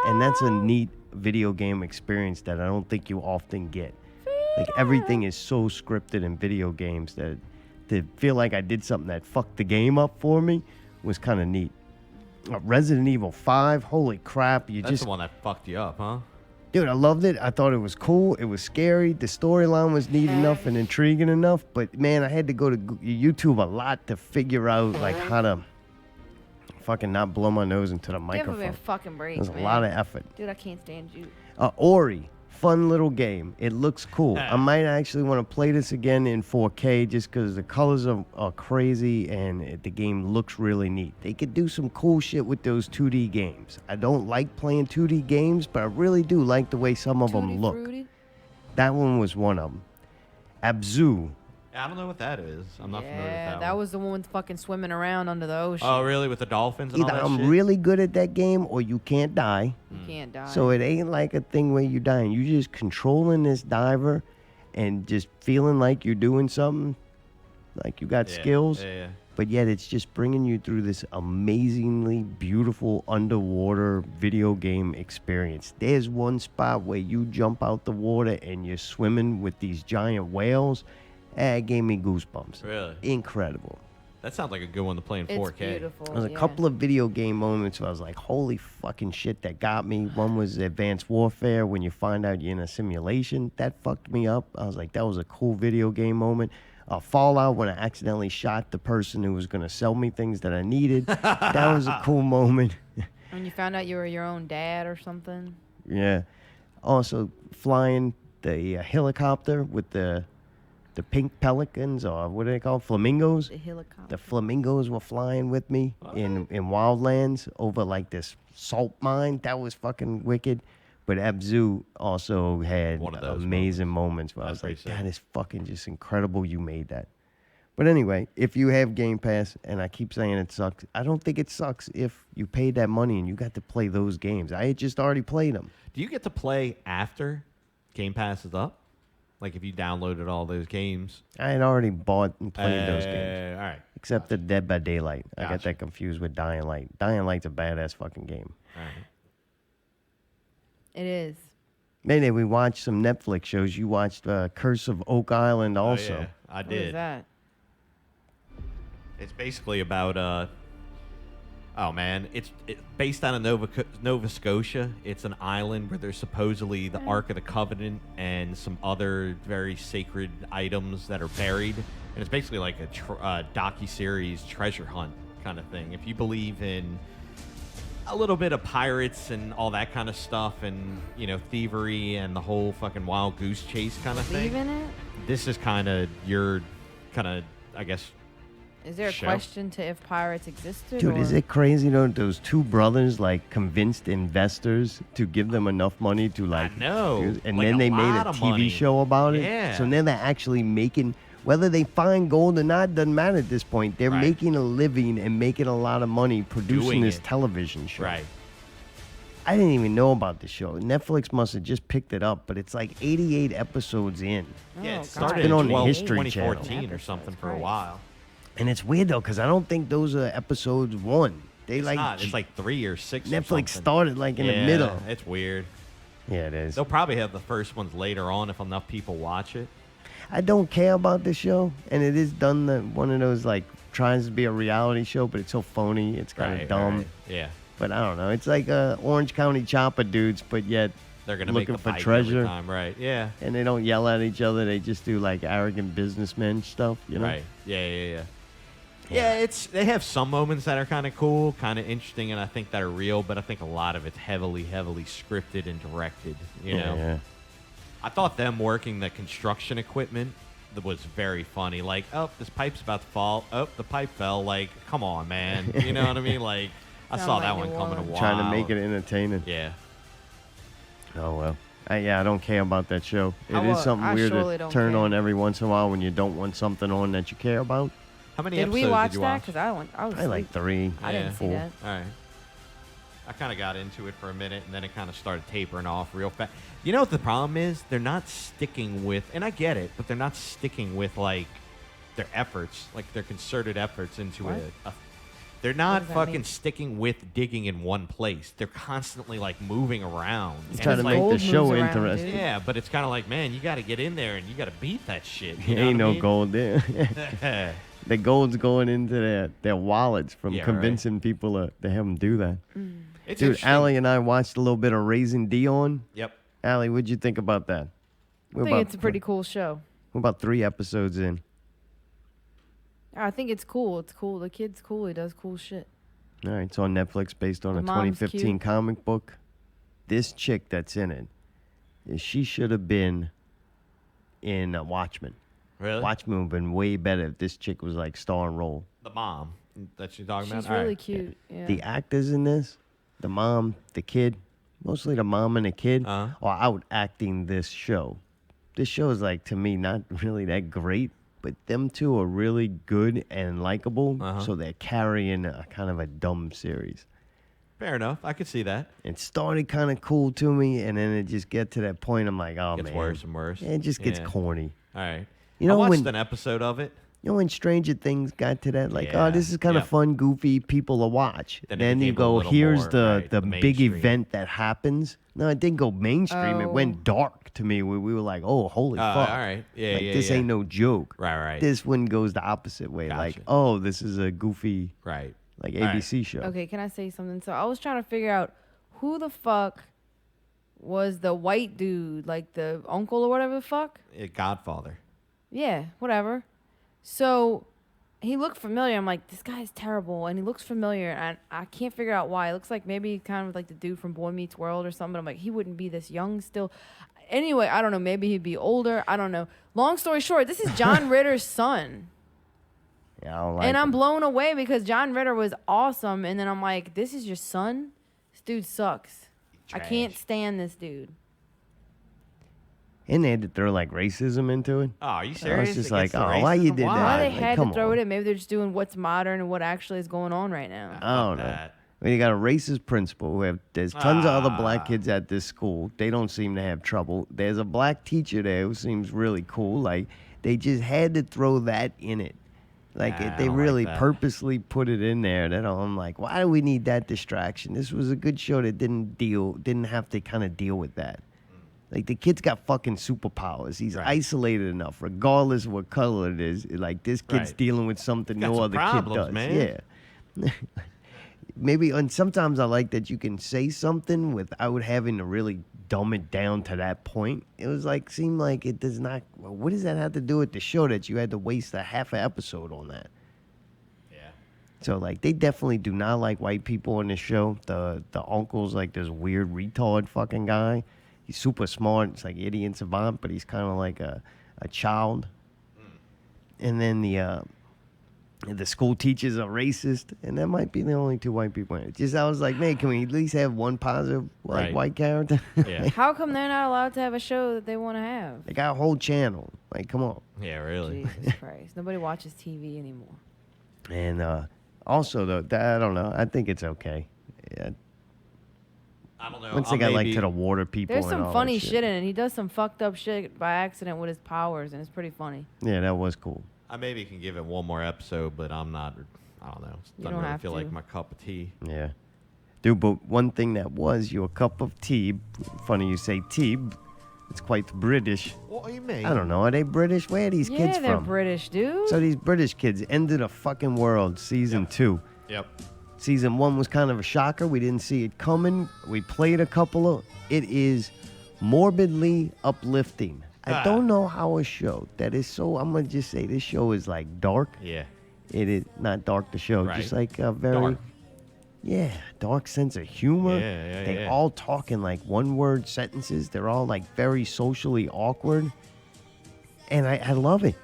And that's a neat video game experience that I don't think you often get. Like everything is so scripted in video games that to feel like I did something that fucked the game up for me was kind of neat. Resident Evil 5, holy crap. That's the one that fucked you up, huh? Dude, I loved it. I thought it was cool. It was scary. The storyline was neat enough and intriguing enough. But, man, I had to go to YouTube a lot to figure out, like, how to fucking not blow my nose into the microphone. Give me a fucking break, It was man. a lot of effort. Dude, I can't stand you. Ori. Fun little game. It looks cool. I might actually want to play this again in 4K just because the colors are crazy and the game looks really neat. They could do some cool shit with those 2D games. I don't like playing 2D games, but I really do like the way some of them look. Fruity? That one was one of them. Abzu. I don't know what that is. I'm not familiar with Yeah, that that one. was the one with fucking swimming around under the ocean. Oh, really? With the dolphins and Either all that I'm shit? really good at that game or you can't die. You can't die. So it ain't like a thing where you dying. You just controlling this diver and just feeling like you're doing something, like you got skills. Yeah. But yet it's just bringing you through this amazingly beautiful underwater video game experience. There's one spot where you jump out the water and you're swimming with these giant whales. It gave me goosebumps. Really? Incredible. That sounds like a good one to play in 4K. beautiful. There's a couple of video game moments where I was like, holy fucking shit, that got me. One was Advanced Warfare, when you find out you're in a simulation. That fucked me up. I was like, that was a cool video game moment. Fallout, when I accidentally shot the person who was going to sell me things that I needed. That was a cool moment. When you found out you were your own dad or something. Yeah. Also, flying the helicopter with the pink pelicans, or what are they called? Flamingos? The helicopter. The flamingos were flying with me in Wildlands over like this salt mine. That was fucking wicked. But Abzu also had amazing moments where I was like, that is fucking just incredible you made that. But anyway, if you have Game Pass, and I keep saying it sucks, I don't think it sucks if you paid that money and you got to play those games. I had just already played them. Do you get to play after Game Pass is up? Like if you downloaded all those games? I had already bought and played those games. All right. Except the Dead by Daylight. I got that confused with Dying Light. Dying Light's a badass fucking game. All right. It is. Mayday, we watched some Netflix shows. You watched Curse of Oak Island also. Oh, yeah, I did. What is that? It's basically about Oh man, it's based on Nova Scotia. It's an island where there's supposedly the Ark of the Covenant and some other very sacred items that are buried, and it's basically like a docu-series treasure hunt kind of thing. If you believe in a little bit of pirates and all that kind of stuff, and thievery and the whole fucking wild goose chase kind of thing, Believe in it? this is kind of your I guess. Is there a show. question to if pirates existed? Dude, is it crazy though? Those two brothers convinced investors to give them enough money to I know. and Like then a they made lot a of TV money. show about it. Yeah. So now they're actually making, whether they find gold or not, doesn't matter at this point. They're making a living and making a lot of money producing Doing this it. television show. Right. I didn't even know about the show. Netflix must have just picked it up, but it's like 88 episodes in. Yeah, Oh, it started been in on the History 2014 Channel. or something for a while. And it's weird though, because I don't think those are episodes 1. They It's not. It's like 3 or 6. or Netflix something. started in the middle. It's weird. Yeah, it is. They'll probably have the first ones later on if enough people watch it. I don't care about this show, and it is done one of those tries to be a reality show, but it's so phony. It's kind of Right, dumb. right. Yeah. But I don't know. It's like Orange County Chopper dudes, but yet They're gonna make looking the for fight treasure. every time, right? Yeah. And they don't yell at each other. They just do arrogant businessmen stuff. Right. Yeah, they have some moments that are kind of cool, kind of interesting, and I think that are real, but I think a lot of it's heavily scripted and directed, you know? Yeah. I thought them working the construction equipment was very funny. Like, oh, this pipe's about to fall. Oh, the pipe fell. Like, come on, man. You know what I mean? Like, I saw that one coming a while. Trying to make it entertaining. Yeah. Oh, well. I don't care about that show. It is something I weird surely to don't turn care. on every once in a while when you don't want something on that you care about. How many Did episodes we watch did you that? watch? Because I was I like 3. I didn't see 4. that. All right. I kind of got into it for a minute, and then it kind of started tapering off real fast. You know what the problem is? They're not sticking with, and I get it, but they're not sticking with, their efforts, their concerted efforts into What? they're not does that fucking mean? sticking with digging in one place. They're constantly, moving around. It's And trying to it's make gold the show moves around, interesting. dude. Yeah, but it's kind of like, man, you got to get in there, and you got to beat that shit. You There know ain't what I no mean? gold there. The gold's going into their wallets from Yeah, right. convincing people to have them do that. It's Dude, interesting. Allie and I watched a little bit of Raising Dion. Yep. Allie, what'd you think about that? I think it's a pretty cool show. We're about 3 episodes in. I think it's cool. It's cool. The kid's cool. He does cool shit. All right, it's on Netflix based on The a mom's 2015 cute. comic book. This chick that's in it, she should have been in Watchmen. Really? Watchmen would have been way better if this chick was starring role. The mom that you're talking about? She's All really right. cute. Yeah. The actors in this, the mom, the kid, mostly the mom and the kid, are out acting this show. This show is to me, not really that great, but them two are really good and likable, so they're carrying a kind of a dumb series. Fair enough. I could see that. It started kind of cool to me, and then it just get to that point, I'm like, oh, Gets man. worse and worse. It just gets Yeah. corny. All right. You know I watched when- an episode of it. You know when Stranger Things got to that, Yeah, oh, this is kind of yep. fun, goofy, people to watch. Then it Then you became a go, little here's more, the right, the big mainstream. event that happens. No, it didn't go mainstream. It Oh. went dark to me. We were like, oh, holy fuck. All right. Yeah, yeah, This yeah. ain't no joke. Right. This one goes the opposite way. Like, Gotcha. oh, this is a goofy, Right. ABC show. Okay, can I say something? So I was trying to figure out who the fuck was the white dude, the uncle or whatever the fuck. Godfather. Yeah, whatever. So he looked familiar. I'm like, this guy's terrible, and he looks familiar, and I can't figure out why. It looks like maybe kind of like the dude from Boy Meets World or something. But I'm like, he wouldn't be this young still. Anyway, I don't know. Maybe he'd be older. I don't know. Long story short, this is John Ritter's son. Yeah, I don't like And I'm it. blown away because John Ritter was awesome. And then I'm like, this is your son? This dude sucks. I can't stand this dude. And they had to throw racism into it. Oh, are you I serious? was just It like, gets the oh, why you racism? did Why? that? Why they Like, had to come throw on. it in? Maybe they're just doing what's modern and what actually is going on right now. I don't know. Well, you got a racist principal there's tons of other black kids at this school. They don't seem to have trouble. There's a black teacher there who seems really cool. They just had to throw that in it. I They don't really like that. purposely put it in there. That I'm like, why do we need that distraction? This was a good show that didn't have to kind of deal with that. The kid's got fucking superpowers. He's isolated enough, regardless of what color it is. This kid's Right. dealing with something Got no some other problems, kid does. man. Yeah. maybe, and sometimes I like that you can say something without having to really dumb it down to that point. It was like, seemed like it does not, what does that have to do with the show that you had to waste a half an episode on that? Yeah. So, like, they definitely do not like white people on this show. The uncle's like this weird retard fucking guy. He's super smart. It's like idiot savant, but he's kind of like a child. And then the school teachers are racist, and that might be the only two white people in it. Just I was like, man, can we at least have one positive like white character? Yeah. How come they're not allowed to have a show that they want to have? They got a whole channel. Like, come on. Yeah, really. Jesus Christ. Nobody watches TV anymore. And also, though, I don't know. I think it's okay. Yeah. I don't know. Once they got like to the water people. There's and some all funny that shit in it. He does some fucked up shit by accident with his powers, and it's pretty funny. Yeah, that was cool. I maybe can give it one more episode, but I'm not. I don't know. It doesn't really feel like my cup of tea. Yeah. Dude, but one thing that was your cup of tea, funny you say tea, it's quite British. What do you mean? I don't know. Are they British? Where are these kids Yeah, they're from? British, dude. So these British kids ended the fucking world, season 2. Yep. Season 1 was kind of a shocker. We didn't see it coming. We played a couple of... It is morbidly uplifting. I don't know how a show that is so... I'm going to just say this show is like dark. Yeah. It is not dark, the show. Right. Just like a very... Dark. Yeah, dark sense of humor. Yeah, They all talk in like one-word sentences. They're all like very socially awkward. And I love it.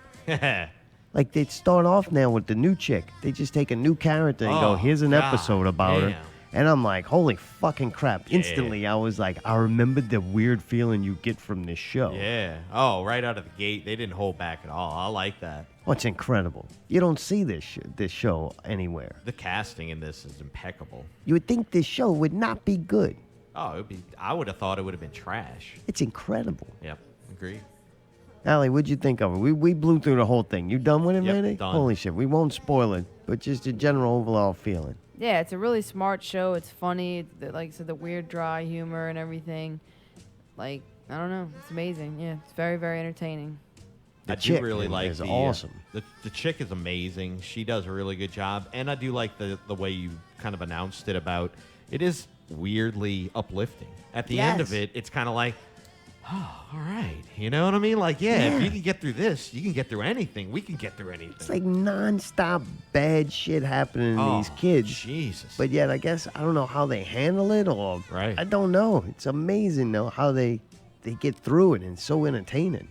Like, they'd start off now with the new chick. They just take a new character and go, here's an episode about her. And I'm like, holy fucking crap. Instantly, I was like, I remembered the weird feeling you get from this show. Yeah. Oh, right out of the gate, they didn't hold back at all. I like that. Oh, it's incredible. You don't see this show anywhere. The casting in this is impeccable. You would think this show would not be good. Oh, it'd be. I would have thought it would have been trash. It's incredible. Yep. Agreed. Allie, what'd you think of it? We blew through the whole thing. You done with it, Yep, Mayday? done. Holy shit. We won't spoil it, but just a general overall feeling. Yeah, it's a really smart show. It's funny. Like, so the weird, dry humor and everything. Like, I don't know. It's amazing. Yeah, it's very, very entertaining. I chick do really like is the awesome. The chick is amazing. She does a really good job, and I do like the way you kind of announced it about. It is weirdly uplifting. At the end of Yes. it, it's kind of like, oh, all right, you know what I mean? Like, if you can get through this, you can get through anything. We can get through anything. It's like nonstop bad shit happening to these kids. Jesus. But yet, I guess, I don't know how they handle it, or Right. I don't know. It's amazing, though, how they get through it, and it's so entertaining.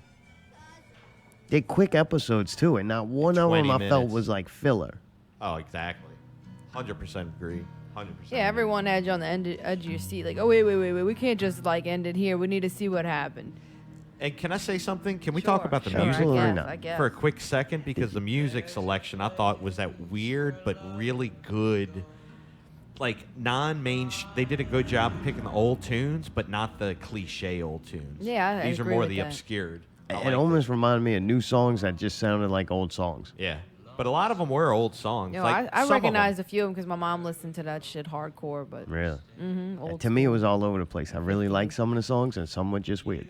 They're quick episodes, too, and not one of them 20 I felt minutes. was like filler. Oh, exactly. 100% agree. 100%. Yeah, everyone edge on the edge of your seat. Like, oh, wait. We can't just, like, end it here. We need to see what happened. And can I say something? Can we talk about the Sure, music I guess. for a quick second? Because the music selection I thought was that weird but really good, like non-main. They did a good job of picking the old tunes, but not the cliche old tunes. Yeah, I these are agree more with the that. obscured. I It liked almost reminded me of new songs that just sounded like old songs. Yeah, but a lot of them were old songs. You know, like I some of them. recognized a few of them because my mom listened to that shit hardcore. But Really? old To me, it was all over the place. I really like some of the songs, and some were just weird.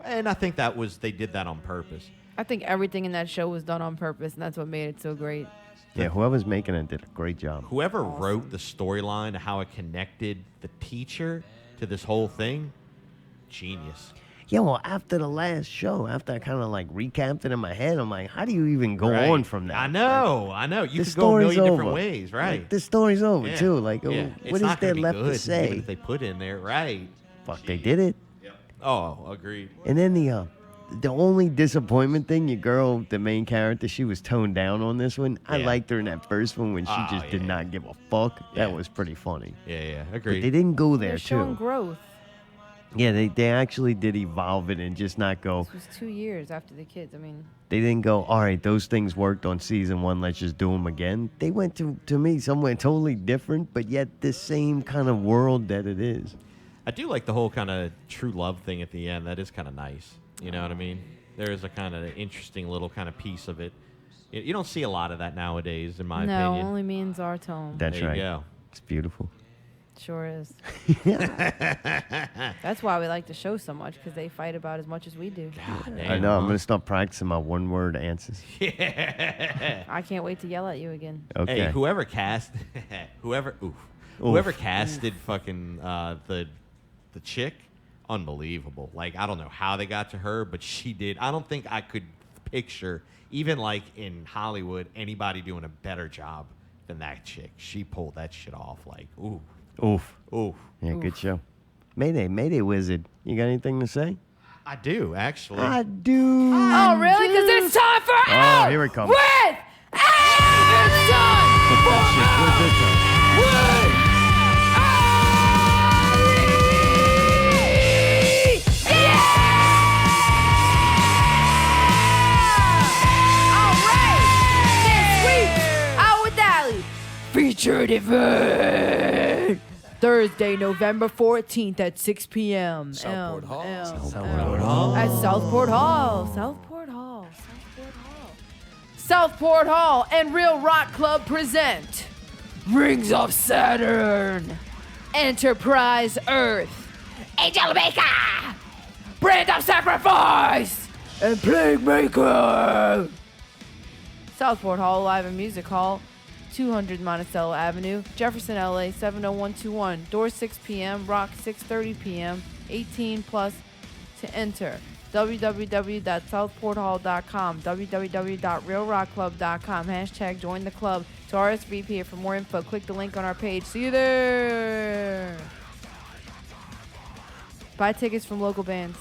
And I think they did that on purpose. I think everything in that show was done on purpose, and that's what made it so great. Yeah, whoever's making it did a great job. Whoever wrote the storyline, how it connected the teacher to this whole thing, genius. Yeah, well, after the last show, after I kind of like recapped it in my head, I'm like, how do you even go Right. on from that? I know. You the could go a story's million different over. ways, right? Like, the story's over, Yeah. too. Like, Yeah. oh, It's what is not gonna there be left good, to even say? if they put in there, right? Fuck, they did it. Oh, agreed. And then the only disappointment thing, your girl, the main character, she was toned down on this one. I Yeah. liked her in that first one when she Oh, just did not give a fuck. That was pretty funny. Yeah, But agreed. they didn't go there, They're showing too. growth. Yeah, they actually did evolve it and just not go, This was 2 years after the kids. I mean, they didn't go, all right, those things worked on season 1, let's just do them again. They went to me somewhere totally different, but yet the same kind of world that it is. I do like the whole kind of true love thing at the end. That is kind of nice. You know what I mean? There is a kind of interesting little kind of piece of it. You don't see a lot of that nowadays, in my no, opinion. only me and Zartone. That's There right. you go. It's beautiful. Sure is. That's why we like the show so much, because they fight about as much as we do. I know, I'm going to start practicing my one-word answers. I can't wait to yell at you again. Okay. Hey, whoever cast, Whoever casted fucking the chick, unbelievable. Like, I don't know how they got to her, but she did. I don't think I could picture, even like in Hollywood, anybody doing a better job than that chick. She pulled that shit off. Like, ooh. Oof. Oof. Yeah, good show. Mayday Wizard. You got anything to say? I do, actually. I do. Oh, really? Because it's time for Out here it comes. with Allie! It's time Put that shit good time. with Allie! Yeah! All right. This week, Out with Allie featured event. Thursday, November 14th at 6 p.m. Southport Hall. At Southport Hall. Southport Hall and Real Rock Club present Rings of Saturn, Enterprise Earth, Angel Maker, Brand of Sacrifice, and Plague Maker. Southport Hall Live and Music Hall, 200 Monticello Avenue, Jefferson, LA, 70121. Doors 6 p.m., Rock 6:30 p.m., 18 plus to enter. www.southporthall.com, www.realrockclub.com, hashtag join the club. To RSVP for more info, click the link on our page. See you there. Buy tickets from local bands.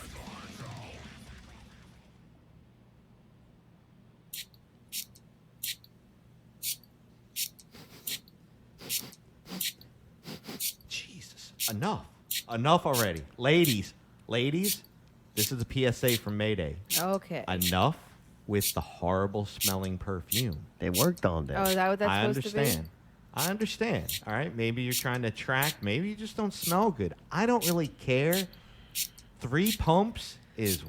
Enough already. Ladies, this is a PSA from Mayday. Okay. Enough with the horrible smelling perfume. They worked on that. Oh, is that what that's supposed to be? I understand. All right. Maybe you're trying to attract. Maybe you just don't smell good. I don't really care. 3 pumps is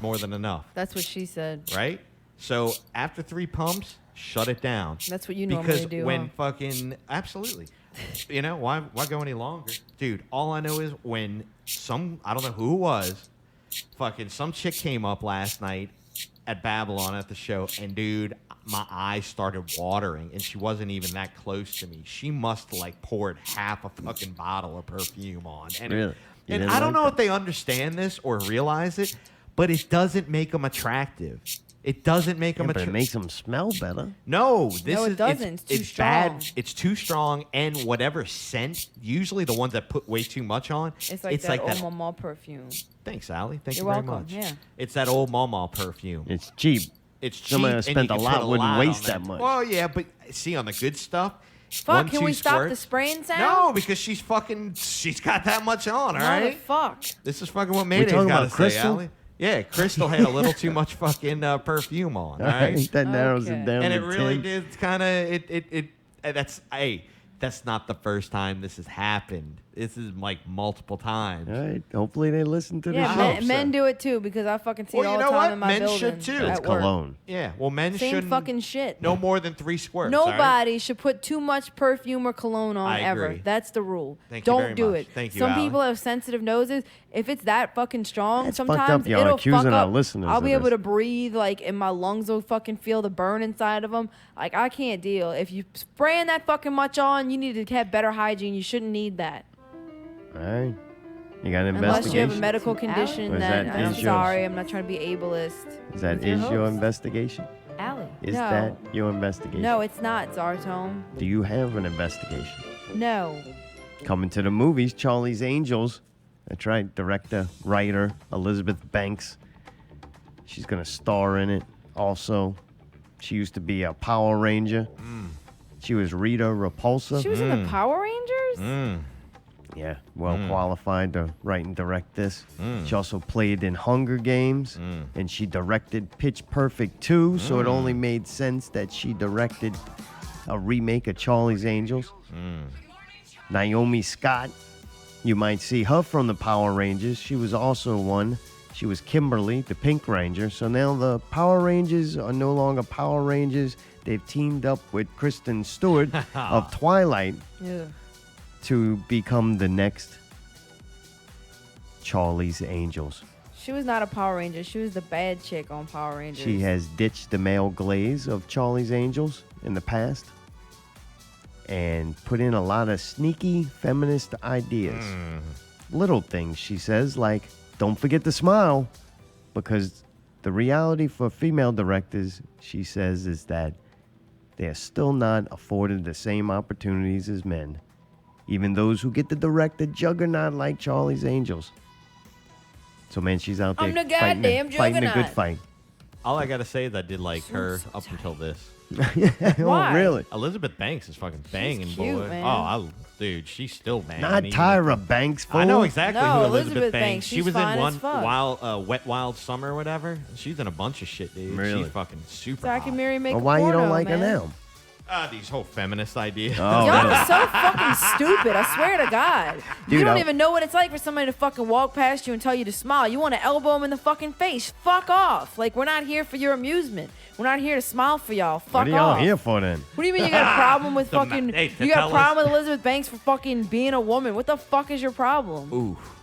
more than enough. That's what she said. Right? So after 3 pumps, shut it down. That's what you normally do. Because when fucking absolutely. You know, why go any longer? Dude, all I know is when I don't know who it was, fucking some chick came up last night at Babylon at the show, and dude, my eyes started watering, and she wasn't even that close to me. She must like poured half a fucking bottle of perfume on. And, Really? And I don't know if they understand this or realize it, but it doesn't make them attractive. It doesn't make them but it makes them smell better. No, it doesn't. It's too bad. strong. It's too strong, and whatever scent, usually the ones that put way too much on, It's like that old mama perfume. Thanks, Allie. Thank You're you very welcome, much. yeah. It's that old mama perfume. It's cheap. It's cheap. Somebody that and spent you a can lot put wouldn't on waste that much. Well, yeah, but see, on the good stuff. Fuck, can we stop the spraying sound? No, because she's got that much on, all right? Fuck. This is fucking what Mayday's talking got to about say, Crystal? Allie. Yeah, Crystal had a little too much fucking perfume on, all right? That narrows it down And to it really 10. did kind of, that's not the first time this has happened. This is like multiple times. All right. Hopefully they listen to the Yeah, show. men do it too because I fucking see Well, it all you the know time what? in my Men building. should, too. It's at work. cologne. Yeah, well, men Same shouldn't. fucking shit. No more than 3 squirts. all right? Nobody should put too much perfume or cologne on I ever. agree. That's the rule. Thank you Don't very do much. it. Thank you, Some Allie. people have sensitive noses. If it's that fucking strong, That's fucked sometimes up. Y'all it'll accusing fuck our up. listeners I'll of be able this. to breathe, like, and my lungs will fucking feel the burn inside of them. Like, I can't deal. If you spraying that fucking much on, you need to have better hygiene. You shouldn't need that. All right. You got an Unless investigation? you have a medical condition, Or is then that I'm is sorry. yours? I'm not trying to be ableist. Is that Your is your host. investigation? Allie. Is No. that your investigation? No, it's not, Zartome. Do you have an investigation? No. Coming to the movies, Charlie's Angels. That's right. Director, writer, Elizabeth Banks. She's going to star in it also. She used to be a Power Ranger. She was Rita Repulsa. She was in the Power Rangers? Yeah, well qualified to write and direct this. She also played in Hunger Games, and she directed Pitch Perfect 2, so it only made sense that she directed a remake of Charlie's Angels. Naomi Scott, you might see her from the Power Rangers. She was also one. She was Kimberly, the Pink Ranger. So now the Power Rangers are no longer Power Rangers. They've teamed up with Kristen Stewart of Twilight Yeah. to become the next Charlie's Angels. She was not a Power Ranger. She was the bad chick on Power Rangers. She has ditched the male glaze of Charlie's Angels in the past. and put in a lot of sneaky feminist ideas. Little things, she says, like, don't forget to smile, because the reality for female directors, she says, is that they are still not afforded the same opportunities as men, even those who get to direct a juggernaut like Charlie's Angels. So, man, she's out there I'm the fighting goddamn a good juggernaut. fight. All I gotta say is I did like her up until this. Oh, really? Elizabeth Banks is fucking banging, cute, boy. man. Dude, she's still banging. Not even Tyra Banks, fool. I know exactly No, who Elizabeth Banks, She she's was in fine one as fuck. Wet Wild Summer or whatever. She's in a bunch of shit, dude. Really? She's fucking super So I hot. can marry, make Well, a why you porno, don't like man. her now? These whole feminist ideas. Oh, Y'all really? are so fucking stupid. I swear to God. Dude, you don't I- even know what it's like for somebody to fucking walk past you and tell you to smile. You want to elbow him in the fucking face. Fuck off. Like, we're not here for your amusement. We're not here to smile for y'all. Fuck What are y'all off. here for then? What do you mean you got a problem with The ma- fucking... hey, to you got tell a problem with Elizabeth Banks for fucking being a woman. What the fuck is your problem? Oof.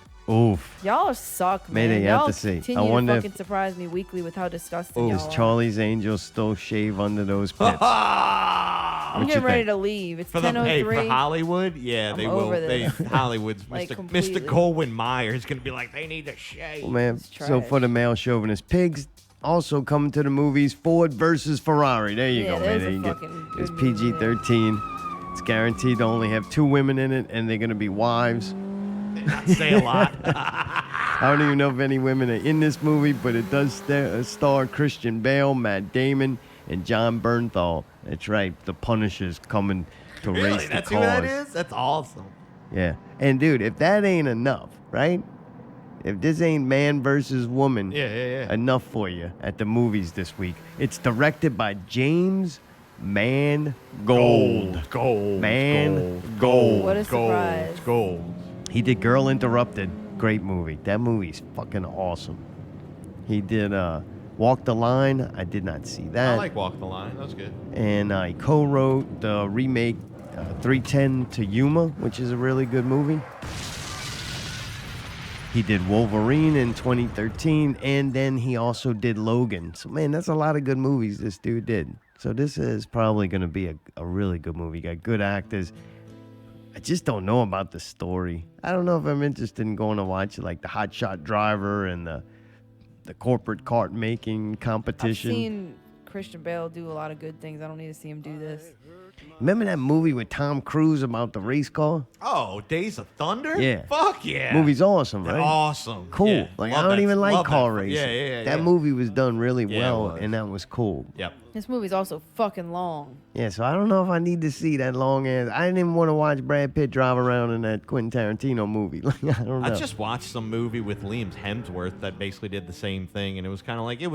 Y'all suck, man. Mayday, you have Y'all to see. continue I wonder to if- fucking surprise me weekly with how disgusting Does y'all are. Charlie's Angels still shave under those pits? I'm What you getting ready think? to leave. It's For the, hey, 10:03. for Hollywood, yeah, I'm they will. over They this. Hollywood's Like, Mr. completely. Goldwyn Mayer is gonna be like, they need to shave. Well, man, It's so trash. for the male chauvinist pigs, also coming to the movies, Ford versus Ferrari. There you Yeah, go, there's man. a You get, fucking it's good movie there. PG-13. It's guaranteed to only have 2 women in it, and they're going to be wives. Not say a lot. I don't even know if any women are in this movie, but it does star Christian Bale, Matt Damon, and John Bernthal. That's right, the Punisher's coming to Really? race the That's cars. who that is? That's awesome. Yeah. And, dude, if that ain't enough, right? If this ain't man versus woman Yeah. enough for you at the movies this week, it's directed by James Mangold. Mangold. What a surprise. Gold. He did Girl Interrupted. Great movie. That movie's fucking awesome. He did Walk the Line. I did not see that. I like Walk the Line. That's good. And he co-wrote the remake 310 to Yuma, which is a really good movie. He did Wolverine in 2013, and then he also did Logan. So, man, that's a lot of good movies this dude did. So this is probably going to be a really good movie. Got good actors. I just don't know about the story. I don't know if I'm interested in going to watch like the Hot Shot Driver and the corporate cart making I've competition. seen Christian Bale do a lot of good things. I don't need to see him do this. Remember that movie with Tom Cruise about the race car? Oh, Days of Thunder? Yeah. Fuck yeah. Movie's awesome, right? Awesome. Cool. Yeah. Like, Love I don't that- even like love that car fu- racing. Yeah. That movie was done really Yeah, it well, was. and that was cool. Yep. This movie's also fucking long. Yeah, so I don't know if I need to see that long ass. I didn't even want to watch Brad Pitt drive around in that Quentin Tarantino movie. Like, I don't know. I just watched some movie with Liam Hemsworth that basically did the same thing, and it was kind of like it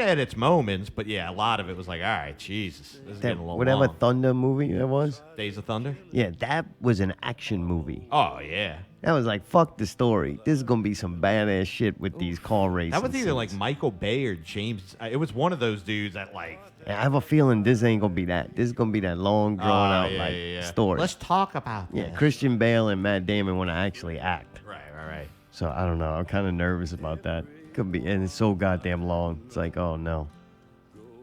had its moments, but yeah, a lot of it was like, all right, Jesus, this is that getting a little whatever long. Thunder movie that was. Days of Thunder? Yeah, that was an action movie. Oh, yeah. That was like, fuck the story. This is gonna be some badass shit with these car races. That was either like Michael Bay or James. It was one of those dudes that like. I have a feeling this ain't gonna be that. This is gonna be that long, drawn out yeah, like yeah. story. Let's talk about Yeah, this. Christian Bale and Matt Damon want to actually act. Right. So I don't know. I'm kind of nervous about that. Could be, and it's so goddamn long. It's like, oh no.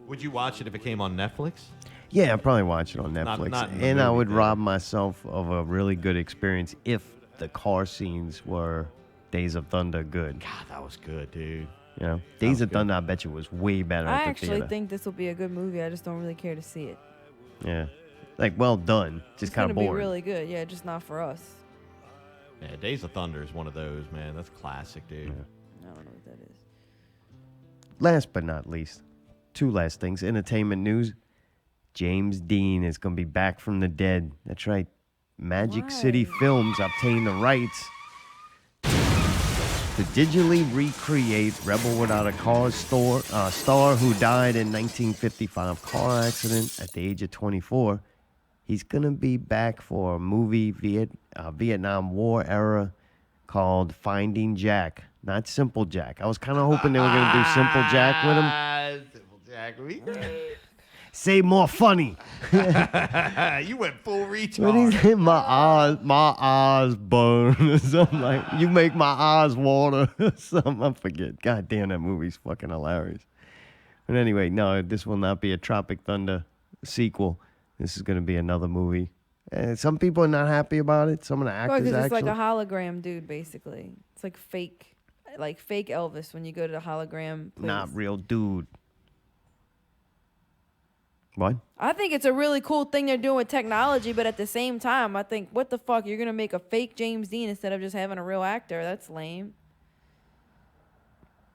Would you watch it if it came on Netflix? Yeah, I'll probably watch it on Not- Netflix. not in the And I movie would theater. rob myself of a really good experience if the car scenes were Days of Thunder good. God, that was good, dude. You know, Days of Thunder, I bet you was way better I at the actually theater. think this will be a good movie. I just don't really care to see it. Yeah, like well done, just It's kind gonna of be boring. really good. Yeah, just not for us. Yeah, Days of Thunder is one of those, man. That's classic, dude. I don't know what that is. Last but not least, 2 last things. Entertainment news. James Dean is going to be back from the dead. That's right. Magic City Films obtained the rights to digitally recreate Rebel Without a Cause star who died in 1955 car accident at the age of 24. He's going to be back for a movie Vietnam War era called Finding Jack. Not Simple Jack. I was kind of hoping they were going to do Simple Jack with him. Simple Jack. Say more funny. You went full What retard. is it? My eyes burn or something like. You make my eyes water or something. I forget. God damn, that movie's fucking hilarious. But anyway, no, this will not be a Tropic Thunder sequel. This is going to be another movie Some people are not happy about it. Some of the actors Because it's actually. like a hologram dude, basically. It's like fake Elvis when you go to the hologram place. Not real dude. What? I think it's a really cool thing they're doing with technology, but at the same time, I think, what the fuck? You're going to make a fake James Dean instead of just having a real actor. That's lame.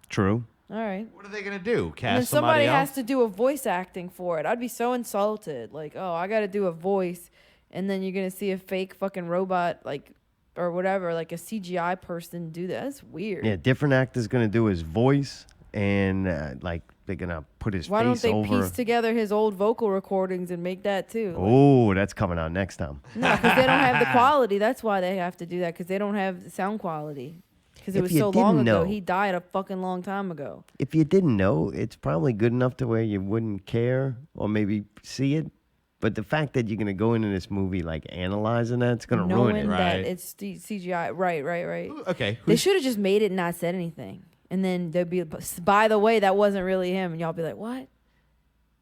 True. All right. What are they going to do? And then Cast somebody else? has to do a voice acting for it. I'd be so insulted. Like, oh, I got to do a voice, and then you're going to see a fake fucking robot, like, or whatever, like a CGI person do that. That's weird. Yeah, different actor's gonna do his voice, and like they're gonna put his Why don't face they over. piece together his old vocal recordings and make that too? Oh, that's coming out next time. No, because they don't have the quality. That's why they have to do that, because they don't have the sound quality. Because it If was you so long didn't ago. know- He died a fucking long time ago. If you didn't know, it's probably good enough to where you wouldn't care or maybe see it. But the fact that you're gonna go into this movie like analyzing that, it's gonna ruin it. Knowing that it's CGI. Right. Okay. They should have just made it and not said anything. And then there'd be, by the way, that wasn't really him. And y'all be like, what?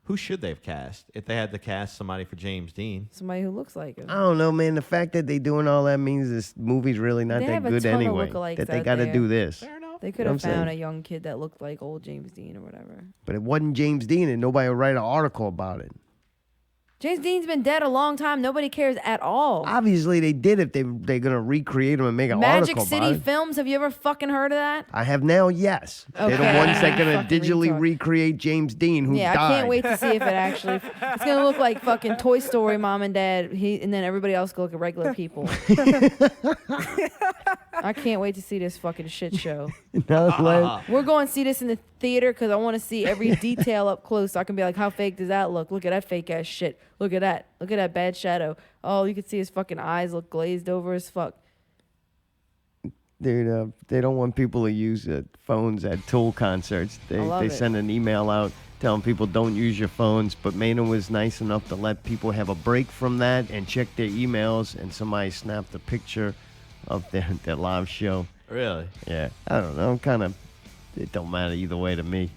Who should they have cast if they had to cast somebody for James Dean? Somebody who looks like him. I don't know, man. The fact that they doing all that means this movie's really not They that have a good ton of anyway. lookalikes That they out got to there. do this. They could You know have what I'm found a saying? young kid that looked like old James Dean or whatever. But it wasn't James Dean, and nobody would write an article about it. James Dean's been dead a long time. Nobody cares at all. Obviously, they did if they're gonna recreate him and make an Magic article City about it. Films. Have you ever fucking heard of that? I have now, yes. They're the Okay. ones that gonna Fucking digitally retard. recreate James Dean, who Yeah, died. I can't wait to see if it actually. It's gonna look like fucking Toy Story, Mom and Dad. And then everybody else gonna look like regular people. I can't wait to see this fucking shit show. Now, like, We're going to see this in the theater because I want to see every detail up close. So I can be like, how fake does that look? Look at that fake ass shit. Look at that. Look at that bad shadow. Oh, you can see his fucking eyes look glazed over as fuck. Dude, they don't want people to use phones at Tool concerts. They love it. send an email out telling people don't use your phones. But Maynard was nice enough to let people have a break from that and check their emails. And somebody snapped a picture of their live show. Really? Yeah. I don't know. It don't matter either way to me.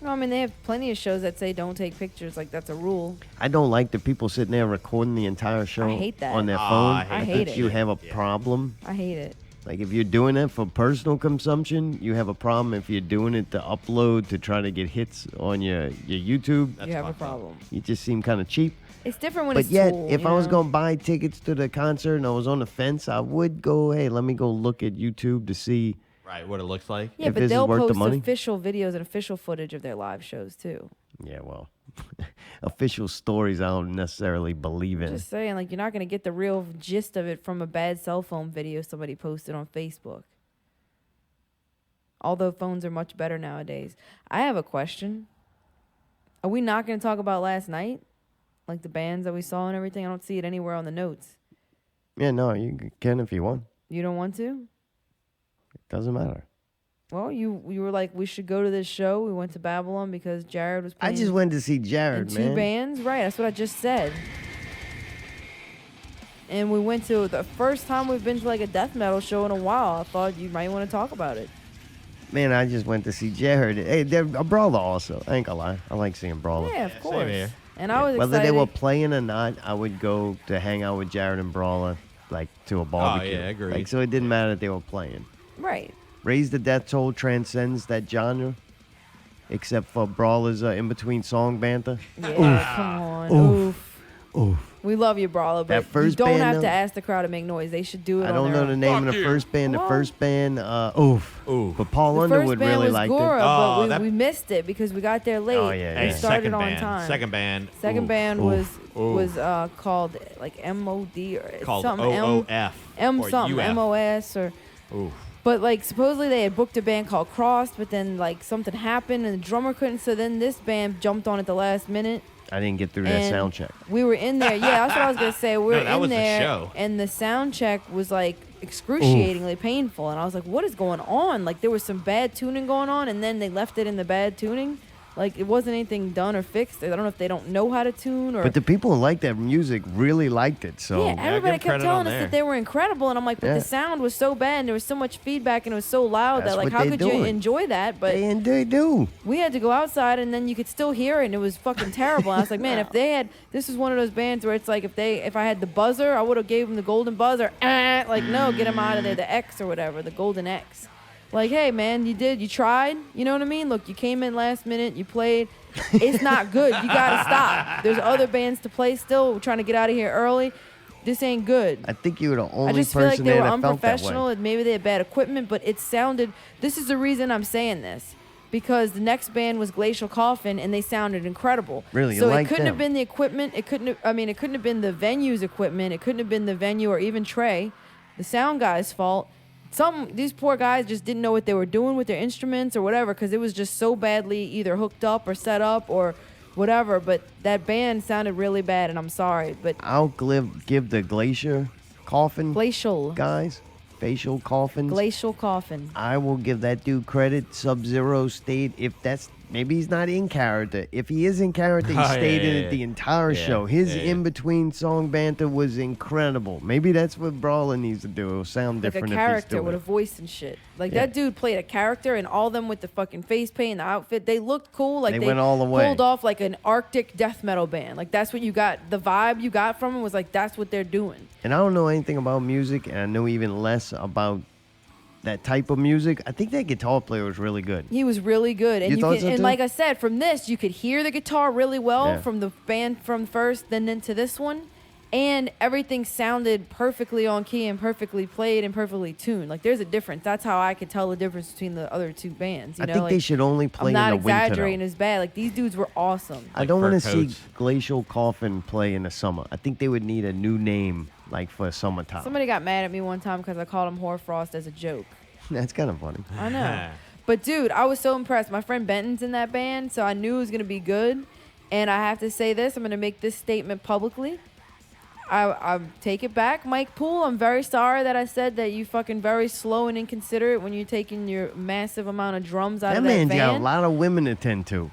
No, I mean, they have plenty of shows that say don't take pictures. Like, that's a rule. I don't like the people sitting there recording the entire show I hate that. on their Ah, phone. I hate think it. you have a problem. I hate it. Like, if you're doing it for personal consumption, you have a problem. If you're doing it to upload to try to get hits on your YouTube, You have a problem. you just seem kind of cheap. It's different when But it's yet, Tool, if you I was know? going to buy tickets to the concert and I was on the fence, I would go, hey, let me go look at YouTube to see. Right, what it looks like. Yeah, if but this is they'll worth the post money. official videos and official footage of their live shows, too. Yeah, well, official stories I don't necessarily believe in. Just saying, like, you're not going to get the real gist of it from a bad cell phone video somebody posted on Facebook. Although phones are much better nowadays. I have a question. Are we not going to talk about last night? Like the bands that we saw and everything? I don't see it anywhere on the notes. Yeah, no, you can if you want. You don't want to? It doesn't matter. Well, you were like, we should go to this show. We went to Babylon because Jarrad was I playing. just went to see in Jarrad, two man. bands? Right, that's what I just said. And we went to the first time we've been to like a death metal show in a while. I thought you might want to talk about it. Man, I just went to see Jarrad. Hey, they're a brawler also. I ain't gonna lie. I like seeing brawler. Yeah, of course. And I was Whether excited. they were playing or not, I would go to hang out with Jarrad and Brawler, like to a barbecue. yeah, agreed. Like, so it didn't matter that they were playing. Right. Raise the Death Toll transcends that genre, except for Brawler's in-between song banter. Yeah, come on. Oof. Oof. We love you, Brawler, but That first you don't band, have though- to ask the crowd to make noise. They should do it I on don't their know own. the name of the first band. The Well, first band, oof. But Paul The Underwood first band really was liked Gora, it. but we missed it because we got there late. Oh, yeah, We yeah. started Second on band. time. Second band. Second Oof. band Oof. was called like MOD or Called something OOF M or something UF. MOS or. Oof. But like supposedly they had booked a band called Crossed, but then like something happened and the drummer couldn't. So then this band jumped on at the last minute. I didn't get through that And sound check. We were in there. Yeah, that's what I was gonna say. We were No, that in was the there, show. and the sound check was like excruciatingly painful. And I was like, "What is going on?" Like there was some bad tuning going on, and then they left it in the bad tuning. Like, it wasn't anything done or fixed. I don't know if they don't know how to tune or... But the people who like that music really liked it. So Yeah, everybody kept telling us that they were incredible. And I'm like, but Yeah. the sound was so bad and there was so much feedback and it was so loud That's that, like, what how they could you doing. enjoy that? But they do. we had to go outside and then you could still hear it and it was fucking terrible. And I was like, man, if they had... This is one of those bands where it's like, if I had the buzzer, I would have gave them the golden buzzer. Like, no, get them out of there, the X or whatever, the golden X. Like, hey, man, you tried. You know what I mean? Look, you came in last minute, you played. It's not good. You got to stop. There's other bands to play still. We're trying to get out of here early. This ain't good. I think you were the I only just feel like person they there were that felt that unprofessional way. and maybe they had bad equipment, but it sounded... This is the reason I'm saying this. Because the next band was Glacial Coffin and they sounded incredible. Really? You So it like couldn't them? have been the equipment. It couldn't have been the venue's equipment. It couldn't have been the venue or even Trey, the sound guy's fault. These poor guys just didn't know what they were doing with their instruments or whatever because it was just so badly either hooked up or set up or whatever. But that band sounded really bad and I'm sorry. But I'll give the Glacial Coffin guys, facial coffins. Glacial Coffin. I will give that dude credit. Sub-Zero stayed, if that's, maybe he's not in character. If he is in character, he stayed in it the entire show. His in-between song banter was incredible. Maybe that's what Brawler needs to do. It'll sound Like a different if he's character doing with a it. voice and shit. Like Yeah. that dude played a character and all them with the fucking face paint and the outfit. They looked cool. Like They went all the way. pulled off like an Arctic death metal band. Like that's what you got. The vibe you got from them was like that's what they're doing. And I don't know anything about music, and I know even less about that type of music. I think that guitar player was really good. He was really good, and You thought so and too? like I said, from this you could hear the guitar really well Yeah. from the band from first, then into this one, and everything sounded perfectly on key and perfectly played and perfectly tuned. Like there's a difference. That's how I could tell the difference between the other two bands. You I know? think they Like, should only play I'm not in the winter, exaggerating though. as bad. Like these dudes were awesome. I don't want to see Glacial Coffin play in the summer. I think they would need a new name, like for summertime. Somebody got mad at me one time because I called him Hoarfrost as a joke. That's kind of funny. I know. But, dude, I was so impressed. My friend Benton's in that band, so I knew it was going to be good. And I have to say this. I'm going to make this statement publicly. I take it back, Mike Poole. I'm very sorry that I said that you fucking very slow and inconsiderate when you're taking your massive amount of drums out That of that man's van. got a lot of women to tend to.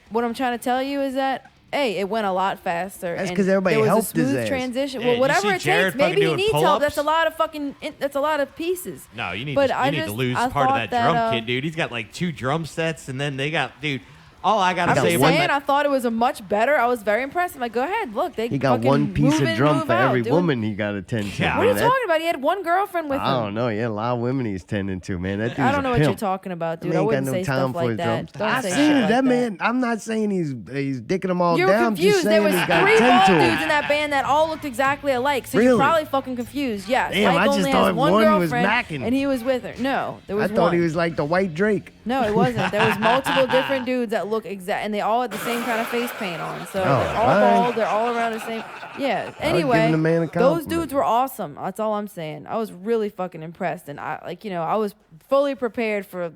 What I'm trying to tell you is that, hey, it went a lot faster. That's and 'cause everybody there was helped a his smooth ass. transition. Yeah, Well, you whatever see it Jarrad takes. Maybe fucking he doing needs help. pull-ups? That's a lot of fucking. That's a lot of pieces. No, you need But to, I you need to just- lose I part of thought that drum that, kit, dude. He's got like 2 drum sets, and then they got, dude. All I gotta I'm say just about saying, that, I thought it was a much better. I was very impressed. I'm like, go ahead, look, they He got fucking one piece move of in, drum move for out, every dude. woman he got to tend to. What are man. you That- talking about? He had one girlfriend with him. I don't know. Yeah, a lot of women he's tending to, man. That dude's I don't know a what you're pimp. talking about, dude. That I man wouldn't got no say time stuff for like his that. drums. Don't I say seen shit it. like That man. I'm not saying he's dicking them all You're down. I'm just confused. There saying was he's got 3 to tend bald to dudes him. in that band that all looked exactly alike. So Really? you're probably fucking confused. Yes. Damn, Mike I just only thought has one one was girlfriend, macking. and he was with her. No, there was I thought one. he was like the White Drake. No, it wasn't. There was multiple different dudes that look exact, and they all had the same kind of face paint on. So they're all fine. bald. They're all around the same. Yeah. Anyway, giving the man a those compliment. dudes were awesome. That's all I'm saying. I was really fucking impressed, and I was fully prepared for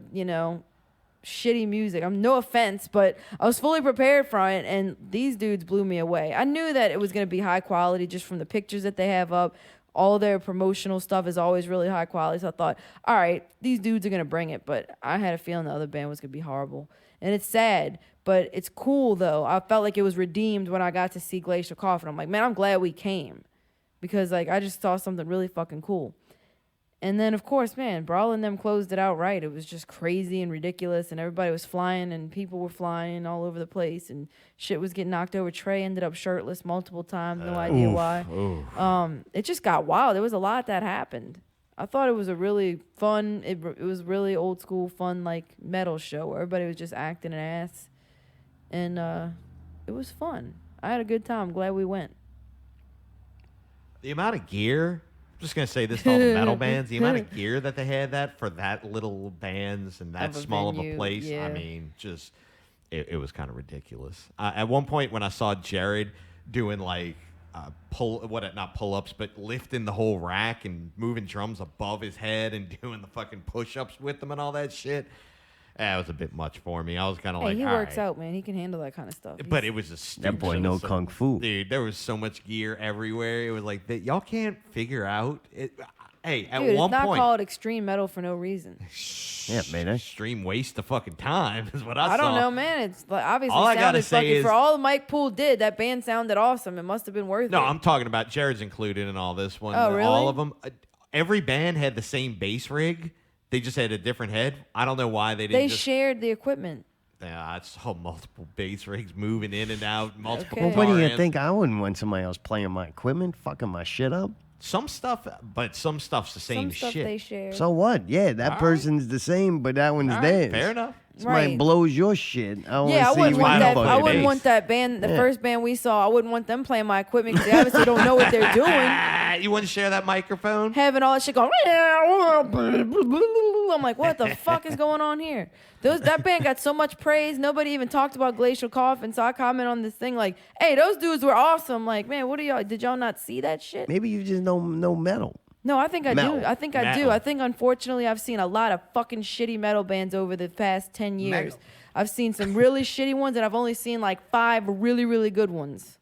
shitty music. I'm no offense, but I was fully prepared for it, and these dudes blew me away. I knew that it was gonna be high quality just from the pictures that they have up. All their promotional stuff is always really high quality. So I thought, all right, these dudes are going to bring it. But I had a feeling the other band was going to be horrible. And it's sad, but it's cool, though. I felt like it was redeemed when I got to see Glacial Coffin. I'm like, man, I'm glad we came. Because, I just saw something really fucking cool. And then, of course, man, Brawl and them closed it out right. It was just crazy and ridiculous, and everybody was flying, and people were flying all over the place, and shit was getting knocked over. Trey ended up shirtless multiple times, no idea why. It just got wild. There was a lot that happened. I thought it was a really fun, it was really old school, fun, metal show where everybody was just acting an ass. And it was fun. I had a good time. Glad we went. the amount of gear. I'm just gonna say this to all the metal bands: the amount of gear that they had for that little bands and that Of a small of a venue, place. yeah. I mean, just it was kind of ridiculous. At one point, when I saw Jarrad doing not pull-ups, but lifting the whole rack and moving drums above his head and doing the fucking push-ups with them and all that shit. That was a bit much for me. I was kind of Hey, like, he all works right. out, man. He can handle that kind of stuff. But it was just That boy know kung fu. Dude, there was so much gear everywhere. It was like, y'all can't figure out it. Hey, at Dude, one it's not point, called extreme metal for no reason. Yeah, man. extreme waste of fucking time is what I saw. I don't know, man. It's like obviously All I gotta sounded say fucking is- for all Mike Poole did. That band sounded awesome. It must have been worth No, it. I'm talking about Jared's included in all this one. Oh, really? All of them. Every band had the same bass rig. They just had a different head. I don't know why they didn't. They just, shared the equipment. Yeah, I saw multiple bass rigs moving in and out. Multiple. Okay. Well, what do guitar you amps. think? I wouldn't want somebody else playing my equipment, fucking my shit up. Some stuff, but some stuff's the same Some stuff shit. they shared. So what? Yeah, that All right. person's the same, but that one's All right, theirs. fair enough. Somebody Right. blows your shit. I wanna Yeah, I see wouldn't what want you that. fucking I wouldn't do. want that band. The Yeah. first band we saw, I wouldn't want them playing my equipment because they obviously don't know what they're doing. You want to share that microphone? Having all that shit going. I'm like, what the fuck is going on here? That band got so much praise. Nobody even talked about Glacial Coffin. So I comment on this thing like, hey, those dudes were awesome. Like, man, what are y'all? Did y'all not see that shit? Maybe you just don't know metal. No, I think I Metal. do. I think I do. Metal. I think, unfortunately, I've seen a lot of fucking shitty metal bands over the past 10 years. Metal. I've seen some really shitty ones, and I've only seen like 5 really, really good ones.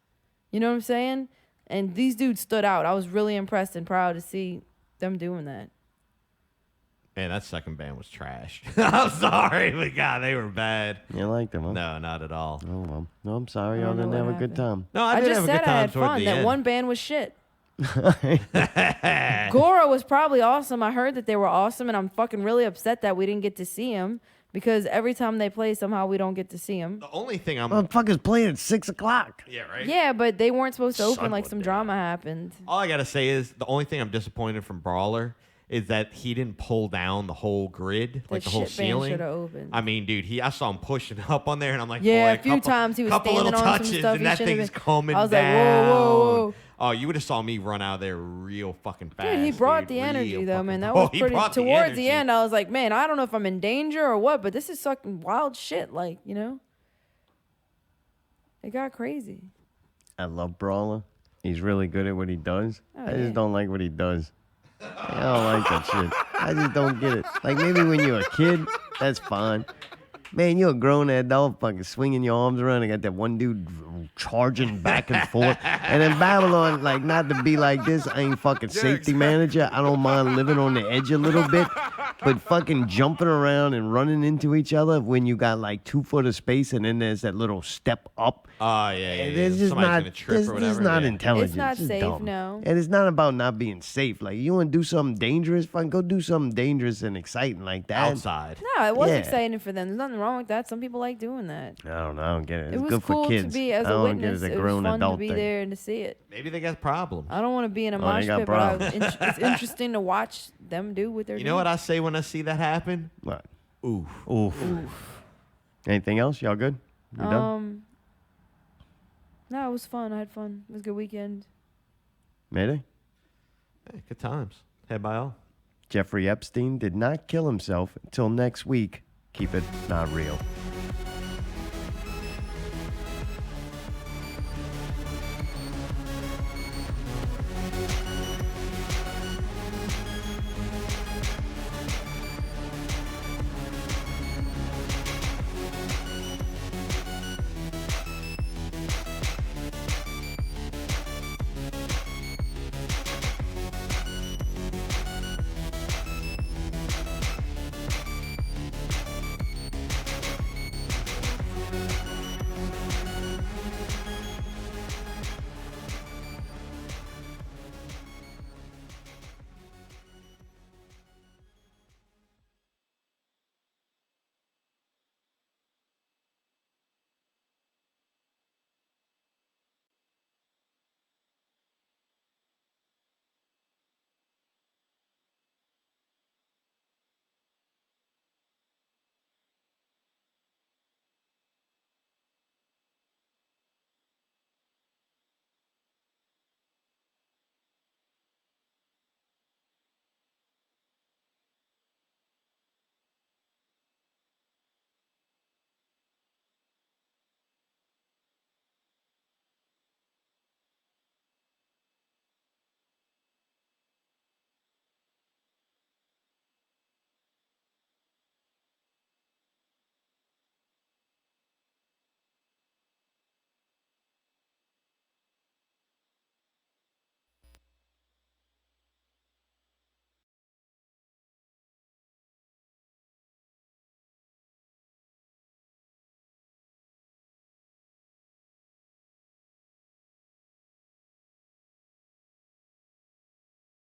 You know what I'm saying? And these dudes stood out. I was really impressed and proud to see them doing that. Man, that second band was trash. I'm sorry, but God, they were bad. You like them, huh? No, not at all. Oh, well. No, I'm sorry. I Y'all don't know didn't have what a good happened. time. No, I, I did just have a said good time I had toward fun. the That end. one band was shit. Gora was probably awesome. I heard that they were awesome, and I'm fucking really upset that we didn't get to see them because every time they play, somehow we don't get to see them. The only thing I'm Motherfuckers playing at 6 o'clock. yeah, right. Yeah, but they weren't supposed to open. Sun Like was some down. drama happened. All I gotta say is the only thing I'm disappointed from Brawler is that he didn't pull down the whole grid, like the whole shit band ceiling. shoulda opened. I mean, dude, I saw him pushing up on there, and I'm like, Yeah, boy, a few couple, times he was couple standing little on some touches, stuff and he that shouldn't thing's have been. coming I was like, down. whoa, whoa, whoa. Oh, you would have saw me run out of there real fucking fast. Dude, he brought the real energy though, man. That Oh, was he pretty. brought the Towards the energy. end, I was like, man, I don't know if I'm in danger or what, but this is fucking wild shit. Like, you know, it got crazy. I love Brawler. He's really good at what he does. Oh, I yeah. just don't like what he does. I don't like that shit. I just don't get it. Like, maybe when you're a kid, that's fine. Man, you're a grown adult fucking swinging your arms around and got that one dude charging back and forth. And in Babylon, like, not to be like this, I ain't fucking safety manager. I don't mind living on the edge a little bit. But fucking jumping around and running into each other when you got like 2 foot of space and then there's that little step up. Oh, yeah, yeah. There's just Somebody's not, gonna trip this or is whatever. not yeah. intelligent. It's not just safe, dumb. no. And it's not about not being safe. Like, you want to do something dangerous, fucking go do something dangerous and exciting like that. Outside. No, it was Yeah. exciting for them. There's nothing wrong with that. Some people like doing that. I don't know. I don't get it. It's It was good cool for kids. to be as I a don't get it witness. as a It was grown fun to adult be thing. there and to see it. Maybe they got problems. I don't want to be in a Oh, they mosh got pit, but problems. it's interesting to watch them do what they're You doing. know what I say when I see that happen? What? Oof. Oof. Anything else? Y'all good? You done? No, it was fun. I had fun. It was a good weekend. Mayday? Hey, good times. Had by all. Jeffrey Epstein did not kill himself until next week. Keep it not real.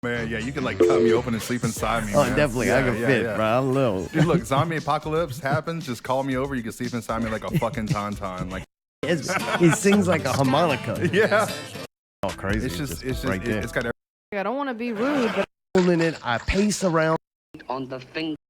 Man, yeah, you can like cut me open and sleep inside me. Oh, man. definitely, I can fit, bro. I'm little. Dude, look, zombie apocalypse happens. Just call me over. You can sleep inside me like a fucking tauntaun. Like he sings like a harmonica. Yeah. Oh, crazy. It's just right there. it's got. I don't want to be rude, but Holding it, I pace around. On the finger.